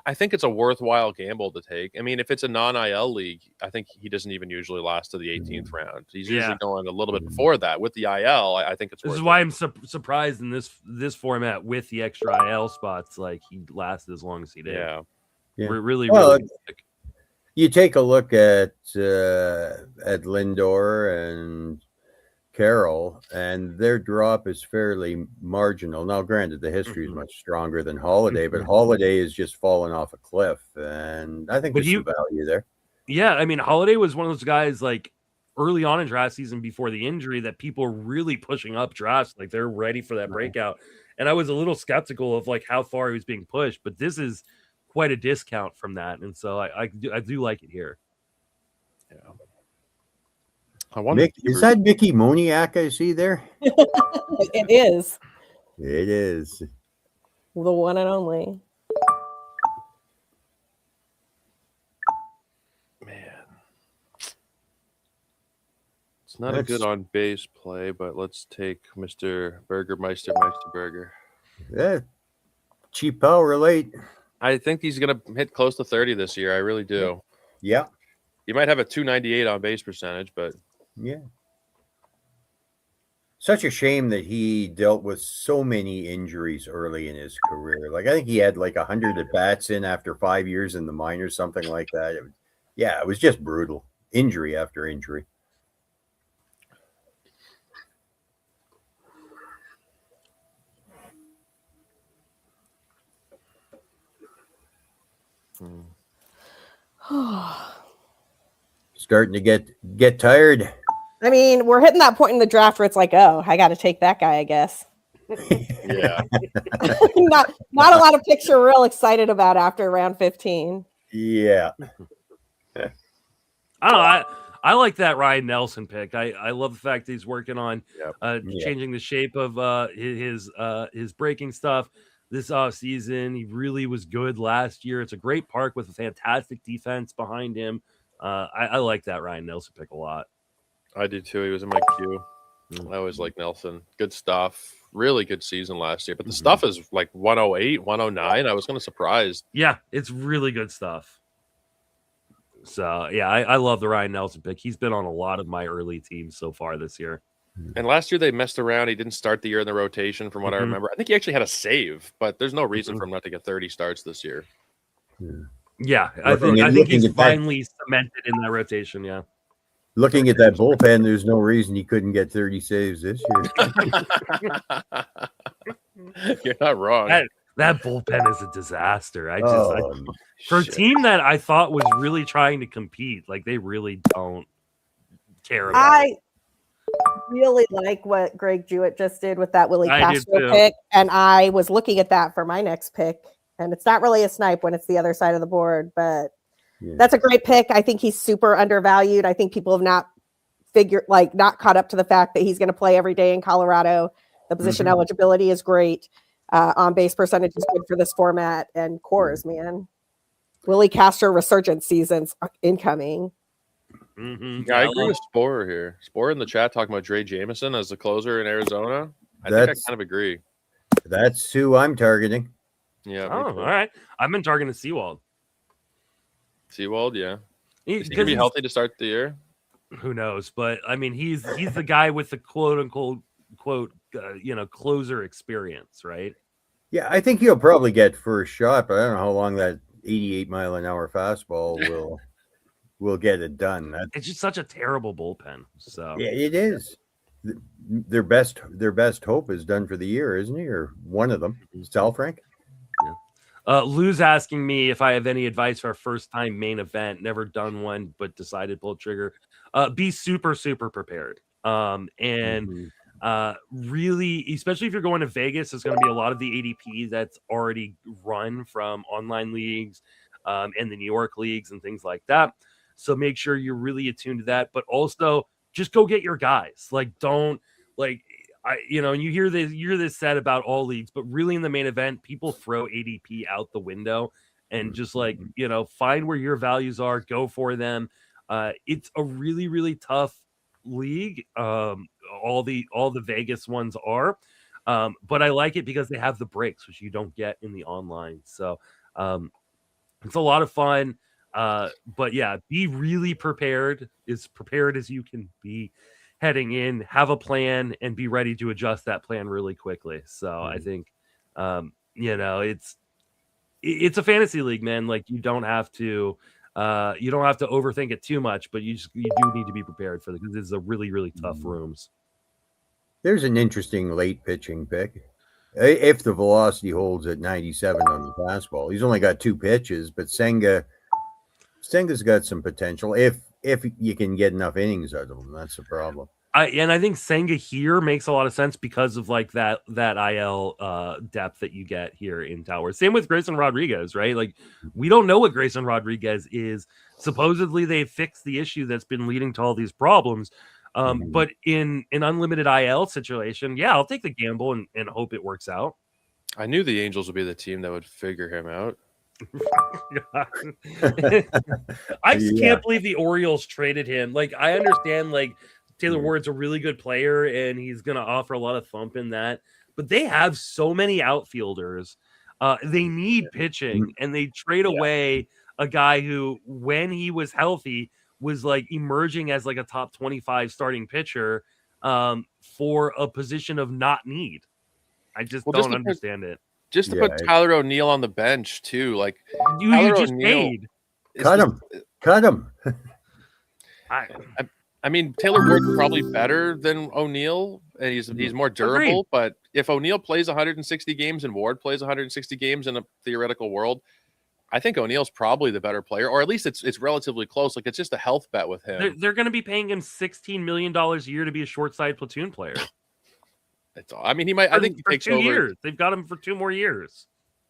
I think it's a worthwhile gamble to take. I mean, if it's a non-IL league, I think he doesn't even usually last to the 18th round. He's usually going a little bit before that. With the IL, I think it's This is why I'm surprised in this format with the extra IL spots, like he lasted as long as he did. Yeah. We're really you take a look at Lindor and Carroll, and their drop is fairly marginal. Now, granted, the history is much stronger than Holiday, but Holiday is just falling off a cliff, and I think there's some value there. Yeah, I mean, Holiday was one of those guys like early on in draft season before the injury that people were really pushing up drafts, like they're ready for that breakout. And I was a little skeptical of like how far he was being pushed, but this is quite a discount from that, and so I do like it here. Yeah. Is that Mickey Moniak I see there? It is. It is. The one and only. Man. It's not a good on base play, but let's take Mr. Meister Burger. Yeah, cheap power late. I think he's going to hit close to 30 this year. I really do. Yeah. He might have a 298 on base percentage, but yeah. Such a shame that he dealt with so many injuries early in his career. Like, I think he had like 100 at bats in after 5 years in the minors, something like that. It was just brutal. Injury after injury. Starting to get tired. I mean, we're hitting that point in the draft where it's like, oh, I got to take that guy, I guess. Yeah. not a lot of picks you're real excited about after round 15. Yeah. I don't know. I like that Ryan Nelson pick. I love the fact that he's working on changing the shape of his breaking stuff this offseason. He really was good last year. It's a great park with a fantastic defense behind him. I like that Ryan Nelson pick a lot. I do too. He was in my queue. I always like Nelson. Good stuff. Really good season last year. But the stuff is like 108, 109. I was kind of surprised. Yeah, it's really good stuff. So, yeah, I love the Ryan Nelson pick. He's been on a lot of my early teams so far this year. And last year they messed around. He didn't start the year in the rotation from what I remember. I think he actually had a save, but there's no reason for him not to get 30 starts this year. Yeah, I think he's finally cemented in that rotation, yeah. Looking at that bullpen, there's no reason he couldn't get 30 saves this year. You're not wrong. That bullpen is a disaster. For a team that I thought was really trying to compete, like they really don't care about it. Really like what Greg Jewett just did with that Willie Castro pick, and I was looking at that for my next pick, and it's not really a snipe when it's the other side of the board, but that's a great pick. I think he's super undervalued. I think people have not caught up to the fact that he's going to play every day in Colorado. The position eligibility is great. On base percentage is good for this format, and cores, man. Willie Castro resurgence seasons are incoming. Yeah, I agree with Spore here. Spore in the chat talking about Dre Jameson as the closer in Arizona. I think I kind of agree. That's who I'm targeting. Yeah. Oh, all right. I've been targeting Seawald. Seawald, yeah. Is he gonna be healthy to start the year? Who knows? But I mean, he's the guy with the quote unquote closer experience, right? Yeah, I think he'll probably get first shot, but I don't know how long that 88-mile-an-hour fastball will get it done. It's just such a terrible bullpen. So yeah, it is. Their best hope is done for the year, isn't he? Or one of them, Sal Frank. Lou's asking me if I have any advice for our first time main event. Never done one, but decided pull trigger. Be super, super prepared. Really, especially if you're going to Vegas, there's going to be a lot of the ADP that's already run from online leagues and the New York leagues and things like that. So make sure you're really attuned to that, but also just go get your guys. And you hear this said about all leagues, but really in the main event, people throw ADP out the window and just find where your values are, go for them. It's a really, really tough league. All the Vegas ones are, but I like it because they have the breaks, which you don't get in the online. So it's a lot of fun. But yeah, be really prepared, as prepared as you can be heading in, have a plan and be ready to adjust that plan really quickly. So I think, it's a fantasy league, man. Like you don't have to overthink it too much, but you do need to be prepared for it because it's a really, really tough rooms. There's an interesting late pitching pick. If the velocity holds at 97 on the fastball, he's only got 2 pitches, but Senga's got some potential. If you can get enough innings out of him, that's the problem. I think Senga here makes a lot of sense because of like that IL depth that you get here in Towers. Same with Grayson Rodriguez, right? Like we don't know what Grayson Rodriguez is. Supposedly they fixed the issue that's been leading to all these problems. But in an unlimited IL situation, yeah, I'll take the gamble and hope it works out. I knew the Angels would be the team that would figure him out. I just can't believe the Orioles traded him. Like I understand, like Taylor Ward's a really good player, and he's going to offer a lot of thump in that. But they have so many outfielders. They need pitching, and they trade away a guy who, when he was healthy, was like emerging as like a top 25 starting pitcher for a position of not need. I just don't understand it. Just to put Tyler O'Neill on the bench too, like you just paid. Cut him. I mean, Taylor Ward's probably better than O'Neill, and he's more durable. Agreed. But if O'Neill plays 160 games and Ward plays 160 games in a theoretical world, I think O'Neill's probably the better player, or at least it's relatively close. Like, it's just a health bet with him. They're going to be paying him $16 million a year to be a short side platoon player. I mean, he might. I think he takes 2 over. years. They've got him for 2 more years.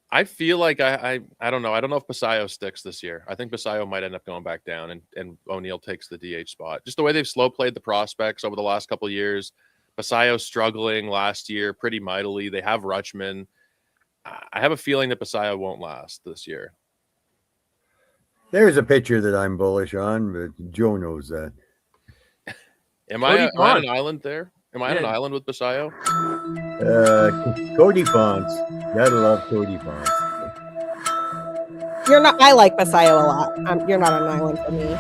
I feel like I don't know. I don't know if Basayo sticks this year. I think Basayo might end up going back down, and O'Neill takes the DH spot. Just the way they've slow played the prospects over the last couple of years. Basayo struggling last year pretty mightily. They have Rutschman. I have a feeling that Basayo won't last this year. There's a pitcher that I'm bullish on, but Joe knows that. Am I on an island there? Am I on an island with Basayo? Cody Fonts. Gotta love Cody Fonts. You're not. I like Basayo a lot. You're not on an island for me.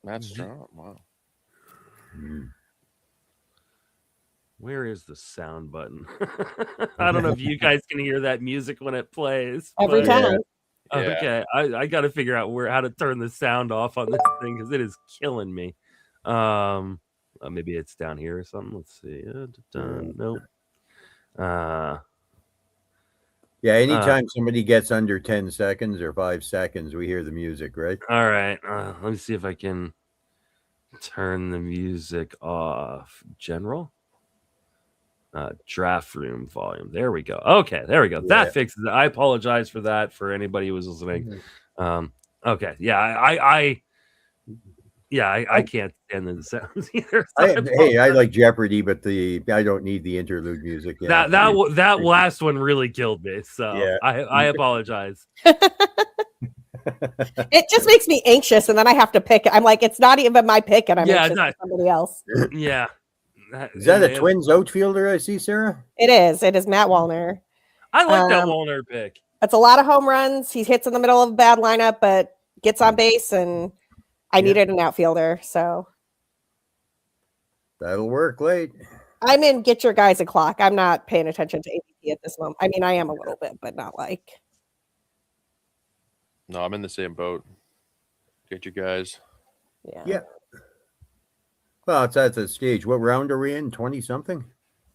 That's strong. Wow. Where is the sound button? I don't know if you guys can hear that music when it plays. Every time. Yeah. Okay, I got to figure out how to turn the sound off on this thing because it is killing me. Maybe it's down here or something. Let's see. Nope. Yeah, anytime somebody gets under 10 seconds or 5 seconds, we hear the music, right? All right. Let me see if I can turn the music off. General. Draft room volume. There we go. Okay, there we go. Yeah. That fixes it. I apologize for that for anybody who was listening. Okay. Yeah, I can't stand the sounds either. I like Jeopardy, but I don't need the interlude music. Yeah. That last one really killed me. So Yeah. I apologize. It just makes me anxious, and then I have to pick. I'm like, it's not even my pick, and I'm anxious for somebody else. Yeah. Is that a Twins outfielder I see, Sarah? It is. It is Matt Wallner. I like that Wallner pick. It's a lot of home runs. He hits in the middle of a bad lineup, but gets on base, and I needed an outfielder, so that'll work late. I'm in get your guys a clock. I'm not paying attention to ADP at this moment. I mean, I am a little bit, but not like. No, I'm in the same boat. Get you guys. Yeah. Well, it's at the stage. What round are we in? 20 something?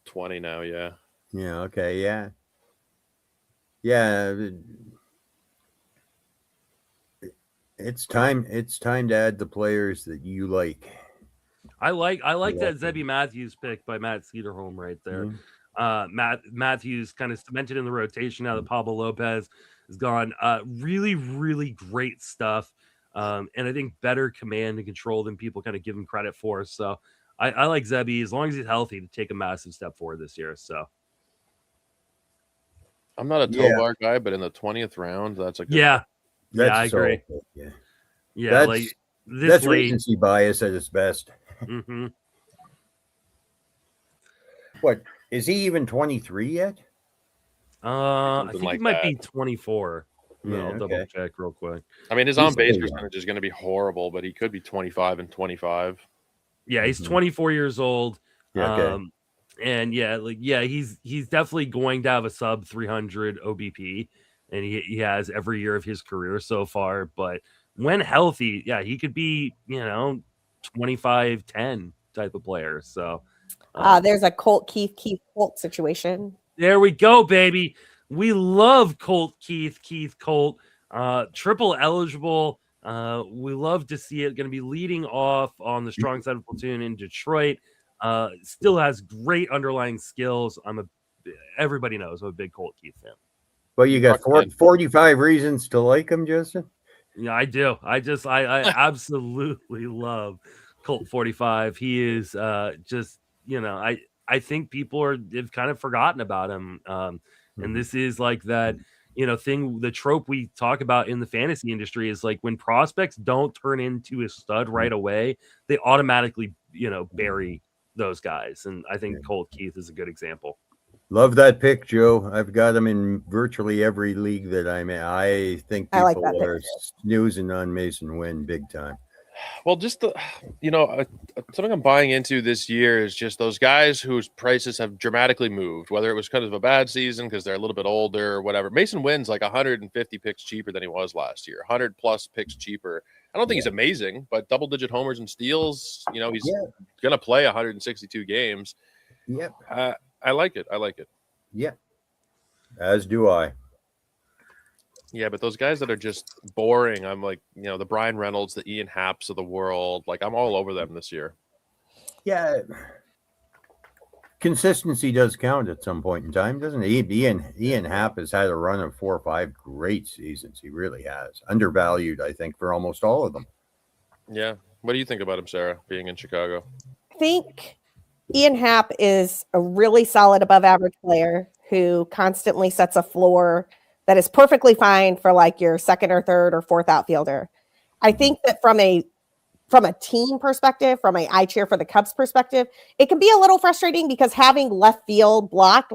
20 now, yeah. Yeah, okay, yeah. Yeah. It's time to add the players that you like. I like that Zebby Matthews pick by Matt Cederholm right there. Matthews kind of cemented in the rotation now that Pablo Lopez is gone. Really, really great stuff. And I think better command and control than people kind of give him credit for. So I like Zebby, as long as he's healthy, to take a massive step forward this year. So I'm not a Tovar guy, but in the 20th round, that's a good one. I agree. Yeah, like that's recency bias at its best. Mm-hmm. What, is he even 23 yet? I think he might be 24. Yeah, I'll double check real quick. I mean, his on-base percentage is going to be horrible, but he could be 25 and 25. Yeah, he's 24 years old. Yeah, okay. And he's definitely going to have a sub 300 OBP, and he has every year of his career so far. But when healthy, he could be 25-10 type of player. So there's a Keith Colt situation. There we go, baby. We love Keith Colt, triple eligible. We love to see it. Going to be leading off on the strong side of platoon in Detroit. Still has great underlying skills. Everybody knows I'm a big Colt Keith fan. Well, you got 45 reasons to like him, Justin. Yeah, I do. I absolutely love Colt 45. He is just, I think people have kind of forgotten about him. And this is like that the trope we talk about in the fantasy industry is like when prospects don't turn into a stud right away, they automatically, bury those guys. And I think Colt Keith is a good example. Love that pick, Joe. I've got him in virtually every league that I'm in. I think people are snoozing on Mason Wynn big time. Well, just something I'm buying into this year is just those guys whose prices have dramatically moved, whether it was kind of a bad season because they're a little bit older or whatever. Mason Wynn's like 150 picks cheaper than he was last year, 100 plus picks cheaper. I don't think he's amazing, but double-digit homers and steals, he's going to play 162 games. Yep. I like it. Yep. As do I. Yeah, but those guys that are just boring, I'm like, the Brian Reynolds, the Ian Happs of the world, like I'm all over them this year. Yeah. Consistency does count at some point in time, doesn't it? Ian Happ has had a run of 4 or 5 great seasons. He really has. Undervalued, I think, for almost all of them. Yeah. What do you think about him, Sarah, being in Chicago? I think Ian Happ is a really solid above average player who constantly sets a floor that is perfectly fine for like your second or third or fourth outfielder. I think that from a team perspective, from a I cheer for the Cubs perspective, it can be a little frustrating because having left field blocked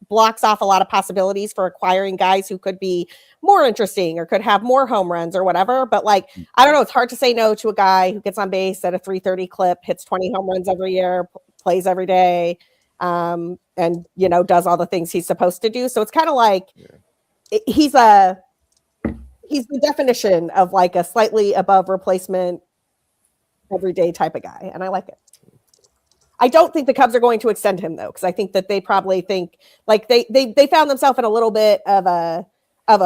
blocks off a lot of possibilities for acquiring guys who could be more interesting or could have more home runs or whatever. But like, I don't know, it's hard to say no to a guy who gets on base at a 330 clip, hits 20 home runs every year, plays every day, and does all the things he's supposed to do. So it's kind of like he's the definition of like a slightly above replacement everyday type of guy, and I like it. I don't think the Cubs are going to extend him though, because I think that they probably think like they found themselves in a little bit of a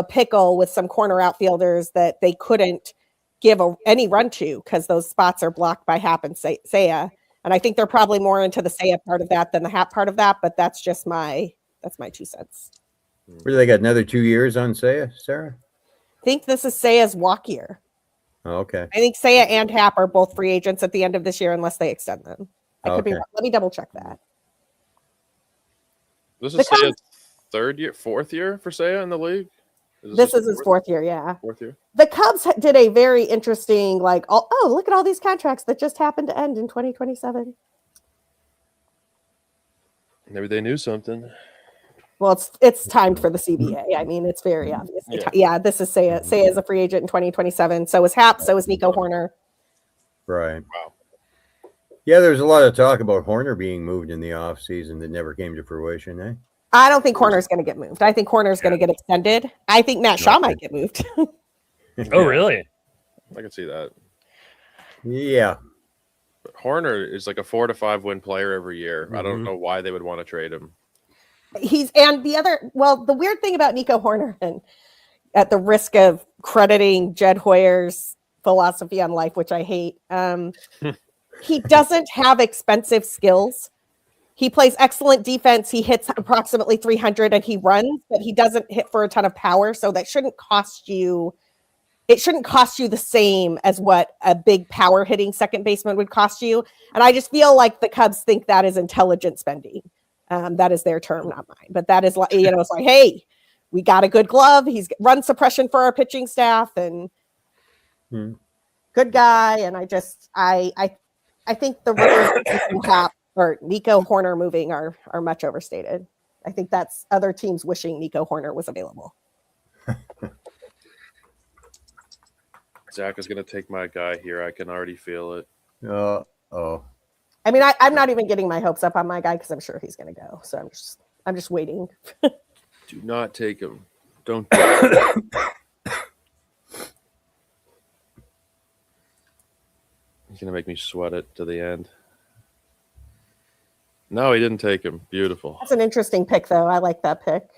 pickle with some corner outfielders that they couldn't give any run to because those spots are blocked by Happ and Seiya. And I think they're probably more into the Seiya part of that than the Happ part of that, but that's just my 2 cents. Where do they got another 2 years on Seiya, Sarah? I think this is Seiya's walk year. Oh, okay. I think Seiya and Happ are both free agents at the end of this year unless they extend them. I could be. Let me double check that. This is Seiya's 4th year for Seiya in the league? This is his 4th year, yeah. 4th year. The Cubs did a very interesting, look at all these contracts that just happened to end in 2027. Maybe they knew something. Well, it's timed for the CBA. I mean, it's very obvious. Yeah, this is Seiya. Seiya is a free agent in 2027. So is Happ. So is Nico Horner. Right. Wow. Yeah, there's a lot of talk about Horner being moved in the offseason that never came to fruition, eh? I don't think Horner's going to get moved. I think Horner's going to get extended. I think Matt Shaw might get moved. Oh, really? I can see that. Yeah. But Horner is like a 4 to 5 win player every year. I don't know why they would want to trade him. The weird thing about Nico Horner, and at the risk of crediting Jed Hoyer's philosophy on life, which I hate, he doesn't have expensive skills. He plays excellent defense. He hits approximately 300 and he runs, but he doesn't hit for a ton of power. So that shouldn't cost you. It shouldn't cost you the same as what a big power hitting second baseman would cost you. And I just feel like the Cubs think that is intelligent spending. That is their term, not mine. But that is like, it's like, hey, we got a good glove. He's run suppression for our pitching staff and good guy. And I think the rumors or Nico Horner moving are much overstated. I think that's other teams wishing Nico Horner was available. Zach is going to take my guy here. I can already feel it. I mean, I'm not even getting my hopes up on my guy because I'm sure he's going to go. So I'm just waiting. Do not take him. Don't. He's going to make me sweat it to the end. No, he didn't take him. Beautiful. That's an interesting pick, though. I like that pick.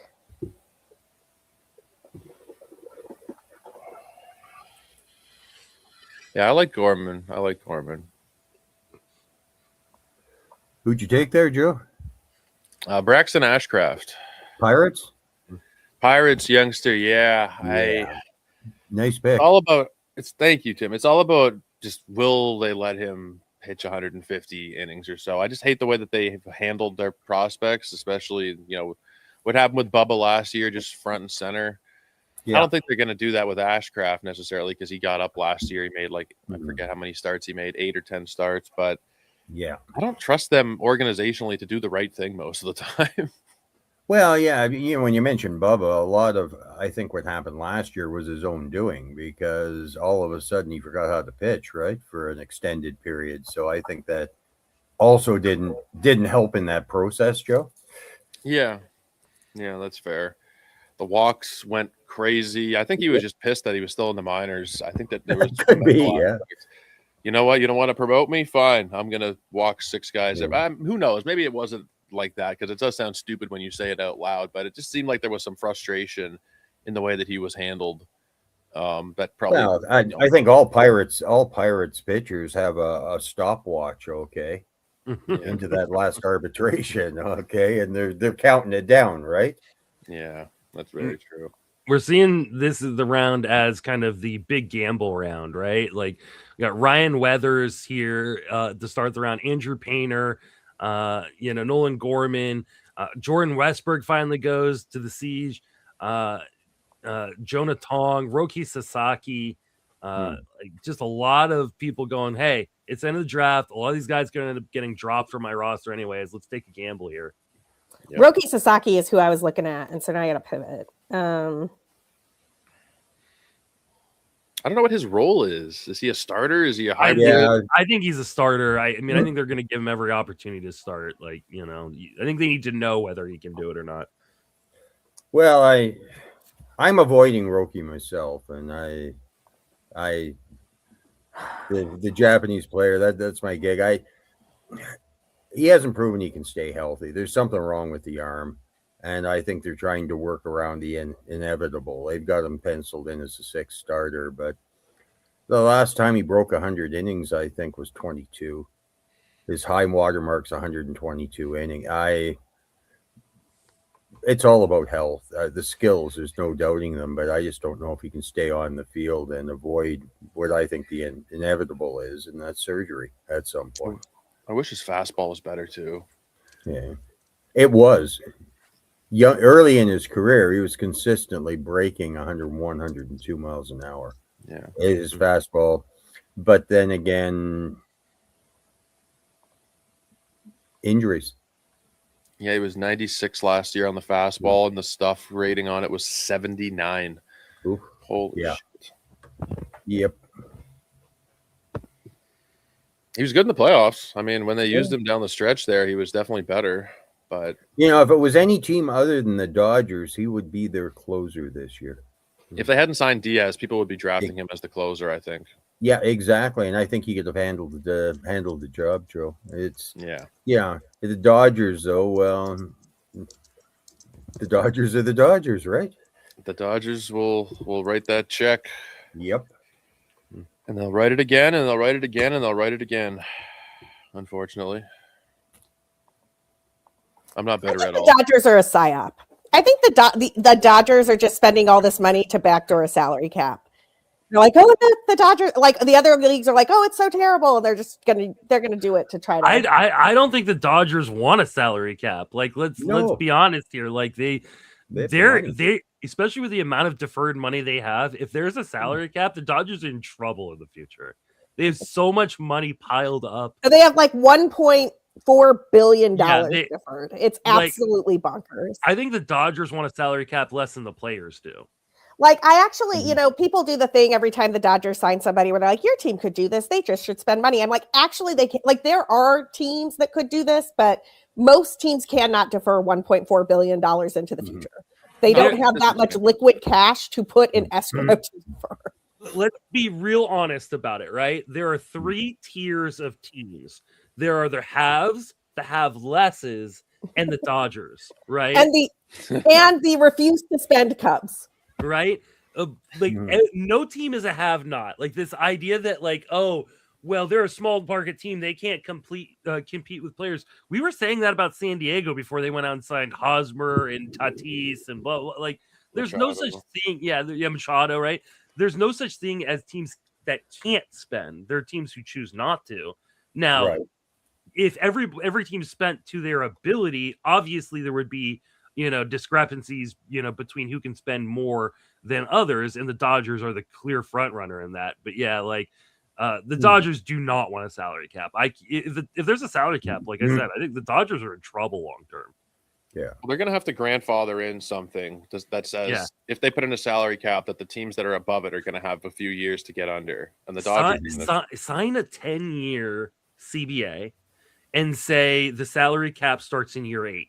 Yeah, I like Gorman. Who'd you take there, Joe? Braxton Ashcraft. Pirates, youngster. Yeah. Nice pick. Thank you, Tim. It's all about just will they let him pitch 150 innings or so. I just hate the way that they have handled their prospects, especially, what happened with Bubba last year, just front and center. Yeah. I don't think they're going to do that with Ashcraft necessarily because he got up last year. He made I forget how many starts he made, 8 or 10 starts. But yeah, I don't trust them organizationally to do the right thing most of the time. Well, yeah, when you mentioned Bubba, a lot of I think what happened last year was his own doing because all of a sudden he forgot how to pitch, right, for an extended period. So I think that also didn't help in that process, Joe. Yeah, that's fair. The walks went crazy. I think he was just pissed that he was still in the minors. I think that there was could be, yeah. You know what? You don't want to promote me? Fine. I'm gonna walk 6 guys. Yeah. Who knows? Maybe it wasn't like that because it does sound stupid when you say it out loud. But it just seemed like there was some frustration in the way that he was handled. That probably. Well, I think all Pirates pitchers have a stopwatch. Okay. Into that last arbitration. Okay, and they're counting it down, right? Yeah. That's very true. We're seeing this is the round as kind of the big gamble round, right? Like we got Ryan Weathers here to start the round, Andrew Painter, Nolan Gorman, Jordan Westberg finally goes to the Siege, Jonah Tong, Roki Sasaki, just a lot of people going, hey, it's the end of the draft. A lot of these guys are going to end up getting dropped from my roster anyways. Let's take a gamble here. Yep. Roki Sasaki is who I was looking at, and so now I got to pivot. I don't know what his role is. Is he a starter? Is he a hybrid? Yeah, I think he's a starter. I think they're going to give him every opportunity to start. I think they need to know whether he can do it or not. Well, I'm avoiding Roki myself, and the Japanese player that's my gig. He hasn't proven he can stay healthy. There's something wrong with the arm, and I think they're trying to work around the inevitable. They've got him penciled in as a 6th starter, but the last time he broke 100 innings, I think, was 22. His high watermark's 122 inning. It's all about health. The skills, there's no doubting them, but I just don't know if he can stay on the field and avoid what I think the inevitable is, and that's surgery at some point. I wish his fastball was better too. Yeah, it was. Early in his career, he was consistently breaking 101, 102 miles an hour. Yeah, his fastball. But then again, injuries. Yeah, he was 96 last year on the fastball, and the stuff rating on it was 79. Ooh. Holy shit. Yep. He was good in the playoffs. I mean, when they used him down the stretch there, he was definitely better. But if it was any team other than the Dodgers, he would be their closer this year. If they hadn't signed Diaz, people would be drafting him as the closer, I think. Yeah, exactly. And I think he could have handled the job, Joe. Yeah. The Dodgers, though, well, the Dodgers are the Dodgers, right? The Dodgers will write that check. Yep. And they'll write it again, and they'll write it again, and they'll write it again. Unfortunately. I'm not better at all. The Dodgers are a psyop. I think the Dodgers are just spending all this money to backdoor a salary cap. They're like, oh, the Dodgers, like the other leagues are like, oh, it's so terrible. And they're gonna do it to try to. I don't think the Dodgers want a salary cap. Like, let's be honest here. Like they especially with the amount of deferred money they have, if there's a salary cap, the Dodgers are in trouble in the future. They have so much money piled up. They have like $1.4 billion deferred. It's absolutely bonkers. I think the Dodgers want a salary cap less than the players do. Like, I actually, people do the thing every time the Dodgers sign somebody where they're like, your team could do this. They just should spend money. I'm like, actually, they can. Like, there are teams that could do this, but most teams cannot defer $1.4 billion into the future. They don't have that much liquid cash to put in escrow to defer. Let's be real honest about it, right? There are 3 tiers of teams. There are the haves, the have-lesses, and the Dodgers, right? And the refuse to spend Cubs. Right? No team is a have-not. Like this idea that they're a small market team. They can't compete with players. We were saying that about San Diego before they went out and signed Hosmer and Tatis and blah, blah. Like there's Machado. No such thing. Yeah, Machado, right? There's no such thing as teams that can't spend. There are teams who choose not to. Now, if every team spent to their ability, obviously there would be discrepancies, between who can spend more than others, and the Dodgers are the clear front runner in that. But yeah, like the Dodgers do not want a salary cap. If there's a salary cap, like I said, I think the Dodgers are in trouble long term. Yeah, well, they're going to have to grandfather in something that says if they put in a salary cap that the teams that are above it are going to have a few years to get under, and the Dodgers sign a 10-year CBA and say the salary cap starts in year 8.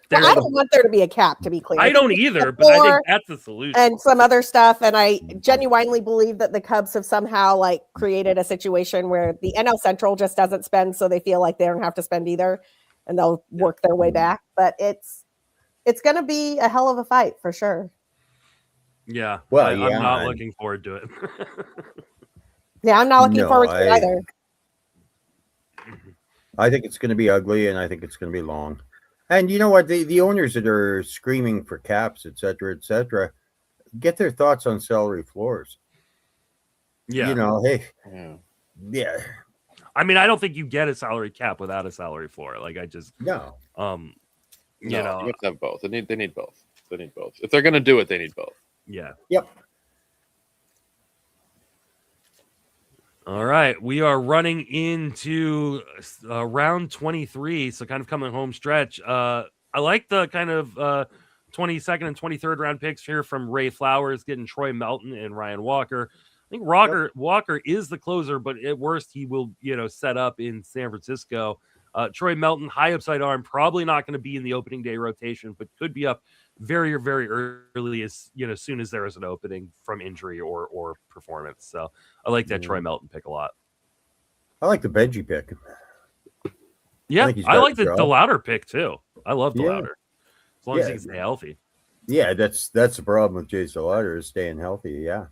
Well, I don't want there to be a cap, to be clear. I don't either, but I think that's the solution. And some other stuff, and I genuinely believe that the Cubs have somehow like created a situation where the NL Central just doesn't spend, so they feel like they don't have to spend either, and they'll work their way back. But it's going to be a hell of a fight for sure. Yeah, well, I'm not looking forward to it. Yeah, I'm not looking forward to it either. I think it's going to be ugly, and I think it's going to be long. And you know what? The owners that are screaming for caps, et cetera, get their thoughts on salary floors. Yeah. Yeah. I mean, I don't think you get a salary cap without a salary floor. Like, I just no. You have to have both. They need both. They need both. If they're going to do it, they need both. Yeah. Yep. All right, we are running into round 23, so kind of coming home stretch. I like the kind of 22nd and 23rd round picks here from Ray Flowers, getting Troy Melton and Ryan Walker. I think Walker is the closer, but at worst he will, set up in San Francisco. Troy Melton, high upside arm, probably not going to be in the opening day rotation, but could be up very, very early as soon as there is an opening from injury or performance. So I like that Troy Melton pick a lot. I like the Benji pick. Yeah, I like the Louder pick too. I love the Louder as long as he can stay healthy. Yeah, that's the problem with Jason Louder is staying healthy. Yeah.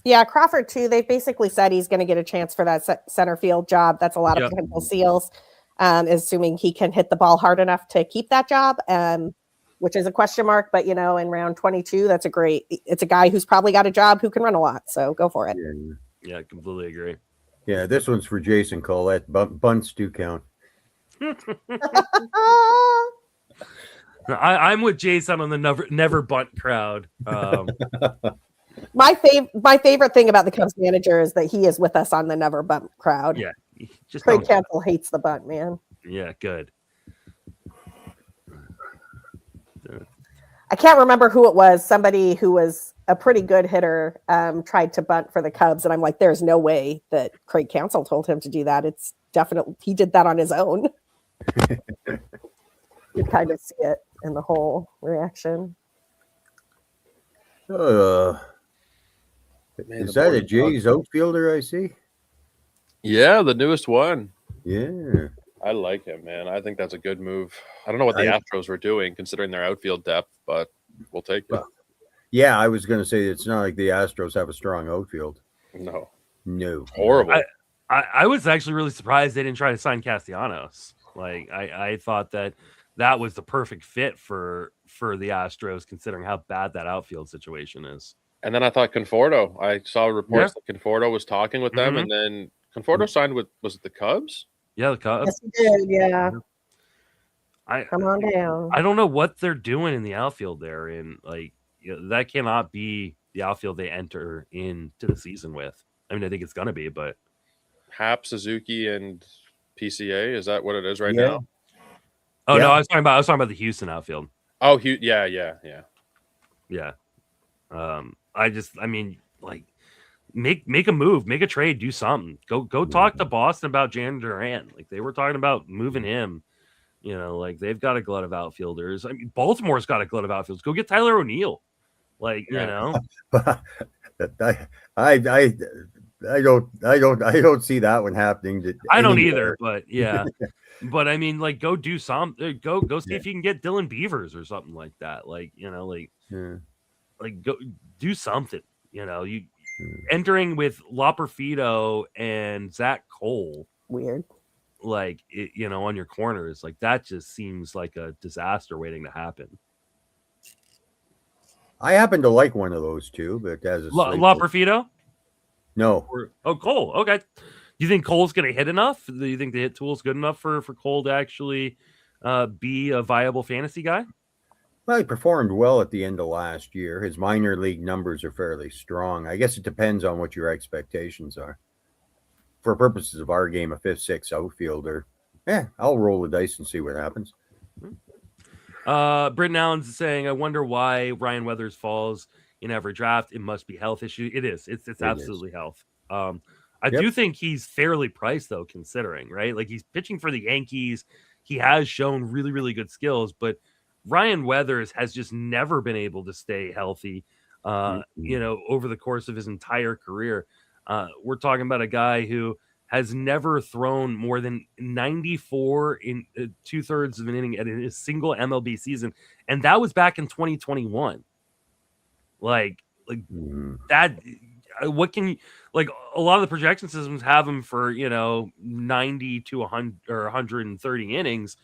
Yeah, Crawford too. They've basically said he's going to get a chance for that center field job. That's a lot of potential seals, assuming he can hit the ball hard enough to keep that job. Which is a question mark, but in round 22, it's a guy who's probably got a job who can run a lot. So go for it. Yeah, completely agree. Yeah, this one's for Jason Collette. Bunts do count. I'm with Jason on the never bunt crowd. My favorite thing about the Cubs manager is that he is with us on the never bunt crowd. Yeah, Craig Campbell hates the bunt, man. Yeah, good. I can't remember who it was. Somebody who was a pretty good hitter tried to bunt for the Cubs, and I'm like, there's no way that Craig Counsell told him to do that. It's definitely he did that on his own. You kind of see it in the whole reaction. Is that a Jays outfielder I see? Yeah, the newest one. Yeah. I like him, man. I think that's a good move. I don't know what the Astros were doing considering their outfield depth, but we'll take it. Yeah, I was going to say it's not like the Astros have a strong outfield. No. Horrible. I was actually really surprised they didn't try to sign Castellanos. Like I thought that was the perfect fit for the Astros considering how bad that outfield situation is. And then I thought Conforto. I saw reports that Conforto was talking with them, and then Conforto signed with was it the Cubs? Yeah, the Cubs. Yes, he did. Yeah. Come on down. I don't know what they're doing in the outfield there, and that cannot be the outfield they enter into the season with. I mean, I think it's gonna be, but Happ, Suzuki, and PCA. Is that what it is now? Oh no, I was talking about the Houston outfield. Oh, yeah. Make a move, make a trade, do something. Go talk to Boston about Jan Durant. Like they were talking about moving him. They've got a glut of outfielders. I mean, Baltimore's got a glut of outfielders. Go get Tyler O'Neill. I don't see that one happening. I don't either, but yeah. But I mean, go do something. Go see if you can get Dylan Beavers or something like that. Go do something. You entering with Loperfido and Zach Cole. Weird. On your corners, that just seems like a disaster waiting to happen. I happen to like one of those two, but as a Loperfido? No. Cole. Okay. Do you think Cole's going to hit enough? Do you think the hit tool is good enough for Cole to actually be a viable fantasy guy? Well, he performed well at the end of last year. His minor league numbers are fairly strong. I guess it depends on what your expectations are. For purposes of our game, a 5th, 6th outfielder, I'll roll the dice and see what happens. Britton Allen's saying, I wonder why Ryan Weathers falls in every draft. It must be health issue. It is. It's absolutely health. I do think he's fairly priced, though, considering, right? Like, he's pitching for the Yankees. He has shown really, really good skills, but Ryan Weathers has just never been able to stay healthy, over the course of his entire career. We're talking about a guy who has never thrown more than 94 in 2/3 of an inning in a single MLB season. And that was back in 2021. Like that. What can you, like, a lot of the projection systems have him for, 90 to 100 or 130 innings.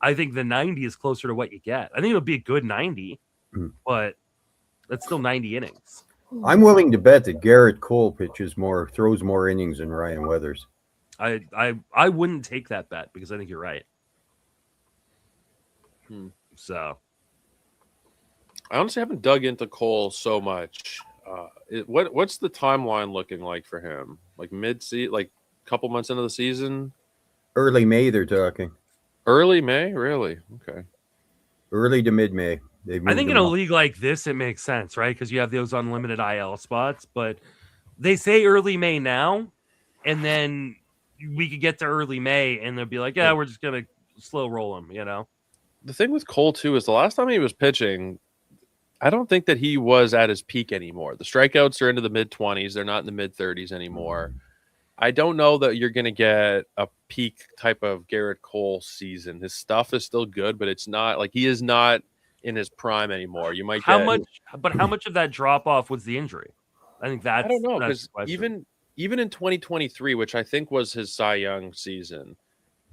I think the 90 is closer to what you get. I think it'll be a good 90, but that's still 90 innings. I'm willing to bet that Garrett Cole throws more innings than Ryan Weathers. I wouldn't take that bet because I think you're right. So I honestly haven't dug into Cole so much. What's the timeline looking like for him? Like mid-season, like a couple months into the season? Early May, they're talking. Early May, really? Okay. Early to mid-May. I think in a league like this, it makes sense, right? Because you have those unlimited IL spots, but they say early May now, and then we could get to early May, and they'll be like, we're just going to slow roll him, The thing with Cole, too, is the last time he was pitching, I don't think that he was at his peak anymore. The strikeouts are into the mid-20s. They're not in the mid-30s anymore. I don't know that you're going to get a peak type of Garrett Cole season. His stuff is still good, but it's not like he is not in his prime anymore. You might how much of that drop off was the injury? I think that's, I don't know, because even in 2023, which I think was his Cy Young season,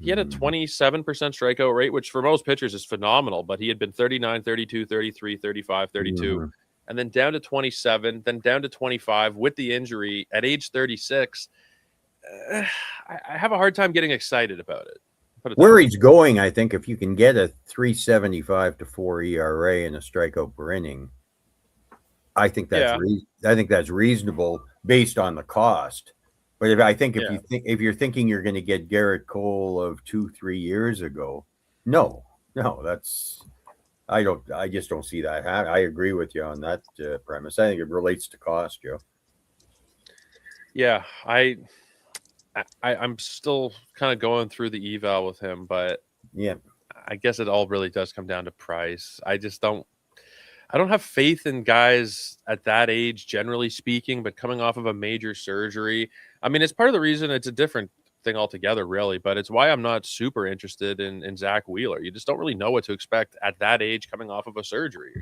he had a 27% strikeout rate, which for most pitchers is phenomenal, but he had been 39, 32, 33, 35, 32, and then down to 27, then down to 25 with the injury at age 36. I have a hard time getting excited about it. Where he's going, I think if you can get a 3.75 to 4 ERA and a strikeout per inning, I think that's reasonable based on the cost. But if you're thinking you're going to get Garrett Cole of 2-3 years ago, no, I just don't see that. I agree with you on that premise. I think it relates to cost, Joe. Yeah, I'm still kind of going through the eval with him, but I guess it all really does come down to price. I don't have faith in guys at that age, generally speaking, but coming off of a major surgery. I mean, it's part of the reason it's a different thing altogether, really, but it's why I'm not super interested in Zach Wheeler. You just don't really know what to expect at that age coming off of a surgery,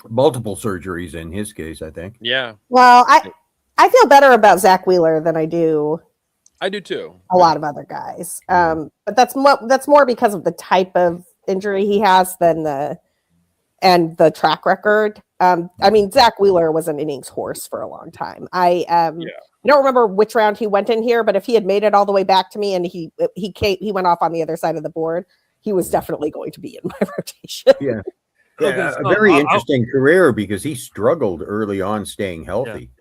Multiple surgeries in his case, I think. Yeah. Well, I feel better about Zach Wheeler than I do. I do too. A lot of other guys. But that's more because of the type of injury he has than the track record. I mean, Zach Wheeler was an innings horse for a long time. I don't remember which round he went in here, but if he had made it all the way back to me and he went off on the other side of the board, he was definitely going to be in my rotation. Yeah. A very interesting career because he struggled early on staying healthy.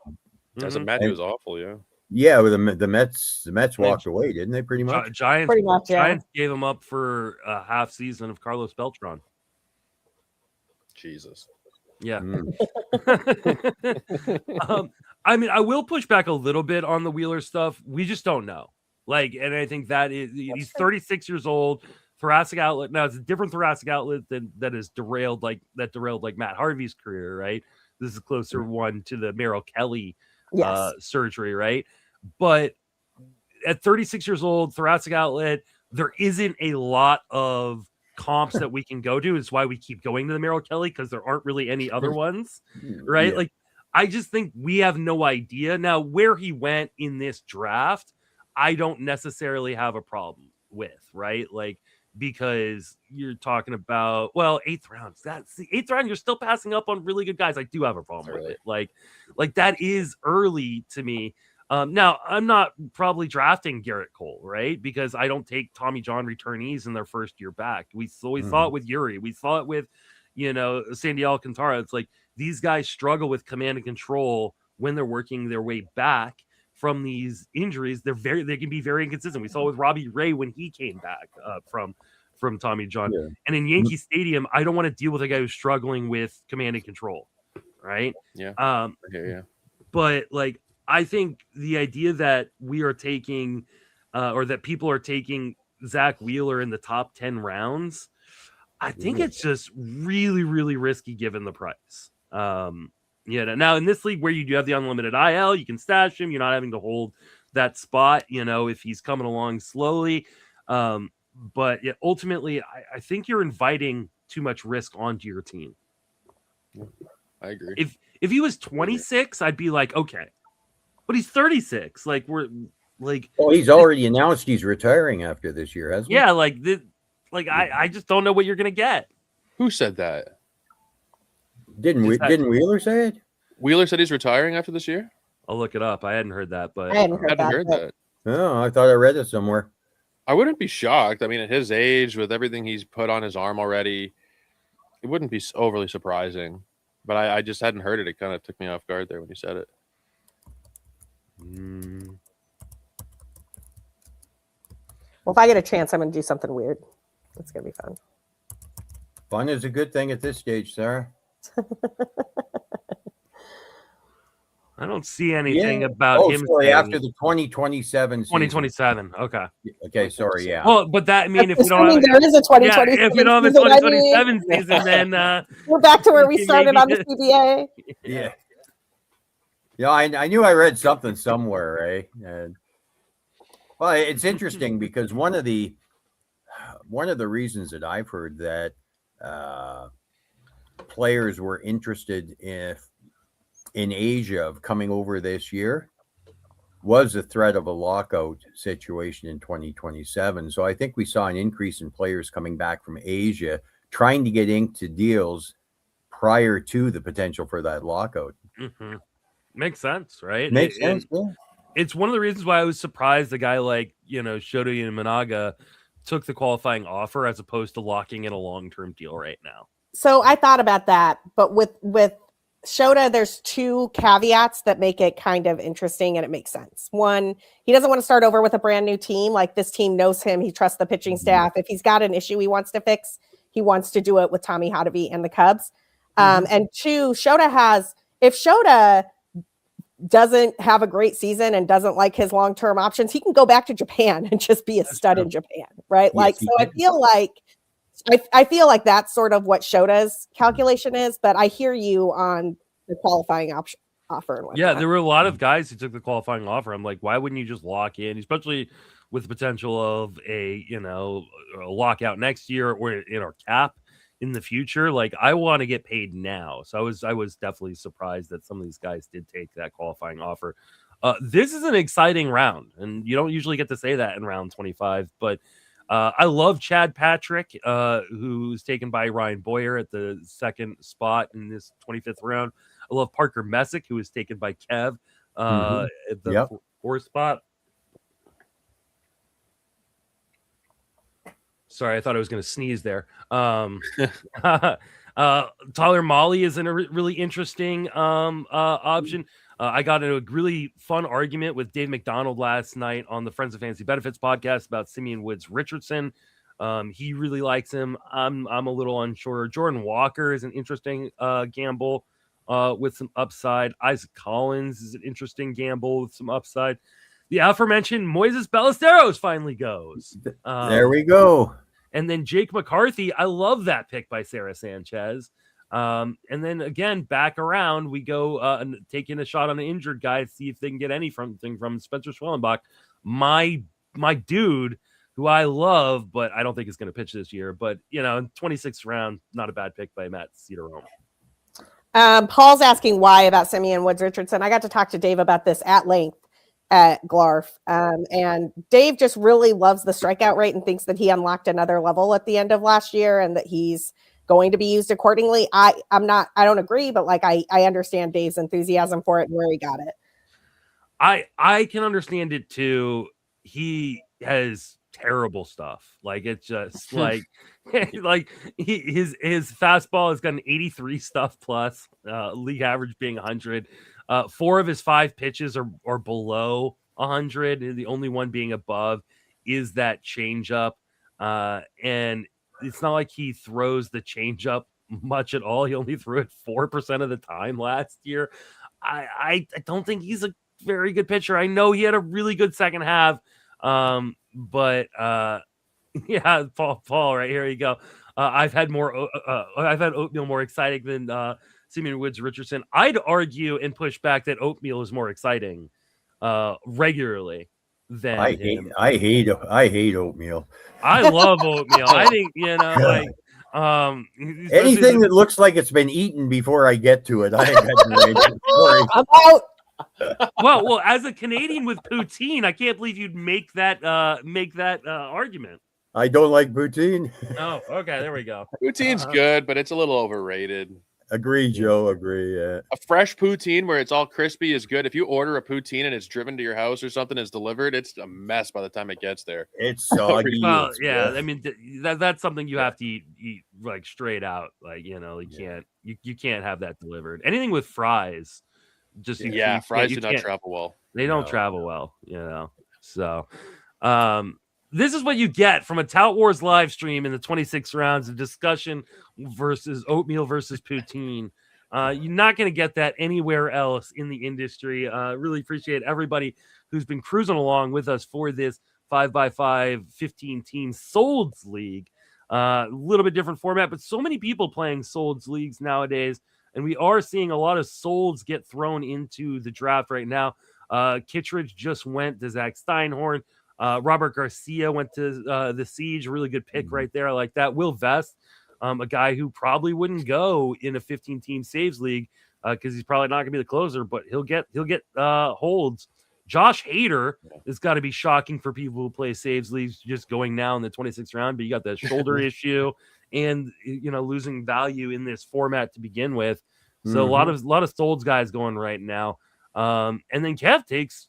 As a Met, he was awful, Yeah, with the Mets walked away, didn't they? Pretty much. Giants gave him up for a half season of Carlos Beltran. Jesus. Yeah. I mean, I will push back a little bit on the Wheeler stuff. We just don't know. And I think that he's 36 years old, thoracic outlet. Now it's a different thoracic outlet that derailed Matt Harvey's career, right? This is a closer one to the Merrill Kelly surgery, right? But at 36 years old, thoracic outlet, there isn't a lot of comps that we can go to. It's why we keep going to the Merrill Kelly, because there aren't really any other ones, right? Yeah. I just think we have no idea. Now, where he went in this draft, I don't necessarily have a problem with, right? Because you're talking about, 8th round. That's the 8th round. You're still passing up on really good guys. I do have a problem with it. That is early to me. Now, I'm not probably drafting Garrett Cole, right? Because I don't take Tommy John returnees in their first year back. We saw it with Yuri. We saw it with, Sandy Alcantara. It's like these guys struggle with command and control when they're working their way back from these injuries. They can be very inconsistent. We saw with Robbie Ray when he came back from Tommy John. Yeah. And in Yankee Stadium, I don't want to deal with a guy who's struggling with command and control, right? Yeah. But like, I think the idea that we are taking, or that people are taking Zach Wheeler in the top 10 rounds, I think it's just really, really risky given the price. Now in this league where you do have the unlimited IL, you can stash him. You're not having to hold that spot, if he's coming along slowly. But ultimately, I think you're inviting too much risk onto your team. I agree. If he was 26, I'd be like, okay, but he's 36. Like he's already announced he's retiring after this year, hasn't he? Yeah, I just don't know what you're gonna get. Who said that? Didn't Wheeler say it? Wheeler said he's retiring after this year? I'll look it up. I hadn't heard that, but I hadn't heard that. Oh, I thought I read it somewhere. I wouldn't be shocked. I mean, at his age, with everything he's put on his arm already, it wouldn't be overly surprising. But I just hadn't heard it. It kind of took me off guard there when you said it. Well, if I get a chance, I'm going to do something weird. It's going to be fun. Fun is a good thing at this stage, Sarah. I don't see anything about him. Sorry, after the 2027 season. 2027. Okay. Okay, sorry, yeah. Well, but that if we don't have, there is a 2027 if we don't have a 2027 season, then we're back to where we started on the CBA. Yeah. Yeah, I knew I read something somewhere, eh? Well, it's interesting because one of the reasons that I've heard that players were interested in Asia of coming over this year was the threat of a lockout situation in 2027. So I think we saw an increase in players coming back from Asia trying to get into deals prior to the potential for that lockout. Mm-hmm. Makes sense, right? Makes sense. Yeah. It's one of the reasons why I was surprised a guy like, Shota Imanaga took the qualifying offer as opposed to locking in a long-term deal right now. So I thought about that, but with Shota, there's two caveats that make it kind of interesting and it makes sense. One, he doesn't want to start over with a brand new team. Like, this team knows him. He trusts the pitching staff. If he's got an issue he wants to fix, he wants to do it with Tommy Hotovy and the Cubs. And two, if Shota doesn't have a great season and doesn't like his long-term options, he can go back to Japan and just be a stud in Japan, right? Yes, so I feel like that's sort of what Shota's calculation is, but I hear you on the qualifying offer. And whatnot. There were a lot of guys who took the qualifying offer. I'm like, why wouldn't you just lock in, especially with the potential of a lockout next year or in our cap in the future? Like, I want to get paid now. So I was definitely surprised that some of these guys did take that qualifying offer. This is an exciting round, and you don't usually get to say that in round 25, but I love Chad Patrick, who's taken by Ryan Boyer at the second spot in this 25th round. I love Parker Messick, who was taken by Kev at the fourth spot. Sorry, I thought I was going to sneeze there. Tyler Mahle is in a really interesting option. I got into a really fun argument with Dave McDonald last night on the Friends of Fantasy Benefits podcast about Simeon Woods Richardson. He really likes him. I'm a little unsure. Jordan Walker is an interesting gamble with some upside. Isaac Collins is an interesting gamble with some upside. The aforementioned Moises Ballesteros finally goes. There we go. And then Jake McCarthy. I love that pick by Sara Sanchez. And then again, back around, we go taking a shot on an injured guy to see if they can get anything from Spencer Schwellenbach, my dude, who I love, but I don't think is going to pitch this year. But 26th round, not a bad pick by Matt Cederholm. Paul's asking why about Simeon Woods Richardson. I got to talk to Dave about this at length at Glarf, and Dave just really loves the strikeout rate and thinks that he unlocked another level at the end of last year and that he's going to be used accordingly. I don't agree, but I understand Dave's enthusiasm for it and where he got it. I can understand it too. He has terrible stuff. Like it's just like like his fastball has got an 83 stuff plus, league average being 100. 4 of his 5 pitches are below 100, and the only one being above is that changeup. And it's not like he throws the changeup much at all. He only threw it 4% of the time last year. I don't think he's a very good pitcher. I know he had a really good second half, but yeah, Paul, right here you go. I've had oatmeal more exciting than Simeon Woods Richardson. I'd argue and push back that oatmeal is more exciting regularly than him. I hate oatmeal. I love oatmeal. I think like anything that looks like it's been eaten before I get to it. I think that's I'm out. well, as a Canadian with poutine, I can't believe you'd make that argument. I don't like poutine. Oh, okay, there we go. Poutine's good, but it's a little overrated. Agree, Joe. Agree. Yeah. A fresh poutine where it's all crispy is good. If you order a poutine and it's driven to your house or something is delivered, it's a mess by the time it gets there. It's soggy. Well, yeah, I mean that's something you have to eat like straight out. Like you can't have that delivered. Anything with fries, just fries do not travel well. They don't travel well, So, this is what you get from a Tout Wars live stream in the 26 rounds of discussion versus oatmeal versus poutine. You're not going to get that anywhere else in the industry. Really appreciate everybody who's been cruising along with us for this 5x5 15-team SOLDS League. A little bit different format, but so many people playing SOLDS Leagues nowadays, and we are seeing a lot of SOLDS get thrown into the draft right now. Kittredge just went to Zach Steinhorn. Robert Garcia went to the Siege. A really good pick right there. I like that. Will Vest, a guy who probably wouldn't go in a 15-team saves league because he's probably not going to be the closer, but he'll get holds. Josh Hader has got to be shocking for people who play saves leagues just going now in the 26th round, but you got the shoulder issue and losing value in this format to begin with. So a lot of SOLDS guys going right now. And then Kev takes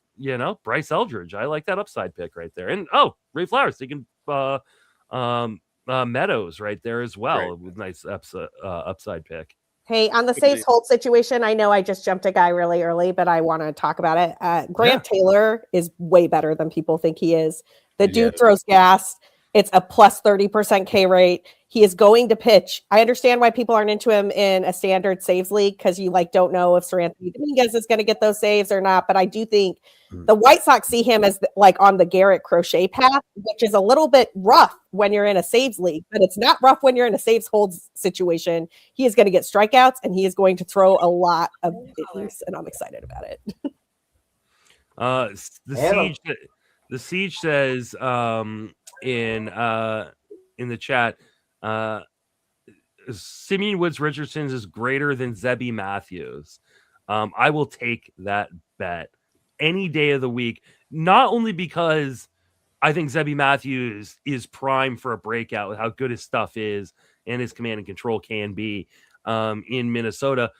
Bryce Eldridge. I like that upside pick right there. And Ray Flowers taking Meadows right there as well. With nice upside pick. Hey, on the saves hold situation, I know I just jumped a guy really early, but I want to talk about it. Grant Taylor is way better than people think he is. The dude throws gas. It's a plus 30% K rate. He is going to pitch. I understand why people aren't into him in a standard saves league because you don't know if Seranthony Dominguez is going to get those saves or not. But I do think the White Sox see him as on the Garrett Crochet path, which is a little bit rough when you're in a saves league, but it's not rough when you're in a saves holds situation. He is going to get strikeouts and he is going to throw a lot of innings, and I'm excited about it. The Siege says in the chat, Simeon Woods Richardson is greater than Zebby Matthews. I will take that bet any day of the week, not only because I think Zebby Matthews is prime for a breakout with how good his stuff is and his command and control can be in Minnesota,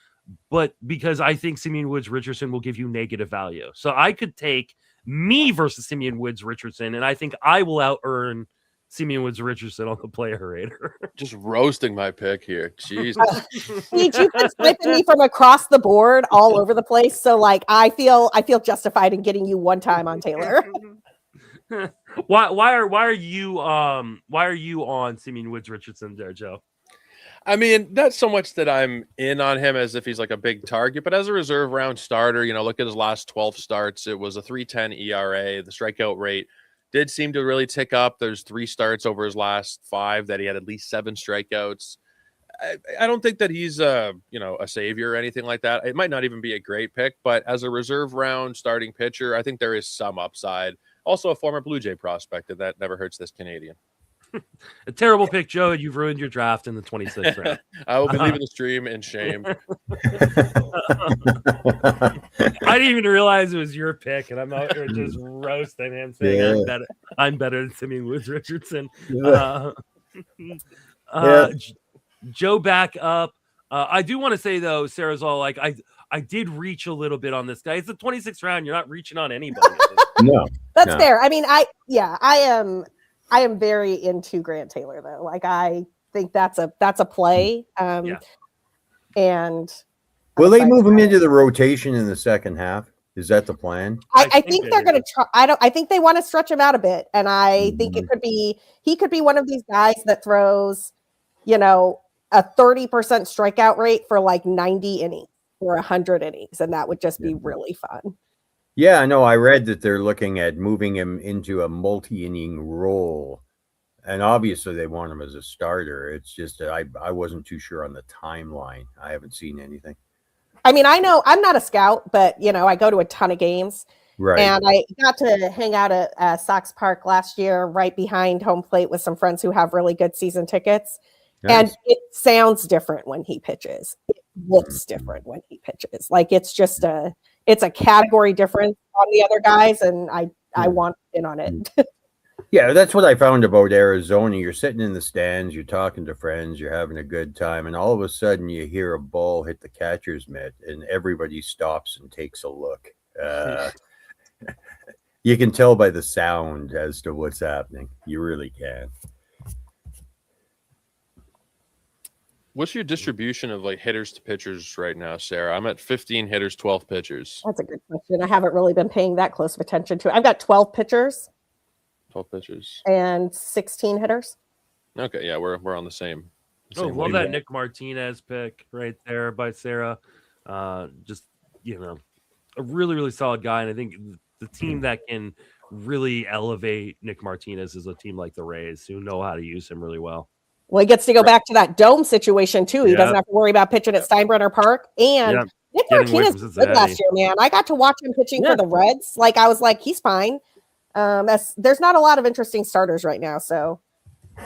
but because I think Simeon Woods Richardson will give you negative value. So I could take me versus Simeon Woods Richardson, and I think I will out-earn Simeon Woods Richardson on the player rater. Just roasting my pick here. Jesus. You've been sniping me from across the board all over the place. So I feel justified in getting you one time on Taylor. Why are you on Simeon Woods Richardson there, Joe? I mean, not so much that I'm in on him as if he's a big target, but as a reserve round starter, look at his last 12 starts. It was a 3.10 ERA. The strikeout rate did seem to really tick up. There's 3 starts over his last 5 that he had at least 7 strikeouts. I don't think that he's a savior or anything like that. It might not even be a great pick, but as a reserve round starting pitcher, I think there is some upside. Also a former Blue Jay prospect, and that never hurts this Canadian. A terrible pick, Joe. You've ruined your draft in the 26th round. I will be leaving the stream in shame. I didn't even realize it was your pick, and I'm out here just roasting him, saying I'm better than Simeon Woods Richardson. Joe, back up. I do want to say though, Sarah's all I did reach a little bit on this guy. It's the 26th round. You're not reaching on anybody. No, that's fair. I mean, I am. I am very into Grant Taylor though. Like I think that's a play. And will they move him into the rotation in the second half? Is that the plan? I think they're going to try. I think they want to stretch him out a bit, and I think he could be one of these guys that throws, a 30% strikeout rate for like 90 innings or 100 innings, and that would just be really fun. Yeah, I know. I read that they're looking at moving him into a multi-inning role, and obviously they want him as a starter. It's just I wasn't too sure on the timeline. I haven't seen anything. I mean, I know I'm not a scout, but I go to a ton of games, right? And I got to hang out at Sox Park last year, right behind home plate, with some friends who have really good season tickets. Nice. And it sounds different when he pitches. It looks different when he pitches. Like it's a category difference on the other guys, and I want in on it. Yeah, that's what I found about Arizona. You're sitting in the stands, you're talking to friends, you're having a good time, and all of a sudden you hear a ball hit the catcher's mitt, and everybody stops and takes a look. You can tell by the sound as to what's happening. You really can. What's your distribution of like hitters to pitchers right now, Sarah? I'm at 15 hitters, 12 pitchers. That's a good question. I haven't really been paying that close of attention to it. I've got 12 pitchers. 12 pitchers and 16 hitters. Okay, yeah, we're on the same. Love that Nick Martinez pick right there by Sarah. Just a really, really solid guy, and I think the team that can really elevate Nick Martinez is a team like the Rays, who know how to use him really well. Well, he gets to go back to that dome situation too. He doesn't have to worry about pitching at Steinbrenner Park. And Nick Martinez was good last year, man. I got to watch him pitching for the Reds. Like I was like, he's fine. There's not a lot of interesting starters right now, so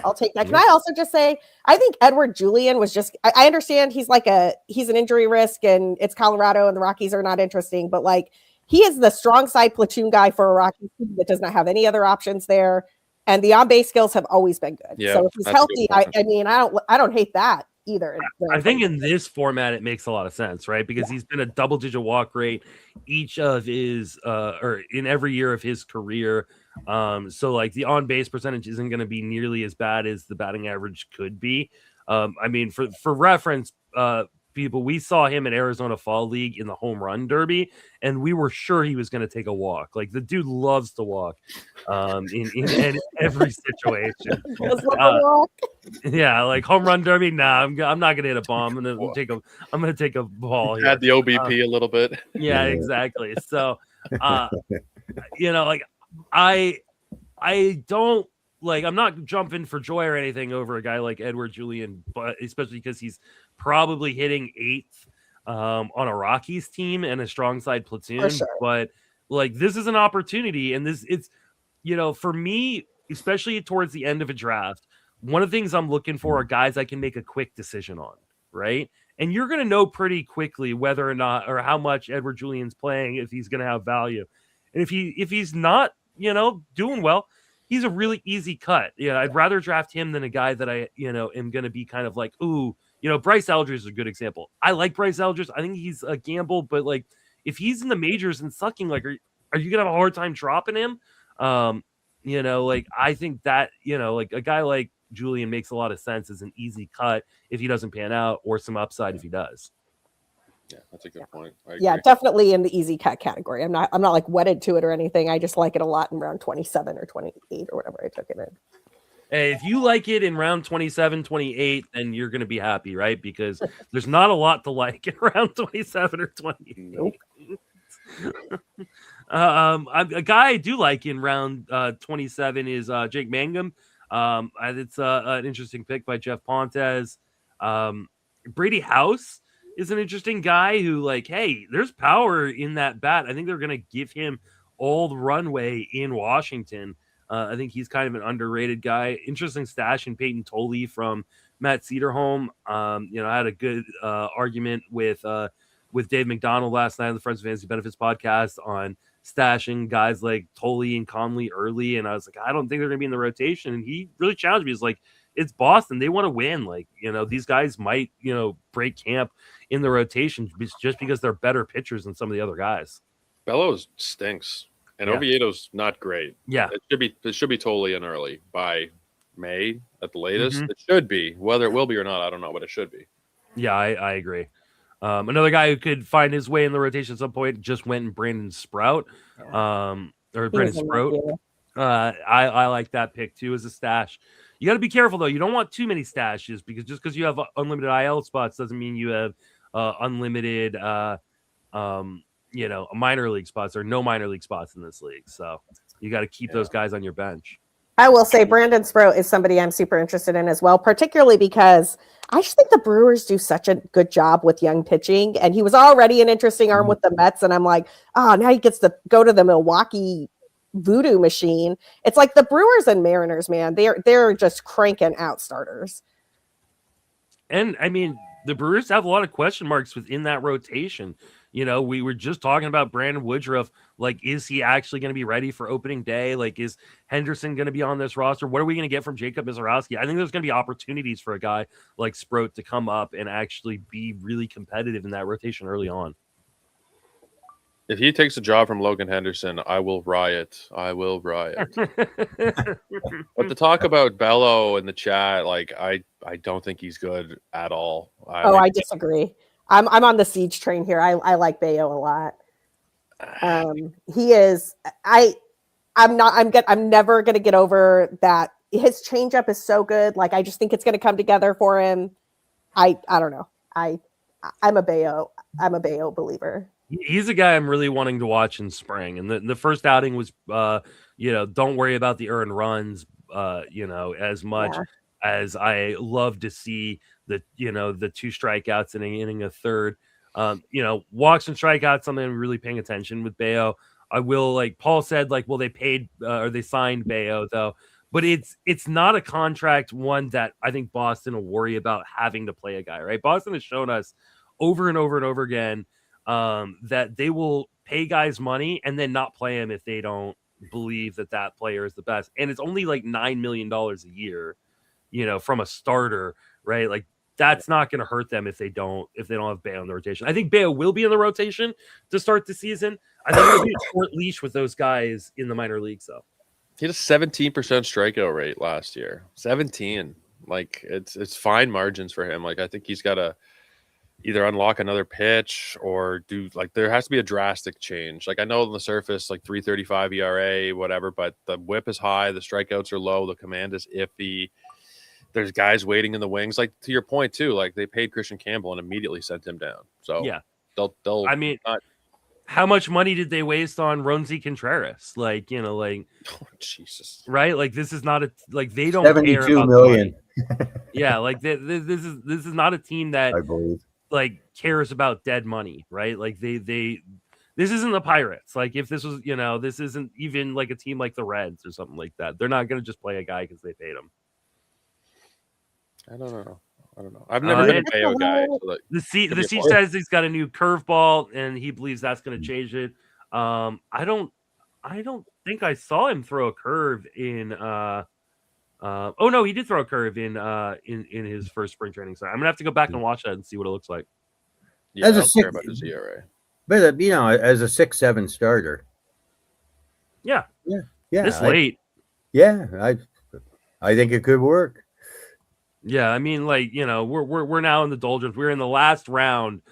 I'll take that. Can I also just say, I think Edward Julian was just, I understand he's an injury risk and it's Colorado and the Rockies are not interesting, but like he is the strong side platoon guy for a Rockies team that does not have any other options there. And the on-base skills have always been good. Yeah, so if he's healthy, I don't hate that either. I think in this format, it makes a lot of sense, right? Because he's been a double-digit walk rate each of his, or in every year of his career. So like the on-base percentage isn't going to be nearly as bad as the batting average could be. I mean, for reference, people, we saw him in Arizona Fall League in the home run derby, and we were sure he was going to take a walk. Like the dude loves to walk in every situation. Yeah, like home run derby. Nah, I'm not going to hit a bomb. I'm going to take a ball. Here. Add the OBP a little bit. Yeah, exactly. So, like I don't. Like, I'm not jumping for joy or anything over a guy like Edward Julian, but especially because he's probably hitting 8th on a Rockies team and a strong side platoon. Sure. But like, this is an opportunity, and it's for me, especially towards the end of a draft, one of the things I'm looking for are guys I can make a quick decision on, right? And you're going to know pretty quickly whether or not or how much Edward Julian's playing, if he's going to have value, and if he's not, doing well. He's a really easy cut. Yeah, I'd rather draft him than a guy that I, am going to be kind of like, ooh, Bryce Eldridge is a good example. I like Bryce Eldridge. I think he's a gamble, but like, if he's in the majors and sucking, like, are you gonna have a hard time dropping him? Like, I think that, like a guy like Julian makes a lot of sense as an easy cut if he doesn't pan out, or some upside if he does. Yeah, that's a good point. Yeah, definitely in the easy cut category. I'm not like wedded to it or anything. I just like it a lot in round 27 or 28 or whatever I took it in. Hey, if you like it in round 27, 28, then you're going to be happy, right? Because there's not a lot to like in round 27 or 28. Nope. A guy I do like in round 27 is Jake Mangum. It's an interesting pick by Jeff Pontes. Brady House is an interesting guy who, like, hey, there's power in that bat. I think they're going to give him all the runway in Washington. I think he's kind of an underrated guy. Interesting stash in Peyton Tolley from Matt Cederholm. I had a good argument with Dave McDonald last night on the Friends of Fantasy Benefits podcast on stashing guys like Tolley and Conley early. And I was like, I don't think they're going to be in the rotation. And he really challenged me. He's like, it's Boston. They want to win. Like, these guys might, break camp in the rotation just because they're better pitchers than some of the other guys. Bellows stinks. And Oviedo's not great. Yeah. It should be totally in early by May at the latest. It should be. Whether it will be or not, I don't know, but it should be. Yeah, I agree. Another guy who could find his way in the rotation at some point just went in Brandon Sprout. Brandon Sprout. I like that pick too as a stash. You got to be careful though. You don't want too many stashes because just because you have unlimited IL spots doesn't mean you have unlimited minor league spots or no minor league spots in this league. So you got to keep those guys on your bench. I will say Brandon Sprout is somebody I'm super interested in as well, particularly because I just think the Brewers do such a good job with young pitching. And he was already an interesting arm with the Mets. And I'm like, oh, now he gets to go to the Milwaukee voodoo machine. It's like the Brewers and Mariners, man. They're just cranking out starters. And I mean, the Brewers have a lot of question marks within that rotation. You know, we were just talking about Brandon Woodruff. Like, is he actually going to be ready for opening day? Like, is Henderson going to be on this roster? What are we going to get from Jacob Mizorowski? I think there's going to be opportunities for a guy like Sprout to come up and actually be really competitive in that rotation early on. If he takes a job from Logan Henderson, I will riot. I will riot. But to talk about Bello in the chat, like I don't think he's good at all. I disagree. I'm on the siege train here. I like Bello a lot. He is. I'm never gonna get over that. His changeup is so good. Like I just think it's gonna come together for him. I don't know. I'm a Bello believer. He's a guy I'm really wanting to watch in spring. And the first outing was, don't worry about the earned runs, as much as I love to see the 2 strikeouts in an inning, a third. Walks and strikeouts, something I'm really paying attention with Bello. I will, like Paul said, like, well, they paid or they signed Bello though, but it's not a contract one that I think Boston will worry about having to play a guy, right? Boston has shown us over and over and over again that they will pay guys money and then not play him if they don't believe that player is the best. And it's only like $9 million a year, from a starter, right? Like that's not going to hurt them if they don't have Bello in the rotation. I think Bello will be in the rotation to start the season. I think it'll be a short leash with those guys in the minor leagues though. He had a 17% strikeout rate last year. 17. Like it's fine margins for him. Like I think he's got to either unlock another pitch or do like there has to be a drastic change. Like I know on the surface, like 3.35 ERA, whatever, but the whip is high, the strikeouts are low, the command is iffy. There's guys waiting in the wings. Like to your point too, like they paid Christian Campbell and immediately sent him down. So yeah, they'll. I mean, how much money did they waste on Ronzi Contreras? Like oh, Jesus, right? Like this is not they don't 72 care about million. Yeah, like this is not a team that I believe cares about dead money, right? Like this isn't the Pirates. Like if this was, this isn't even like a team like the Reds or something like that. They're not going to just play a guy because they paid him. I don't know. I've never been a Bello guy. So like, the C says he's got a new curveball and he believes that's going to change it. I don't think I saw him throw a curve in. Oh no, he did throw a curve in his first spring training. So I'm gonna have to go back and watch that and see what it looks like. Yeah, I don't care about his ERA. But as a 6-7 starter. Yeah. This late. Yeah, I think it could work. Yeah, I mean, like we're now in the doldrums. We're in the last round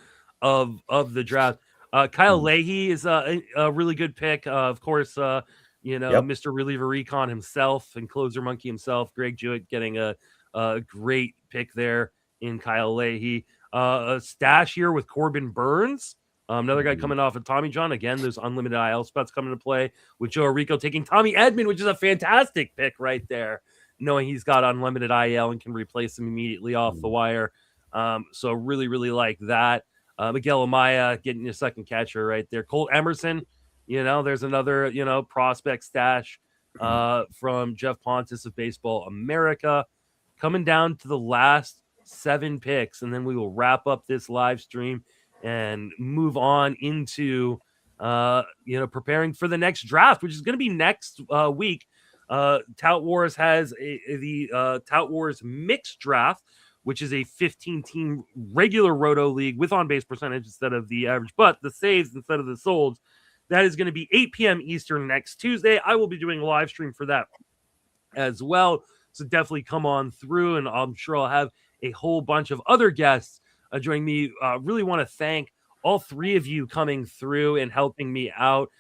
of the draft. Kyle Leahy is a really good pick. Of course, Mr. Reliever Recon himself and Closer Monkey himself, Greg Jewett getting a great pick there in Kyle Leahy. A stash here with Corbin Burns, another guy coming off of Tommy John. Again, there's unlimited IL spots coming to play with Joe Rico taking Tommy Edman, which is a fantastic pick right there, knowing he's got unlimited IL and can replace him immediately off the wire. So really, really like that. Miguel Amaya getting a second catcher right there. Colt Emerson, there's another, prospect stash from Jeff Pontus of Baseball America. Coming down to the last 7 picks, and then we will wrap up this live stream and move on into, preparing for the next draft, which is going to be next week. Tout Wars has the Tout Wars mixed draft, which is a 15-team regular roto league with on-base percentage instead of the average, but the saves instead of the solds. That is going to be 8 p.m. Eastern next Tuesday. I will be doing a live stream for that as well. So definitely come on through, and I'm sure I'll have a whole bunch of other guests joining me. Really want to thank all three of you coming through and helping me out.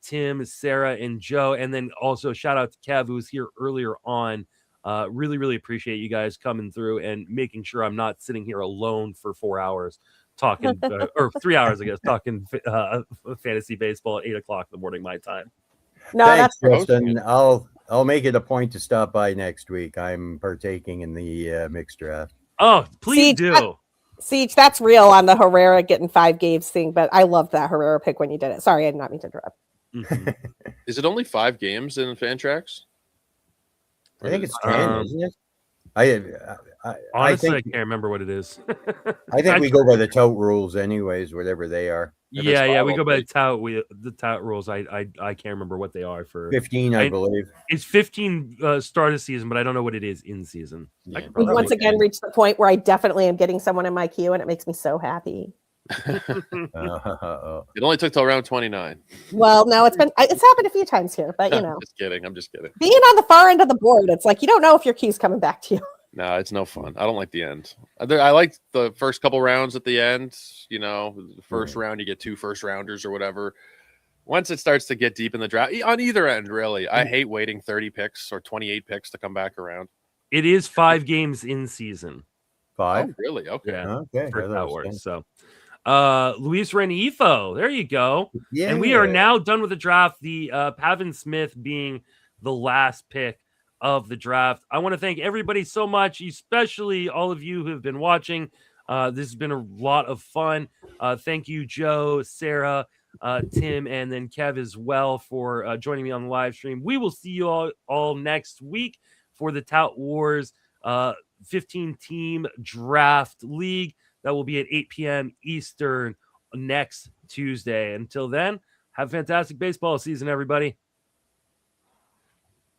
Tim, Sarah, and Joe. And then also shout out to Kev, who was here earlier on. Really, really appreciate you guys coming through and making sure I'm not sitting here alone for 4 hours talking, or 3 hours, I guess, talking fantasy baseball at 8 o'clock in the morning, my time. No, Thanks, that's Justin. I'll make it a point to stop by next week. I'm partaking in the mixed draft. Oh, please do. Siege, that's real on the Herrera getting 5 games thing, but I loved that Herrera pick when you did it. Sorry, I did not mean to interrupt. Mm-hmm. Is it only 5 games in Fantrax? I think it's 10, isn't it? Honestly, I can't remember what it is. I think we go by the tout rules anyways, whatever they are. Yeah, we go by the tout rules. I can't remember what they are for 15, I believe. It's 15 start of season, but I don't know what it is in season. Yeah, We've once again reached the point where I definitely am getting someone in my queue, and it makes me so happy. It only took till round 29. Well, no, it's happened a few times here, but you know. I'm just kidding. Being on the far end of the board, it's like you don't know if your queue's coming back to you. No, it's no fun. I don't like the end. I like the first couple rounds at the end. You know, the first round, you get 2 first rounders or whatever. Once it starts to get deep in the draft, on either end, really, I hate waiting 30 picks or 28 picks to come back around. It is 5 games in season. 5? Oh, really? Okay. Yeah. Okay. For that works. So, Luis Renifo, there you go. Yeah. And we are now done with the draft. The Pavin Smith being the last pick of the draft. I want to thank everybody so much, especially all of you who have been watching. This has been a lot of fun. Thank you, Joe, Sarah, Tim, and then Kev as well for joining me on the live stream. We will see you all next week for the Tout Wars 15-team draft league. That will be at 8 p.m. Eastern next Tuesday. Until then, have a fantastic baseball season, everybody.